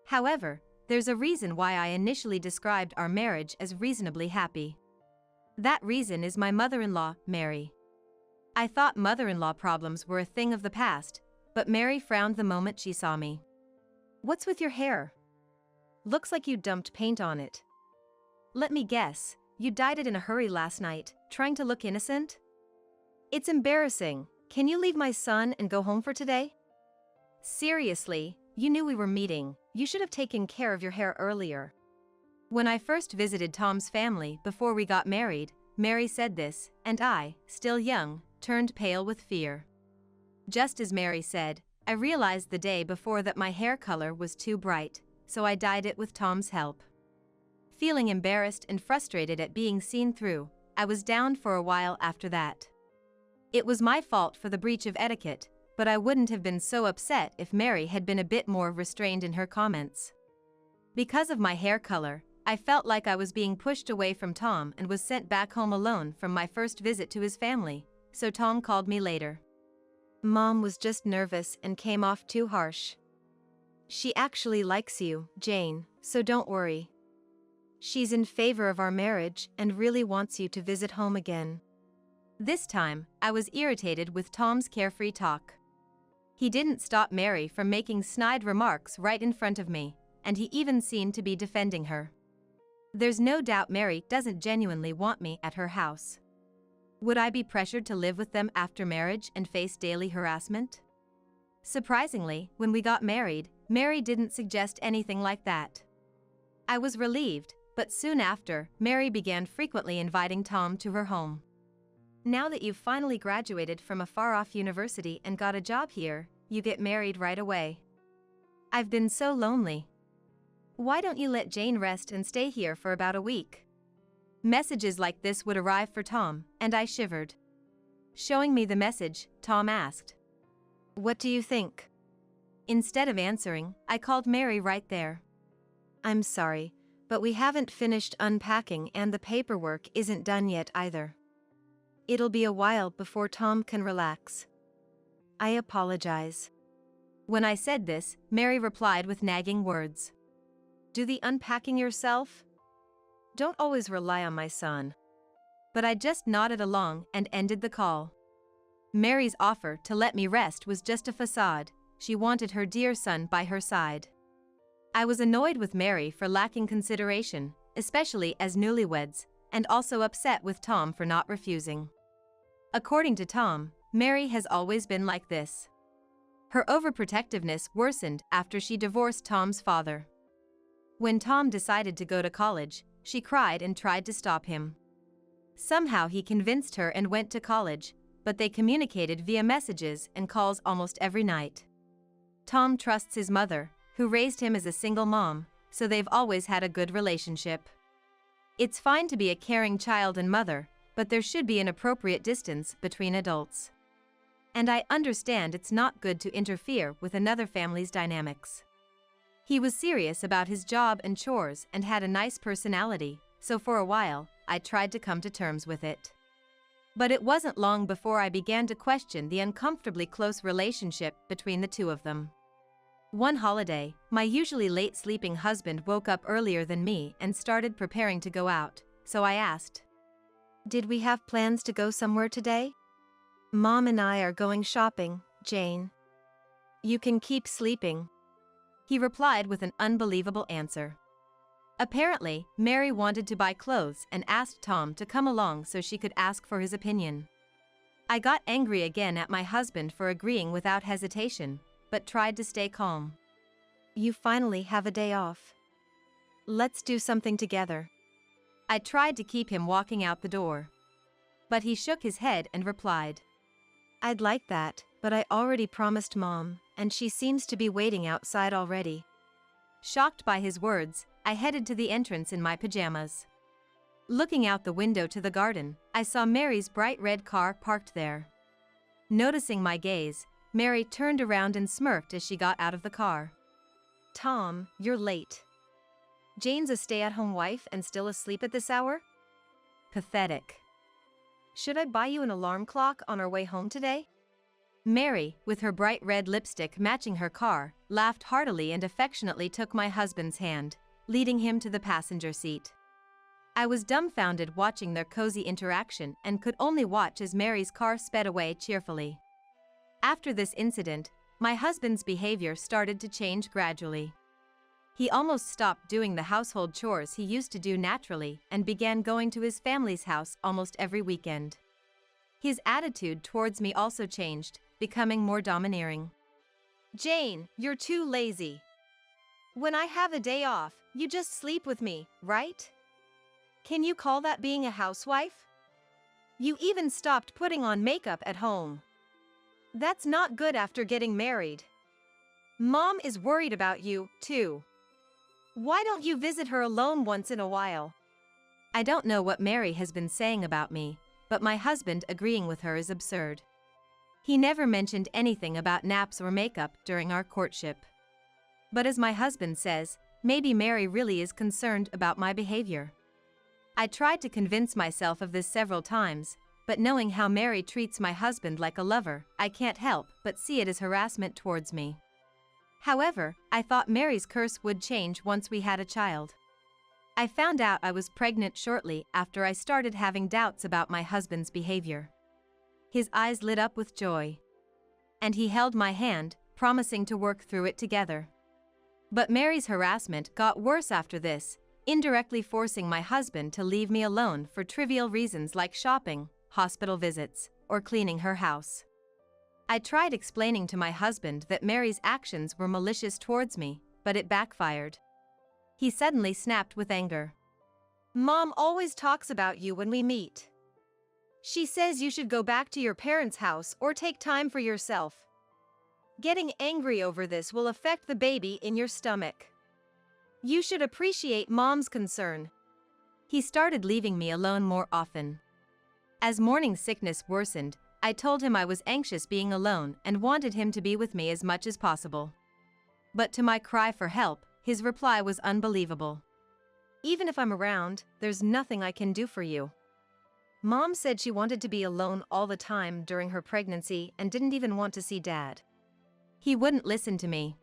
However, there's a reason why I initially described our marriage as reasonably happy. That reason is my mother-in-law, Mary. I thought mother-in-law problems were a thing of the past, but Mary frowned the moment she saw me. What's with your hair? Looks like you dumped paint on it. Let me guess, you dyed it in a hurry last night, trying to look innocent? It's embarrassing. Can you leave my son and go home for today? Seriously, you knew we were meeting. You should have taken care of your hair earlier. When I first visited Tom's family before we got married, Mary said this, and I, still young, turned pale with fear. Just as Mary said, I realized the day before that my hair color was too bright, so I dyed it with Tom's help. Feeling embarrassed and frustrated at being seen through, I was down for a while after that. It was my fault for the breach of etiquette, but I wouldn't have been so upset if Mary had been a bit more restrained in her comments. Because of my hair color, I felt like I was being pushed away from Tom and was sent back home alone from my first visit to his family, so Tom called me later. Mom was just nervous and came off too harsh. She actually likes you, Jane, so don't worry. She's in favor of our marriage and really wants you to visit home again. This time, I was irritated with Tom's carefree talk. He didn't stop Mary from making snide remarks right in front of me, and he even seemed to be defending her. There's no doubt Mary doesn't genuinely want me at her house. Would I be pressured to live with them after marriage and face daily harassment? Surprisingly, when we got married, Mary didn't suggest anything like that. I was relieved, but soon after, Mary began frequently inviting Tom to her home. Now that you've finally graduated from a far-off university and got a job here, you get married right away. I've been so lonely. Why don't you let Jane rest and stay here for about a week? Messages like this would arrive for Tom, and I shivered. Showing me the message, Tom asked, "What do you think?" Instead of answering, I called Mary right there. "I'm sorry, but we haven't finished unpacking and the paperwork isn't done yet either. It'll be a while before Tom can relax. I apologize." When I said this, Mary replied with nagging words. "Do the unpacking yourself? Don't always rely on my son." But I just nodded along and ended the call. Mary's offer to let me rest was just a facade. She wanted her dear son by her side. I was annoyed with Mary for lacking consideration, especially as newlyweds, and also upset with Tom for not refusing. According to Tom, Mary has always been like this. Her overprotectiveness worsened after she divorced Tom's father. When Tom decided to go to college, she cried and tried to stop him. Somehow he convinced her and went to college, but they communicated via messages and calls almost every night. Tom trusts his mother, who raised him as a single mom, so they've always had a good relationship. It's fine to be a caring child and mother, but there should be an appropriate distance between adults. And I understand it's not good to interfere with another family's dynamics. He was serious about his job and chores and had a nice personality, so for a while, I tried to come to terms with it. But it wasn't long before I began to question the uncomfortably close relationship between the two of them. One holiday, my usually late-sleeping husband woke up earlier than me and started preparing to go out, so I asked, "Did we have plans to go somewhere today?" "Mom and I are going shopping, Jane. You can keep sleeping," he replied with an unbelievable answer. Apparently, Mary wanted to buy clothes and asked Tom to come along so she could ask for his opinion. I got angry again at my husband for agreeing without hesitation, but tried to stay calm. "You finally have a day off. Let's do something together." I tried to keep him walking out the door. But he shook his head and replied, "I'd like that, but I already promised Mom, and she seems to be waiting outside already." Shocked by his words, I headed to the entrance in my pajamas. Looking out the window to the garden, I saw Mary's bright red car parked there. Noticing my gaze, Mary turned around and smirked as she got out of the car. "Tom, you're late. Jane's a stay-at-home wife and still asleep at this hour?" Pathetic. Should I buy you an alarm clock on our way home today? Mary, with her bright red lipstick matching her car, laughed heartily and affectionately took my husband's hand, leading him to the passenger seat. I was dumbfounded watching their cozy interaction and could only watch as Mary's car sped away cheerfully. After this incident, my husband's behavior started to change gradually. He almost stopped doing the household chores he used to do naturally and began going to his family's house almost every weekend. His attitude towards me also changed, becoming more domineering. Jane, you're too lazy. When I have a day off, you just sleep with me, right? Can you call that being a housewife? You even stopped putting on makeup at home. That's not good after getting married. Mom is worried about you, too. Why don't you visit her alone once in a while? I don't know what Mary has been saying about me, but my husband agreeing with her is absurd. He never mentioned anything about naps or makeup during our courtship. But as my husband says, maybe Mary really is concerned about my behavior. I tried to convince myself of this several times, but knowing how Mary treats my husband like a lover, I can't help but see it as harassment towards me. However, I thought Mary's curse would change once we had a child. I found out I was pregnant shortly after I started having doubts about my husband's behavior. His eyes lit up with joy. And he held my hand, promising to work through it together. But Mary's harassment got worse after this, indirectly forcing my husband to leave me alone for trivial reasons like shopping, hospital visits, or cleaning her house. I tried explaining to my husband that Mary's actions were malicious towards me, but it backfired. He suddenly snapped with anger. Mom always talks about you when we meet. She says you should go back to your parents' house or take time for yourself. Getting angry over this will affect the baby in your stomach. You should appreciate Mom's concern. He started leaving me alone more often. As morning sickness worsened, I told him I was anxious being alone and wanted him to be with me as much as possible. But to my cry for help, his reply was unbelievable. Even if I'm around, there's nothing I can do for you. Mom said she wanted to be alone all the time during her pregnancy and didn't even want to see Dad. He wouldn't listen to me.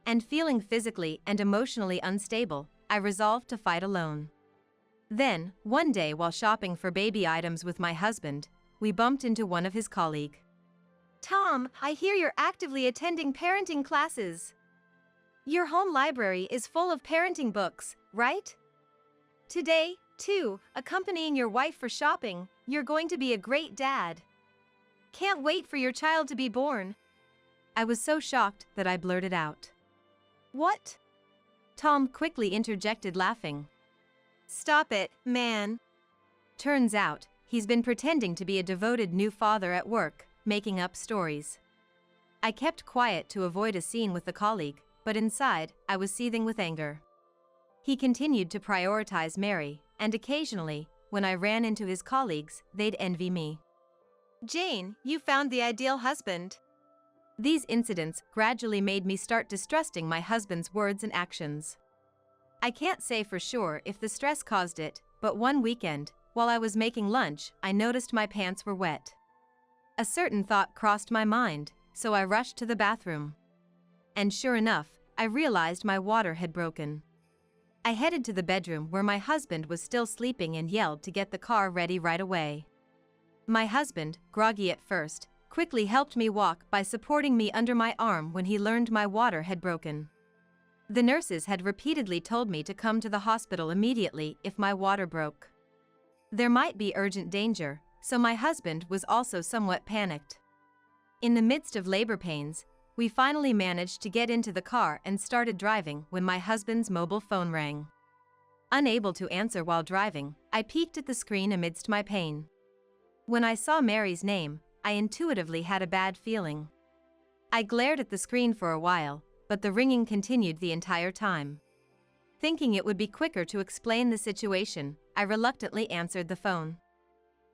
And feeling physically and emotionally unstable, I resolved to fight alone. Then, one day while shopping for baby items with my husband, we bumped into one of his colleagues. Tom, I hear you're actively attending parenting classes. Your home library is full of parenting books, right? Today, too, accompanying your wife for shopping, you're going to be a great dad. Can't wait for your child to be born. I was so shocked that I blurted out. What? Tom quickly interjected, laughing. Stop it, man. Turns out, he's been pretending to be a devoted new father at work, making up stories. I kept quiet to avoid a scene with the colleague, but inside, I was seething with anger. He continued to prioritize Mary, and occasionally, when I ran into his colleagues, they'd envy me. Jane, you found the ideal husband. These incidents gradually made me start distrusting my husband's words and actions. I can't say for sure if the stress caused it, but one weekend, while I was making lunch, I noticed my pants were wet. A certain thought crossed my mind, so I rushed to the bathroom. And sure enough, I realized my water had broken. I headed to the bedroom where my husband was still sleeping and yelled to get the car ready right away. My husband, groggy at first, quickly helped me walk by supporting me under my arm when he learned my water had broken. The nurses had repeatedly told me to come to the hospital immediately if my water broke. There might be urgent danger, so my husband was also somewhat panicked. In the midst of labor pains, we finally managed to get into the car and started driving when my husband's mobile phone rang. Unable to answer while driving, I peeked at the screen amidst my pain. When I saw Mary's name, I intuitively had a bad feeling. I glared at the screen for a while, but the ringing continued the entire time. Thinking it would be quicker to explain the situation, I reluctantly answered the phone.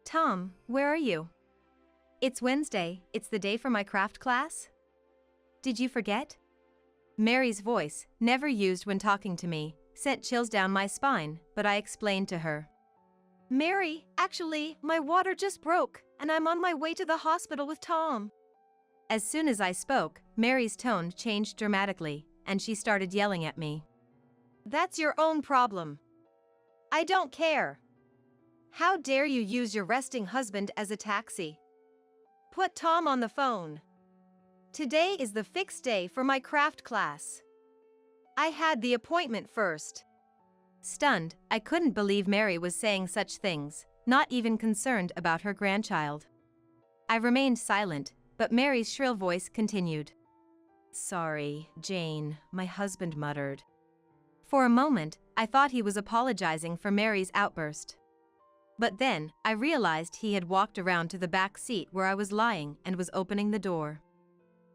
Tom, where are you? It's Wednesday, it's the day for my craft class? Did you forget? Mary's voice, never used when talking to me, sent chills down my spine, but I explained to her. Mary, actually, my water just broke, and I'm on my way to the hospital with Tom. As soon as I spoke, Mary's tone changed dramatically, and she started yelling at me. That's your own problem. I don't care. How dare you use your resting husband as a taxi? Put Tom on the phone. Today is the fixed day for my craft class. I had the appointment first. Stunned, I couldn't believe Mary was saying such things, not even concerned about her grandchild. I remained silent, but Mary's shrill voice continued. Sorry, Jane, my husband muttered. For a moment, I thought he was apologizing for Mary's outburst. But then, I realized he had walked around to the back seat where I was lying and was opening the door.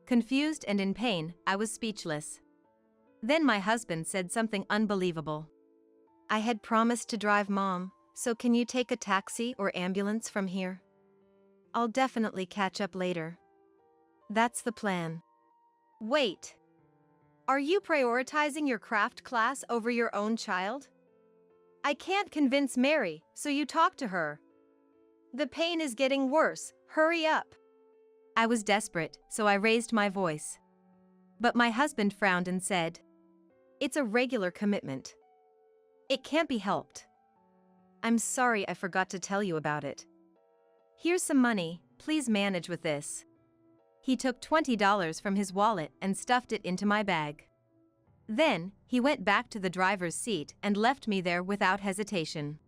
Confused and in pain, I was speechless. Then my husband said something unbelievable. I had promised to drive Mom, so can you take a taxi or ambulance from here? I'll definitely catch up later. That's the plan. Wait. Are you prioritizing your craft class over your own child? I can't convince Mary, so you talk to her. The pain is getting worse, hurry up. I was desperate, so I raised my voice. But my husband frowned and said, It's a regular commitment. It can't be helped. I'm sorry I forgot to tell you about it. Here's some money, please manage with this. He took $20 from his wallet and stuffed it into my bag. Then, he went back to the driver's seat and left me there without hesitation.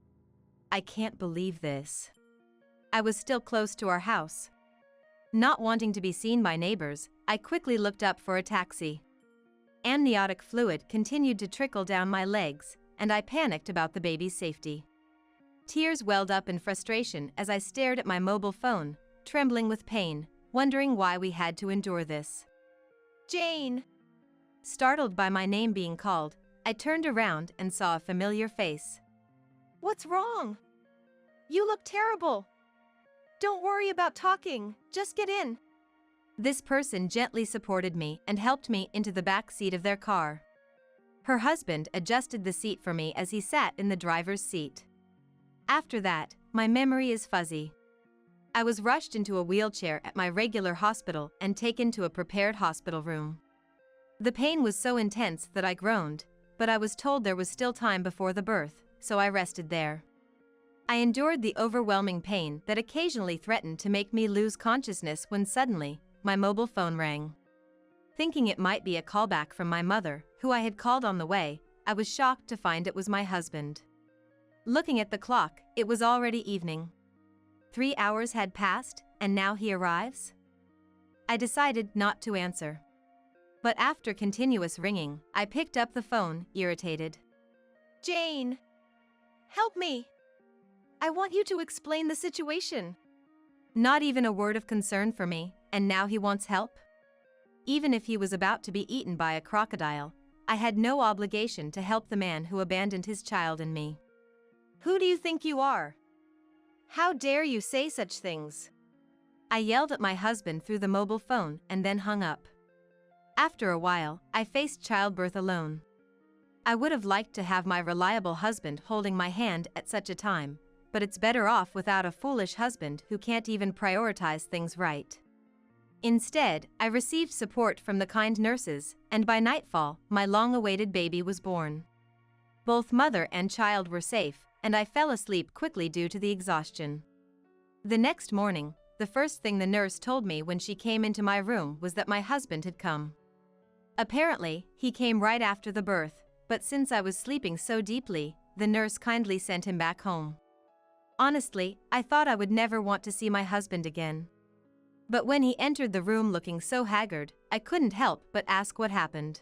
I can't believe this. I was still close to our house. Not wanting to be seen by neighbors, I quickly looked up for a taxi. Amniotic fluid continued to trickle down my legs, and I panicked about the baby's safety. Tears welled up in frustration as I stared at my mobile phone, trembling with pain, wondering why we had to endure this. Jane! Startled by my name being called, I turned around and saw a familiar face. What's wrong? You look terrible. Don't worry about talking, just get in. This person gently supported me and helped me into the back seat of their car. Her husband adjusted the seat for me as he sat in the driver's seat. After that, my memory is fuzzy. I was rushed into a wheelchair at my regular hospital and taken to a prepared hospital room. The pain was so intense that I groaned, but I was told there was still time before the birth, so I rested there. I endured the overwhelming pain that occasionally threatened to make me lose consciousness when suddenly, my mobile phone rang. Thinking it might be a callback from my mother, who I had called on the way, I was shocked to find it was my husband. Looking at the clock, it was already evening. 3 hours had passed, and now he arrives? I decided not to answer. But after continuous ringing, I picked up the phone, irritated. Jane! Help me! I want you to explain the situation. Not even a word of concern for me, and now he wants help? Even if he was about to be eaten by a crocodile, I had no obligation to help the man who abandoned his child and me. Who do you think you are? How dare you say such things? I yelled at my husband through the mobile phone and then hung up. After a while, I faced childbirth alone. I would have liked to have my reliable husband holding my hand at such a time, but it's better off without a foolish husband who can't even prioritize things right. Instead, I received support from the kind nurses, and by nightfall, my long-awaited baby was born. Both mother and child were safe, and I fell asleep quickly due to the exhaustion. The next morning, the first thing the nurse told me when she came into my room was that my husband had come. Apparently, he came right after the birth, but since I was sleeping so deeply, the nurse kindly sent him back home. Honestly, I thought I would never want to see my husband again. But when he entered the room looking so haggard, I couldn't help but ask what happened.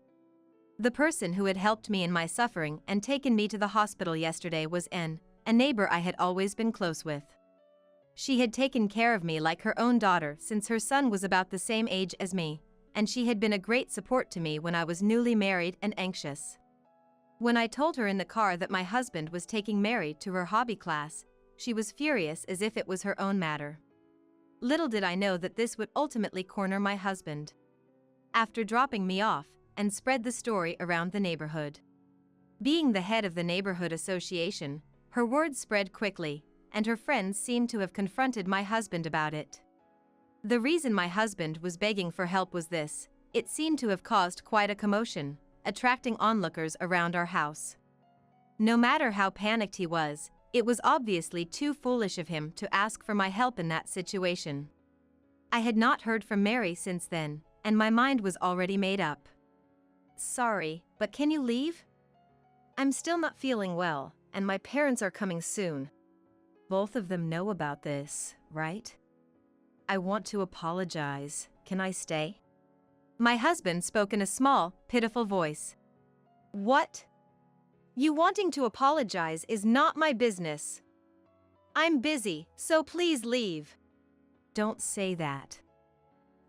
The person who had helped me in my suffering and taken me to the hospital yesterday was N, a neighbor I had always been close with. She had taken care of me like her own daughter since her son was about the same age as me, and she had been a great support to me when I was newly married and anxious. When I told her in the car that my husband was taking Mary to her hobby class, she was furious as if it was her own matter. Little did I know that this would ultimately corner my husband. After dropping me off, and spread the story around the neighborhood. Being the head of the neighborhood association, her words spread quickly, and her friends seemed to have confronted my husband about it. The reason my husband was begging for help was this: it seemed to have caused quite a commotion, attracting onlookers around our house. No matter how panicked he was, it was obviously too foolish of him to ask for my help in that situation. I had not heard from Mary since then, and my mind was already made up. Sorry, but can you leave? I'm still not feeling well, and my parents are coming soon. Both of them know about this, right? I want to apologize. Can I stay? My husband spoke in a small, pitiful voice. What? You wanting to apologize is not my business. I'm busy, so please leave. Don't say that.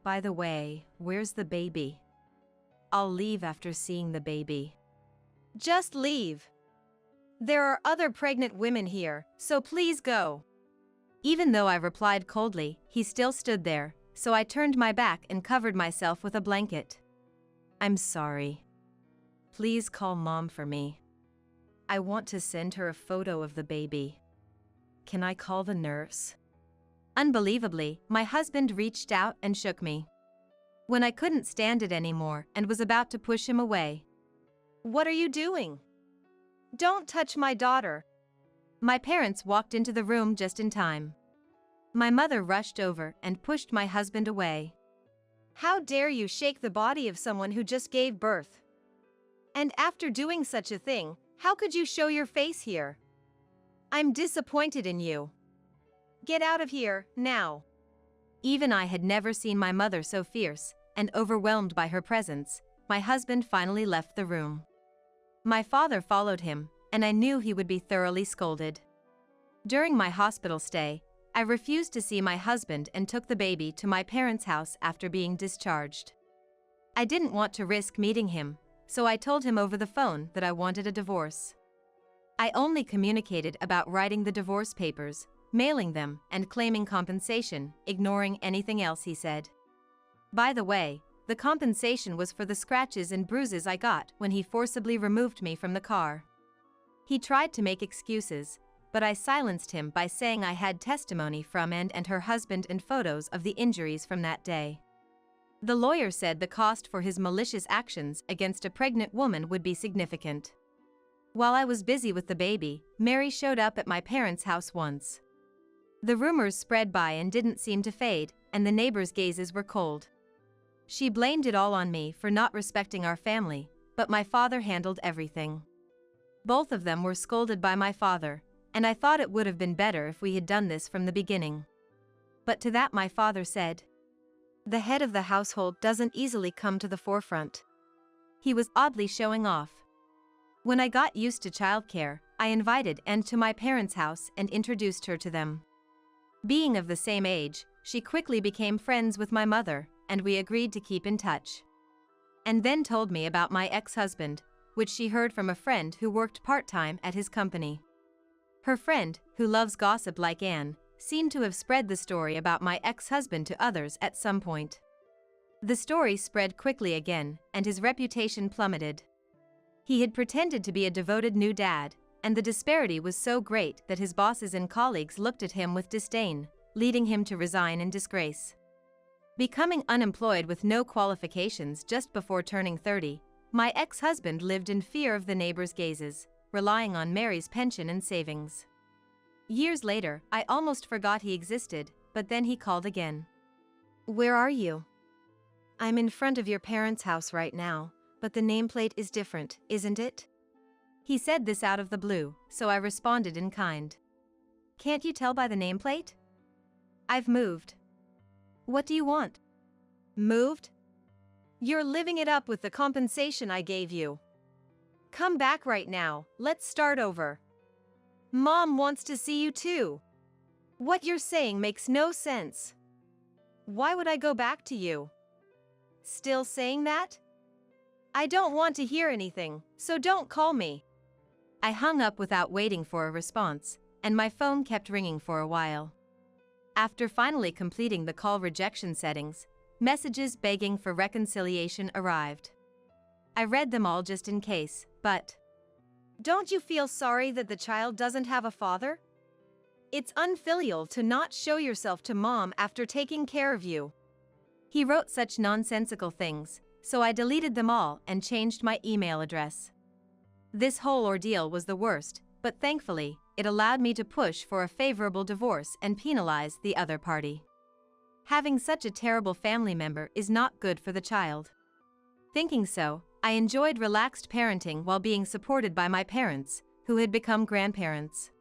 By the way, where's the baby? I'll leave after seeing the baby. Just leave. There are other pregnant women here, so please go. Even though I replied coldly, he still stood there, so I turned my back and covered myself with a blanket. I'm sorry. Please call Mom for me. I want to send her a photo of the baby. Can I call the nurse? Unbelievably, my husband reached out and shook me. When I couldn't stand it anymore and was about to push him away. What are you doing? Don't touch my daughter. My parents walked into the room just in time. My mother rushed over and pushed my husband away. How dare you shake the body of someone who just gave birth? And after doing such a thing, how could you show your face here? I'm disappointed in you. Get out of here, now. Even I had never seen my mother so fierce and overwhelmed by her presence. My husband finally left the room. My father followed him, and I knew he would be thoroughly scolded. During my hospital stay, I refused to see my husband and took the baby to my parents' house after being discharged. I didn't want to risk meeting him, so I told him over the phone that I wanted a divorce. I only communicated about writing the divorce papers, mailing them, and claiming compensation, ignoring anything else he said. By the way, the compensation was for the scratches and bruises I got when he forcibly removed me from the car. He tried to make excuses, but I silenced him by saying I had testimony from and her husband and photos of the injuries from that day. The lawyer said the cost for his malicious actions against a pregnant woman would be significant. While I was busy with the baby, Mary showed up at my parents' house once. The rumors spread by and didn't seem to fade, and the neighbors' gazes were cold. She blamed it all on me for not respecting our family, but my father handled everything. Both of them were scolded by my father, and I thought it would have been better if we had done this from the beginning. But to that my father said, "The head of the household doesn't easily come to the forefront." He was oddly showing off. When I got used to childcare, I invited Anne to my parents' house and introduced her to them. Being of the same age, she quickly became friends with my mother, and we agreed to keep in touch. And then told me about my ex-husband, which she heard from a friend who worked part-time at his company. Her friend, who loves gossip like Anne, seemed to have spread the story about my ex-husband to others at some point. The story spread quickly again, and his reputation plummeted. He had pretended to be a devoted new dad, and the disparity was so great that his bosses and colleagues looked at him with disdain, leading him to resign in disgrace. Becoming unemployed with no qualifications just before turning 30, my ex-husband lived in fear of the neighbors' gazes, relying on Mary's pension and savings. Years later, I almost forgot he existed, but then he called again. "Where are you?" "I'm in front of your parents' house right now, but the nameplate is different, isn't it?" He said this out of the blue, so I responded in kind. "Can't you tell by the nameplate? I've moved." "What do you want?" "Moved? You're living it up with the compensation I gave you. Come back right now, let's start over. Mom wants to see you too. What you're saying makes no sense. Why would I go back to you? Still saying that? I don't want to hear anything, so don't call me." I hung up without waiting for a response, and my phone kept ringing for a while. After finally completing the call rejection settings, messages begging for reconciliation arrived. I read them all just in case, but "Don't you feel sorry that the child doesn't have a father? It's unfilial to not show yourself to mom after taking care of you. He wrote such nonsensical things, so I deleted them all and changed my email address. This whole ordeal was the worst, but thankfully, it allowed me to push for a favorable divorce and penalize the other party. Having such a terrible family member is not good for the child. Thinking so, I enjoyed relaxed parenting while being supported by my parents, who had become grandparents.